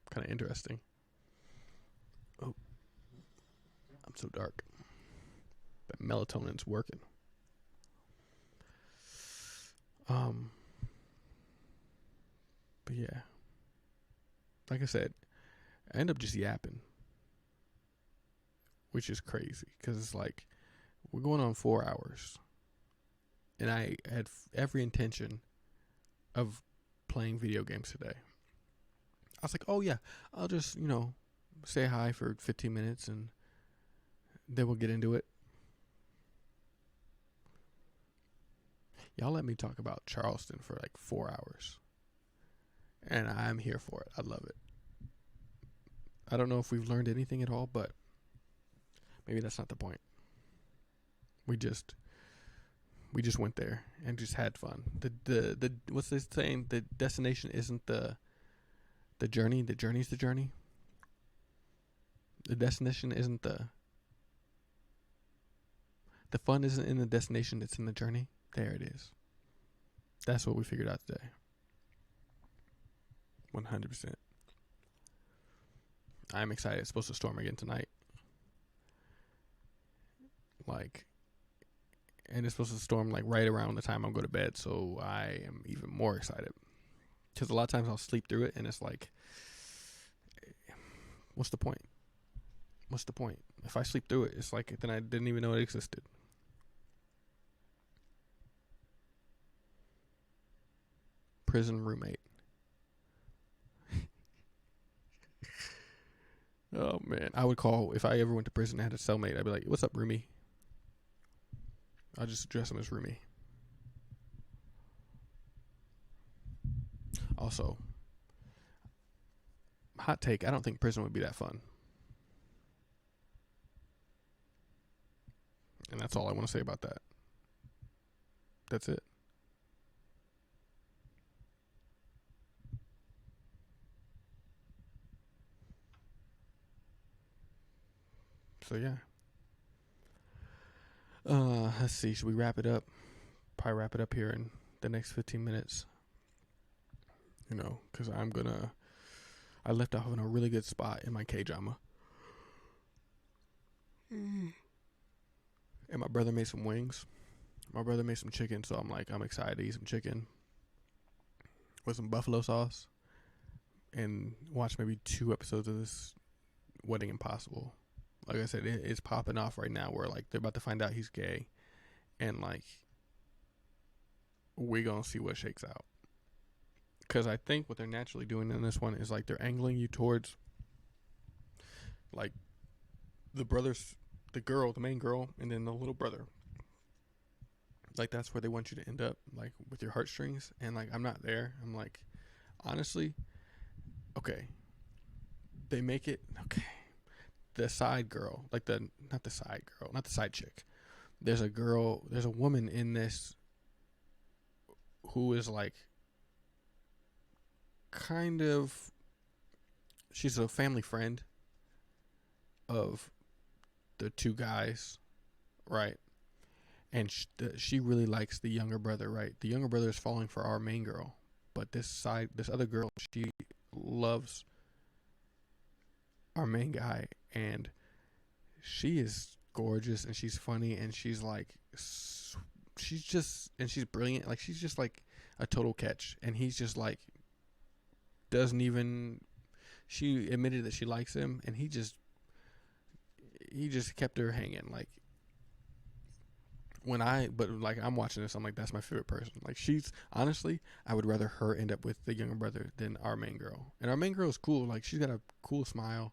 kind of interesting. Oh, I'm so dark. But melatonin's working. But yeah, like I said, I end up just yapping, which is crazy because it's like we're going on 4 hours, and I had every intention of playing video games today. I was like, oh yeah, I'll just say hi for 15 minutes and then we'll get into it. Y'all let me talk about Charleston for like 4 hours. And I'm here for it. I love it. I don't know if we've learned anything at all, but maybe that's not the point. We just went there and just had fun. The what's this saying? The destination isn't the journey. The journey's the journey. The destination isn't the fun isn't in the destination. It's in the journey. There it is. That's what we figured out today. 100%. I'm excited. It's supposed to storm again tonight. And it's supposed to storm like right around the time I go to bed. So I am even more excited. Because a lot of times I'll sleep through it and it's like, what's the point? What's the point? If I sleep through it, it's like then I didn't even know it existed. Prison roommate. Oh man, I would call if I ever went to prison and had a cellmate. I'd be like, "What's up, Rumi?" I'll just address him as Rumi. Also, hot take: I don't think prison would be that fun, and that's all I want to say about that. That's it. So yeah. Let's see. Should we wrap it up? Probably wrap it up here in the next 15 minutes. You know, because I left off in a really good spot in my K drama. And my brother made some wings. My brother made some chicken, so I'm excited to eat some chicken with some buffalo sauce and watch maybe 2 episodes of this Wedding Impossible. Like I said, it's popping off right now where like they're about to find out he's gay, and like we gonna see what shakes out. Because I think what they're naturally doing in this one is like they're angling you towards like the brothers, the girl, the main girl, and then the little brother. Like that's where they want you to end up, like with your heartstrings. And like I'm not there. I'm like, honestly, okay. They make it okay. The side girl, like not the side chick. There's a woman in this who is like kind of, she's a family friend of the 2 guys, right? And she really likes the younger brother, right? The younger brother is falling for our main girl, but this other girl, she loves our main guy, and she is gorgeous, and she's funny, and she's brilliant. Like she's just like a total catch, and he's just like doesn't even. She admitted that she likes him, and he just kept her hanging. Like I'm watching this, I'm like, that's my favorite person. Like she's honestly, I would rather her end up with the younger brother than our main girl. And our main girl is cool. Like she's got a cool smile,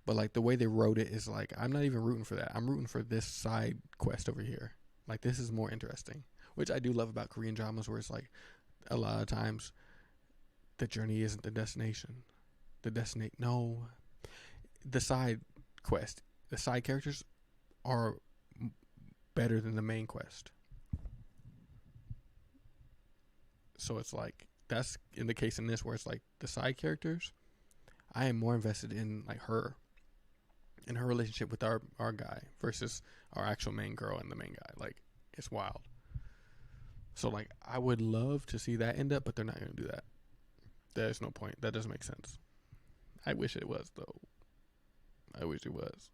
but like the way they wrote it is like I'm not even rooting for that. I'm rooting for this side quest over here. Like this is more interesting, which I do love about Korean dramas, where it's like a lot of times the journey isn't the destination. The side quest, the side characters are better than the main quest. So it's like that's in the case in this where it's like the side characters, I am more invested in like her and her relationship with our guy versus our actual main girl and the main guy. Like it's wild. So like I would love to see that end up, but they're not going to do that. There's no point. That doesn't make sense. I wish it was though. I wish it was.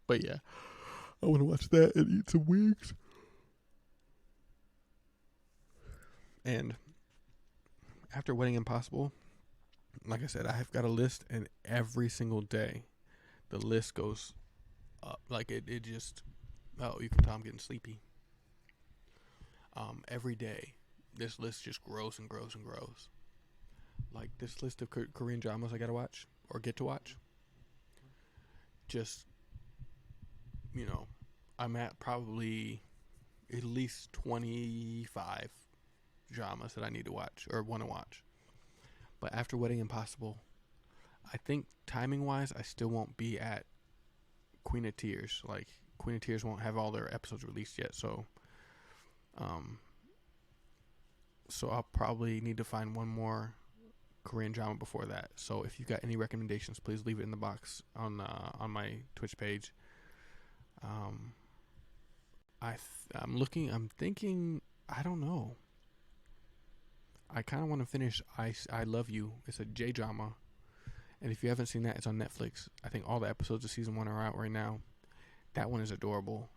But yeah, I want to watch that and eat some wings. And after Wedding Impossible, like I said, I have got a list, and every single day, the list goes up. Like it just, oh, you can tell I'm getting sleepy. Every day, this list just grows and grows and grows. Like this list of Korean dramas I gotta watch or get to watch. Just, I'm at probably at least 25 dramas that I need to watch or want to watch. But after Wedding Impossible, I think timing wise, I still won't be at Queen of Tears. Like Queen of Tears won't have all their episodes released yet, so I'll probably need to find one more Korean drama before that. So if you've got any recommendations, please leave it in the box on my Twitch page. I'm thinking, I don't know. I kind of want to finish I Love You. It's a J drama, and if you haven't seen that, it's on Netflix. I think all the episodes of season 1 are out right now. That one is adorable.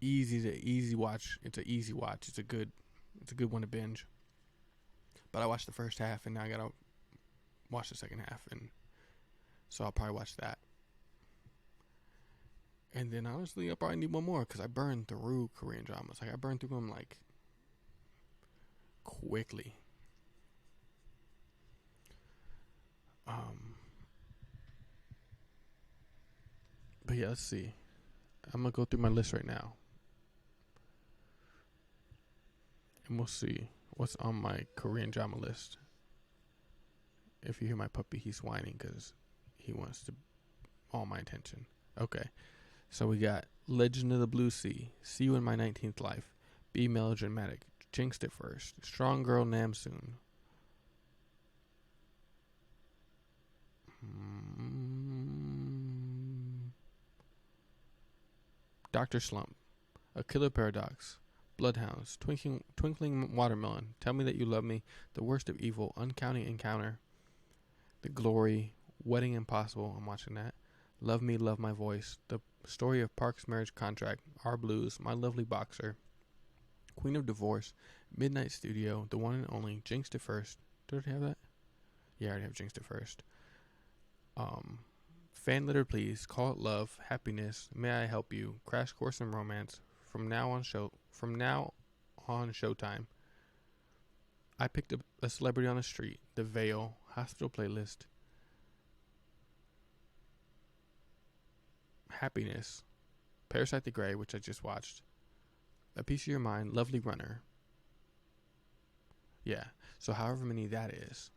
Easy watch. It's an easy watch. It's a good one to binge. But I watched the first half, and now I gotta watch the second half, and so I'll probably watch that. And then honestly, I'll probably need one more because I burned through Korean dramas. Like I burned through them like quickly. Um, but yeah, let's see. I'm gonna go through my list right now, and we'll see what's on my Korean drama list. If you hear my puppy, he's whining because he wants to all my attention. Okay, so we got Legend of the Blue Sea, See You in My 19th Life, Be Melodramatic, Jinxed It First, Strong Girl Namsoon, Dr. Slump, A Killer Paradox, Bloodhounds, Twinkling Watermelon, Tell Me That You Love Me, The Worst of Evil, Uncounting Encounter, The Glory, Wedding Impossible, I'm watching that, Love Me, Love My Voice, The Story of Park's Marriage Contract, Our Blues, My Lovely Boxer, Queen of Divorce, Midnight Studio, The One and Only, Jinxed It First. Did I have that? Yeah, I already have Jinxed It First. Fan Letter Please, Call It Love, Happiness, May I Help You, Crash Course in Romance, From Now on Showtime. I Picked Up a Celebrity on the Street, The Veil, Hospital Playlist, Happiness, Parasite the Grey, which I just watched, A Piece of Your Mind, Lovely Runner. Yeah, so however many that is,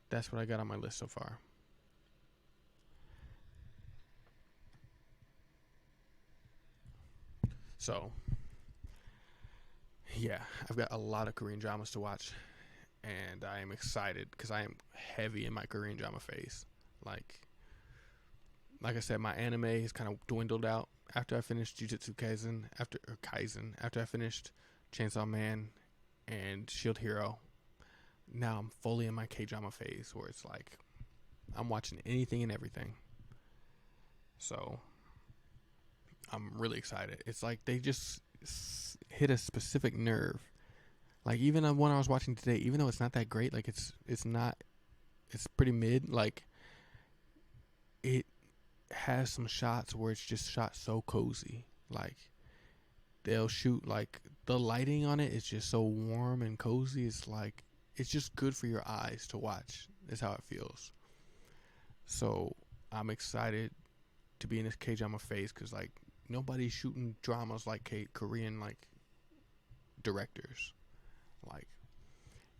that's what I got on my list so far. So, yeah, I've got a lot of Korean dramas to watch, and I am excited because I am heavy in my Korean drama phase. Like I said, my anime has kind of dwindled out after I finished Jujutsu Kaisen, after I finished Chainsaw Man and Shield Hero. Now I'm fully in my K-drama phase where it's like I'm watching anything and everything. So I'm really excited. It's like they just hit a specific nerve. Like even the one I was watching today, even though it's not that great, like it's pretty mid. Like it has some shots where it's just shot so cozy. Like they'll shoot like the lighting on it is just so warm and cozy. It's like it's just good for your eyes to watch. Is how it feels. So I'm excited to be in this K-drama phase because like nobody's shooting dramas like Korean like directors. Like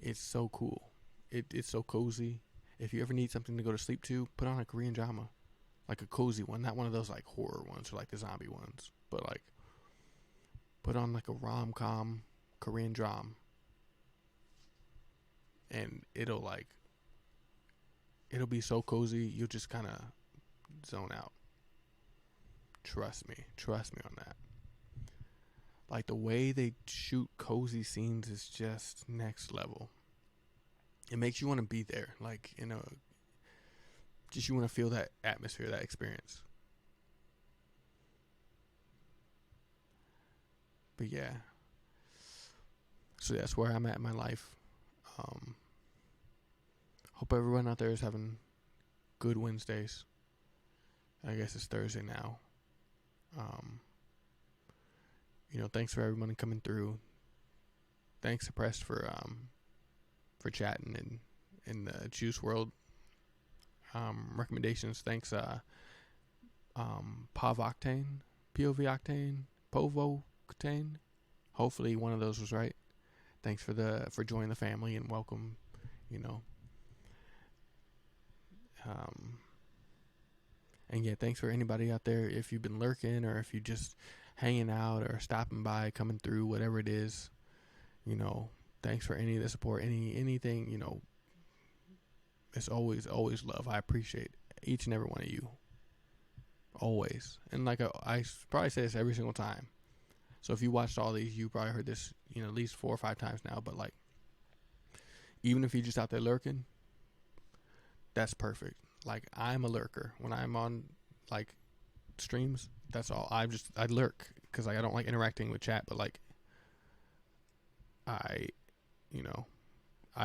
it's so cool. It's so cozy. If you ever need something to go to sleep to, put on a Korean drama, like a cozy one, not one of those like horror ones or like the zombie ones, but like put on like a rom-com Korean drama, and it'll be so cozy you'll just kind of zone out. Trust me on that. Like the way they shoot cozy scenes is just next level. It makes you want to be there, like just you want to feel that atmosphere, that experience. But yeah, so that's where I'm at in my life. Hope everyone out there is having good Wednesdays. I guess it's Thursday now. Thanks for everyone coming through. Thanks to Press for chatting in the Juice World recommendations. Thanks Pav Octane, POV Octane, Povo Octane. Hopefully one of those was right. Thanks for joining the family and welcome. And yeah, thanks for anybody out there. If you've been lurking or if you just hanging out or stopping by, coming through, whatever it is, thanks for any of the support, anything, it's always love. I appreciate each and every one of you. Always. And like I probably say this every single time. So if you watched all these, you probably heard this, at least 4 or 5 times now. But like, even if you're just out there lurking, that's perfect. Like I'm a lurker when I'm on like streams. That's all. I lurk because I don't like interacting with chat. But like, I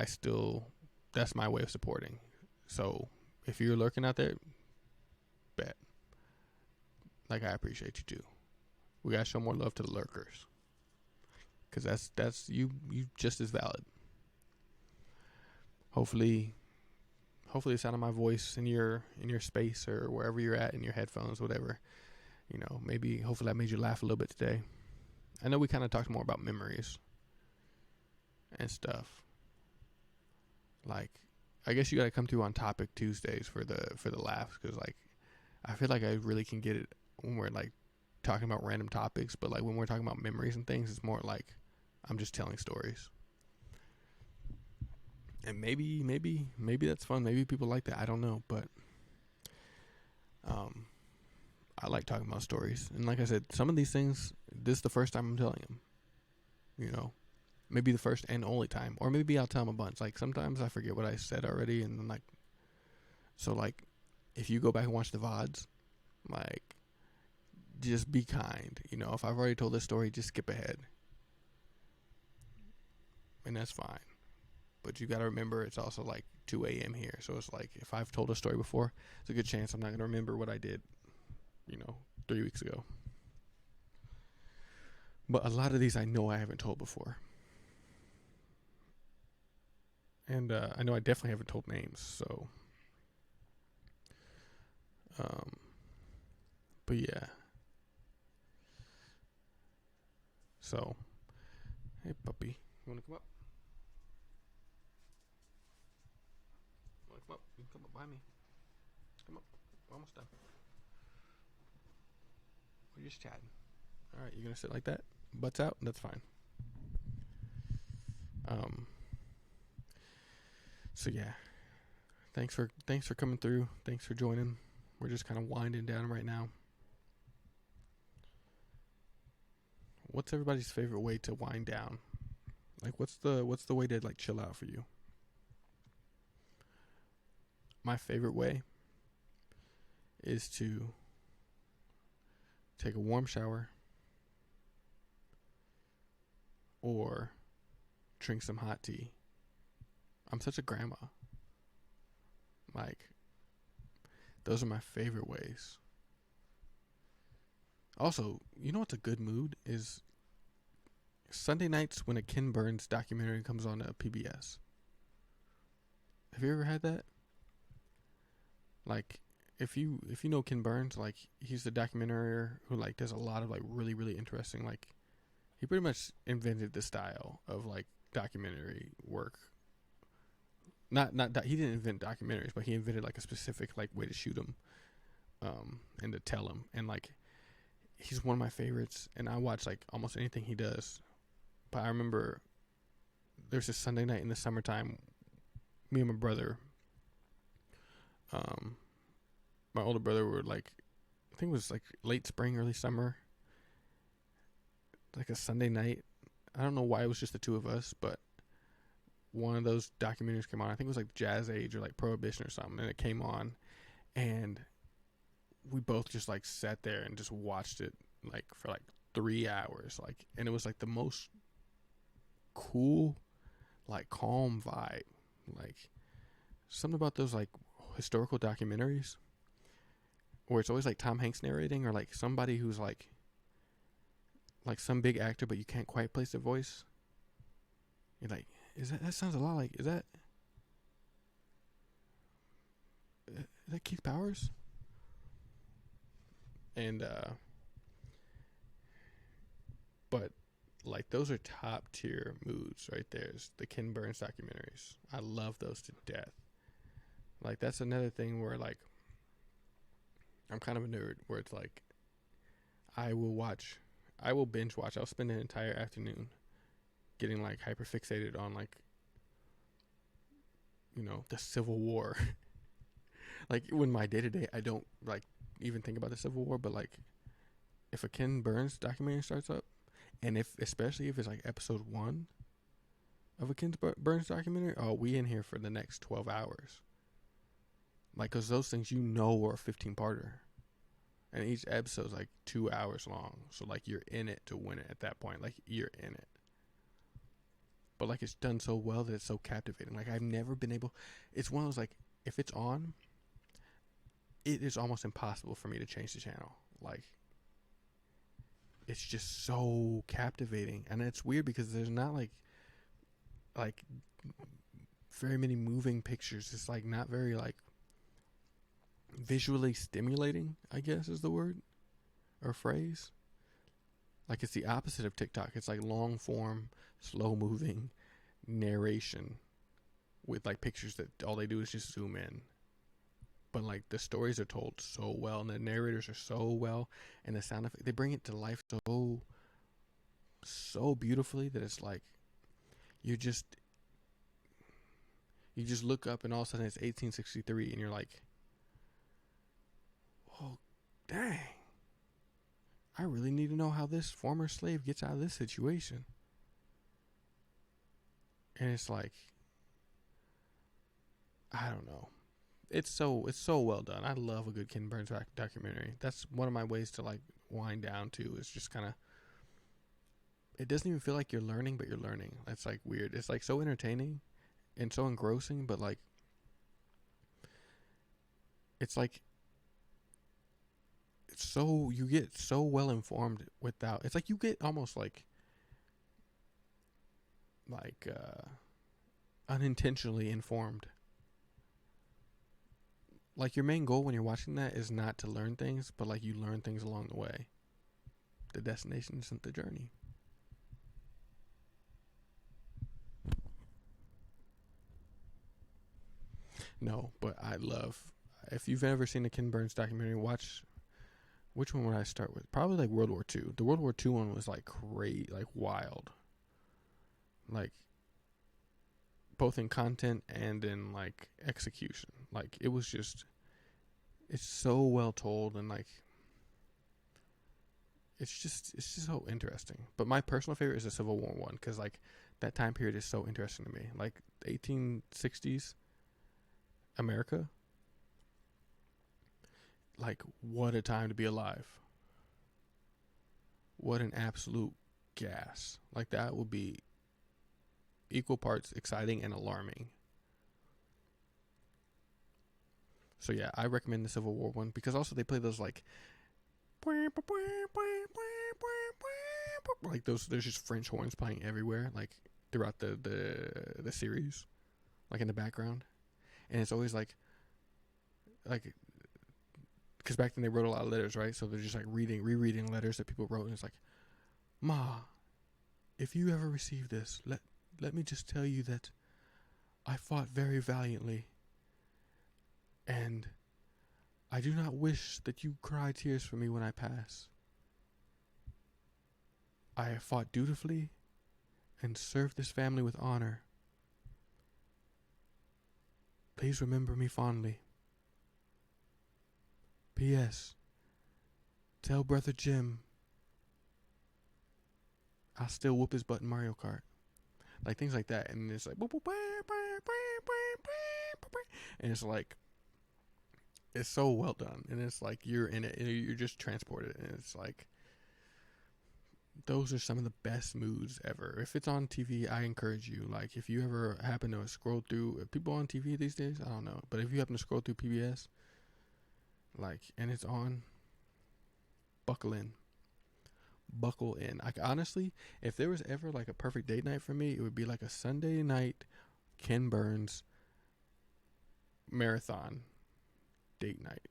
still, that's my way of supporting. So if you're lurking out there, bet. Like I appreciate you too. We gotta show more love to the lurkers, because that's you just as valid. Hopefully hopefully the sound of my voice in your space or wherever you're at in your headphones, whatever. Maybe hopefully I made you laugh a little bit today. I know we kind of talked more about memories and stuff. Like, I guess you got to come through on Topic Tuesdays for the laughs, because like I feel like I really can get it when we're like talking about random topics, but like when we're talking about memories and things, it's more like I'm just telling stories. And maybe that's fun. Maybe people like that. I don't know, but I like talking about stories. And like I said, some of these things, this is the first time I'm telling them. Maybe the first and only time, or maybe I'll tell them a bunch. Like sometimes I forget what I said already, and then like, so like, if you go back and watch the VODs, like, just be kind. If I've already told this story, just skip ahead, and that's fine. But you got to remember, it's also like 2 a.m. here, so it's like if I've told a story before, it's a good chance I'm not gonna remember what I did, 3 weeks ago. But a lot of these I know I haven't told before. And I know I definitely haven't told names, so. But yeah. So, hey puppy, you wanna come up? You wanna come up? You can come up by me. Come up. We're almost done. We're just chatting. All right, you gonna sit like that? Butts out? That's fine. So yeah, thanks for coming through. Thanks for joining. We're just kind of winding down right now. What's everybody's favorite way to wind down? Like, what's the way to like chill out for you? My favorite way is to take a warm shower or drink some hot tea. I'm such a grandma. Like, those are my favorite ways. Also, you know what's a good mood is Sunday nights when a Ken Burns documentary comes on PBS. Have you ever had that? Like, if you know Ken Burns, like, he's the documentarian who like does a lot of like really, really interesting, like, he pretty much invented the style of like documentary work. Not he didn't invent documentaries, but he invented like a specific like way to shoot them, and to tell them. And like, he's one of my favorites, and I watch like almost anything he does. But I remember there's this Sunday night in the summertime, me and my brother, my older brother, were like, I think it was like late spring, early summer, like a Sunday night. I don't know why it was just the two of us, but one of those documentaries came on. I think it was like Jazz Age or like Prohibition or something, and it came on, and we both just like sat there and just watched it like for like 3 hours, like, and it was like the most cool, like, calm vibe. Like, something about those like historical documentaries where it's always like Tom Hanks narrating, or like somebody who's like some big actor, but you can't quite place their voice. You're like, that sounds a lot like, is that Keith Powers? And but like, those are top tier moods right there. Is the Ken Burns documentaries. I love those to death. Like, that's another thing where like I'm kind of a nerd, where it's like I will binge watch. I'll spend an entire afternoon getting like hyper fixated on like, the Civil War. Like, when my day to day, I don't like even think about the Civil War, but like if a Ken Burns documentary starts up, and especially if it's like episode 1 of a Ken Burns documentary, oh, we in here for the next 12 hours. Like, because those things, are a 15-parter. And each episode's like 2 hours long. So like, you're in it to win it at that point. Like, you're in it. But like, it's done so well that it's so captivating. Like, I've never been able, it's one of those, like, if it's on, it is almost impossible for me to change the channel. Like, it's just so captivating. And it's weird because there's not like very many moving pictures. It's like not very like visually stimulating, I guess is the word or phrase. Like it's the opposite of TikTok. It's like long form, slow moving narration with like pictures that all they do is just zoom in. But like the stories are told so well, and the narrators are so well, and the sound effect, they bring it to life so beautifully that it's like you just look up and all of a sudden it's 1863 and you're like, oh dang, I really need to know how this former slave gets out of this situation. And it's like, I don't know. It's so well done. I love a good Ken Burns documentary. That's one of my ways to like wind down to, is just kind of, it doesn't even feel like you're learning, but you're learning. It's like weird. It's like so entertaining and so engrossing, but like it's like it's so, you get so well informed without, it's like you get almost like unintentionally informed. Like your main goal when you're watching that is not to learn things, but like you learn things along the way. The destination isn't the journey. No, but I love, if you've ever seen a Ken Burns documentary, watch, which one would I start with? Probably like World War II. The World War II one was like crazy, like wild. Like both in content and in like execution. Like it was just, it's so well told, and like it's just so interesting. But my personal favorite is the Civil War one, because like that time period is so interesting to me. Like the 1860s America, like what a time to be alive. What an absolute gas. Like that would be equal parts exciting and alarming. So yeah, I recommend the Civil War one, because also they play those like those, there's just French horns playing everywhere, like throughout the series, like in the background. And it's always like because back then they wrote a lot of letters, right? So they're just like rereading letters that people wrote, and it's like, Ma, if you ever receive this, let me just tell you that I fought very valiantly, and I do not wish that you cry tears for me when I pass. I have fought dutifully and served this family with honor. Please remember me fondly. P.S. Tell Brother Jim I'll still whoop his butt in Mario Kart. Like things like that. And it's like, and it's like, it's so well done. And it's like you're in it, and you're just transported. And it's like, those are some of the best moods ever. If it's on TV, I encourage you. Like, if you ever happen to scroll through, people on TV these days, I don't know. But if you happen to scroll through PBS, like, and it's on, buckle in. Buckle in. Like, honestly, if there was ever like a perfect date night for me, it would be like a Sunday night Ken Burns marathon date night.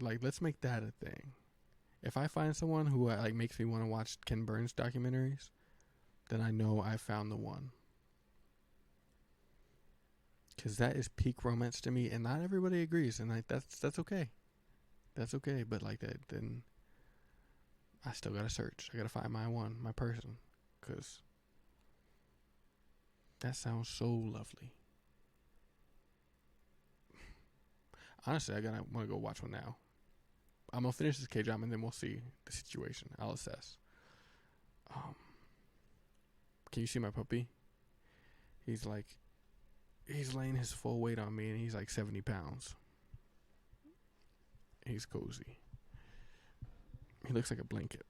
Like, let's make that a thing. If I find someone who like makes me want to watch Ken Burns documentaries, then I know I found the one. Because that is peak romance to me, and not everybody agrees, and like that's okay. That's okay, but like that, then I still gotta search. I gotta find my one, my person, because that sounds so lovely. Honestly, I want to go watch one now. I'm gonna finish this K-drama and then we'll see the situation. I'll assess. Can you see my puppy? He's laying his full weight on me, and he's like 70 pounds. He's cozy. He looks like a blanket.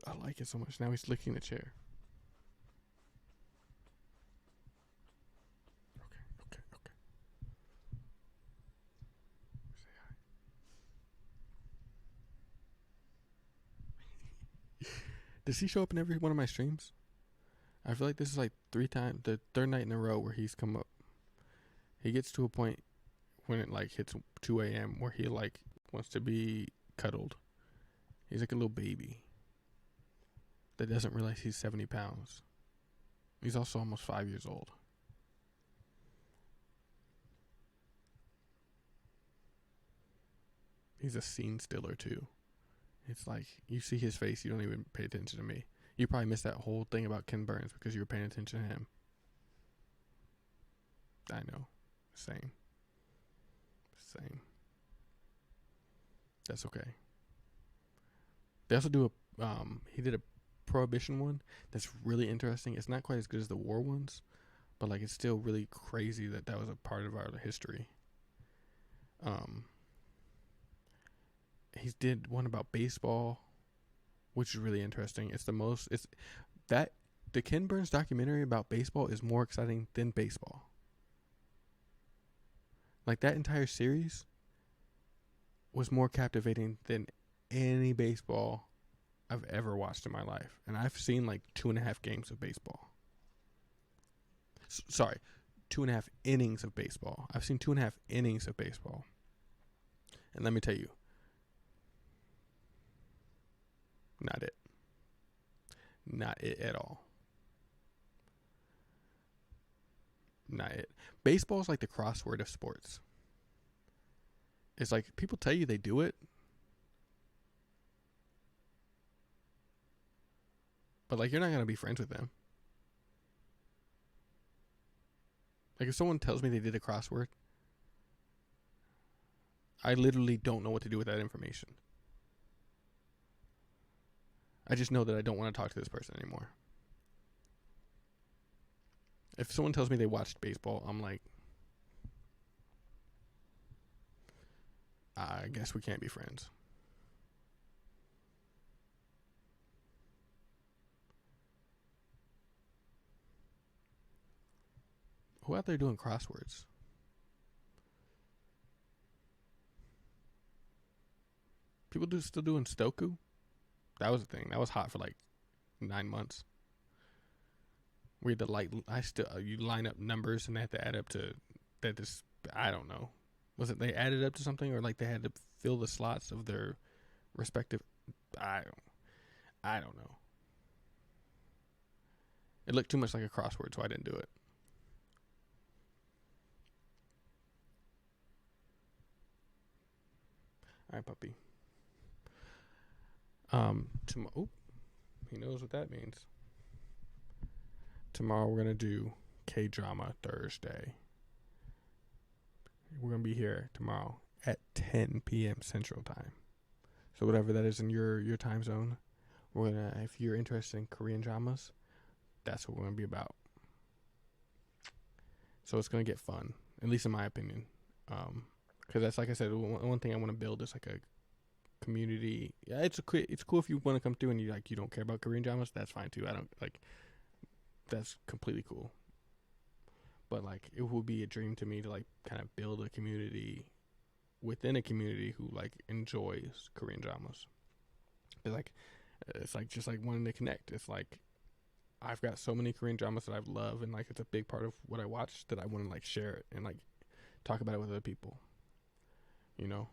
I like it so much. Now he's licking the chair. Okay. Say hi. Does he show up in every one of my streams? I feel like this is like the third night in a row where he's come up. He gets to a point when it like hits 2 a.m. where he like wants to be cuddled. He's like a little baby that doesn't realize he's 70 pounds. He's also almost 5 years old. He's a scene stiller too. It's like you see his face, you don't even pay attention to me. You probably missed that whole thing about Ken Burns because you were paying attention to him. I know. Same. That's okay. They also do he did a Prohibition one that's really interesting. It's not quite as good as the war ones, but like it's still really crazy that was a part of our history. He did one about baseball, which is really interesting. The Ken Burns documentary about baseball is more exciting than baseball. Like that entire series was more captivating than any baseball I've ever watched in my life. And I've seen like 2.5 games of baseball. Sorry, 2.5 innings of baseball. I've seen 2.5 innings of baseball. And let me tell you, not it. Not it at all. Not it. Baseball is like the crossword of sports. It's like people tell you they do it, but like you're not going to be friends with them. Like if someone tells me they did a crossword, I literally don't know what to do with that information. I just know that I don't want to talk to this person anymore. If someone tells me they watched baseball, I'm like, I guess we can't be friends. Who out there doing crosswords? People still doing Stoku? That was a thing. That was hot for like 9 months. We had to you line up numbers and they had to add up to that. This I don't know. Was it they added up to something or like they had to fill the slots of their respective? I don't know. It looked too much like a crossword, so I didn't do it. All right, puppy. He knows what that means. Tomorrow we're gonna do K-drama Thursday. We're gonna be here tomorrow at 10 p.m. Central Time. So whatever that is in your time zone, we're gonna. If you're interested in Korean dramas, that's what we're gonna be about. So it's gonna get fun, at least in my opinion. Because that's like I said, one thing I want to build is like a community. Yeah, it's cool if you want to come through and you don't care about Korean dramas. That's fine too. I don't like. That's completely cool. But like, it would be a dream to me to like kind of build a community within a community who like enjoys Korean dramas. It's like just like wanting to connect. It's like I've got so many Korean dramas that I love, and like it's a big part of what I watch that I want to like share it and like talk about it with other people. You know,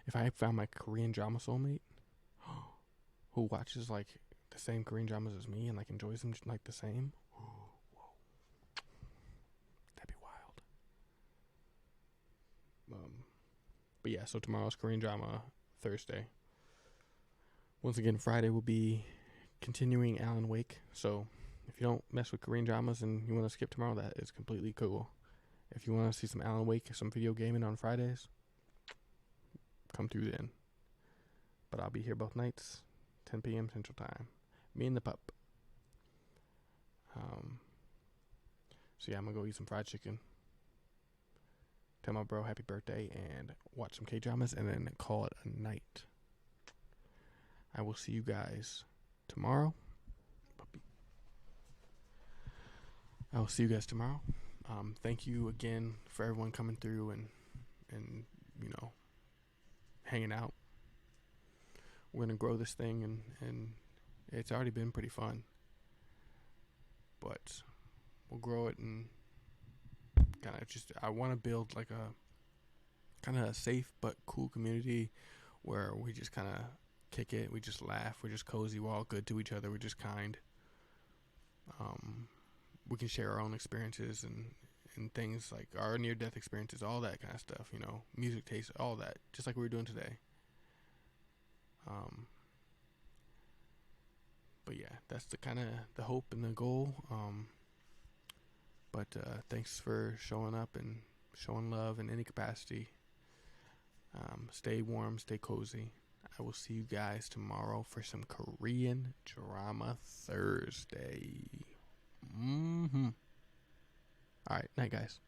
if I found my Korean drama soulmate who watches like the same Korean dramas as me and like enjoys them like the same, that'd be wild. But yeah, so tomorrow's Korean drama Thursday. Once again, Friday will be continuing Alan Wake. So if you don't mess with Korean dramas and you want to skip tomorrow, that is completely cool. If you want to see some Alan Wake, some video gaming on Fridays, come through then. But I'll be here both nights, 10 p.m. Central Time. Me and the pup. So yeah, I'm gonna go eat some fried chicken. Tell my bro happy birthday and watch some K-dramas and then call it a night. I will see you guys tomorrow. I will see you guys tomorrow. Thank you again for everyone coming through and you know, hanging out. We're gonna grow this thing and it's already been pretty fun. but we'll grow it and kind of just. I want to build like a kind of a safe but cool community where we just kind of kick it. We just laugh. We're just cozy. We're all good to each other. We're just kind. Um, we can share our own experiences and things like our near death experiences, all that kind of stuff. Music taste, all that, just like we were doing today. Um, but yeah, that's the kind of the hope and the goal. But thanks for showing up and showing love in any capacity. Stay warm, stay cozy. I will see you guys tomorrow for some Korean drama Thursday. All right, night, guys.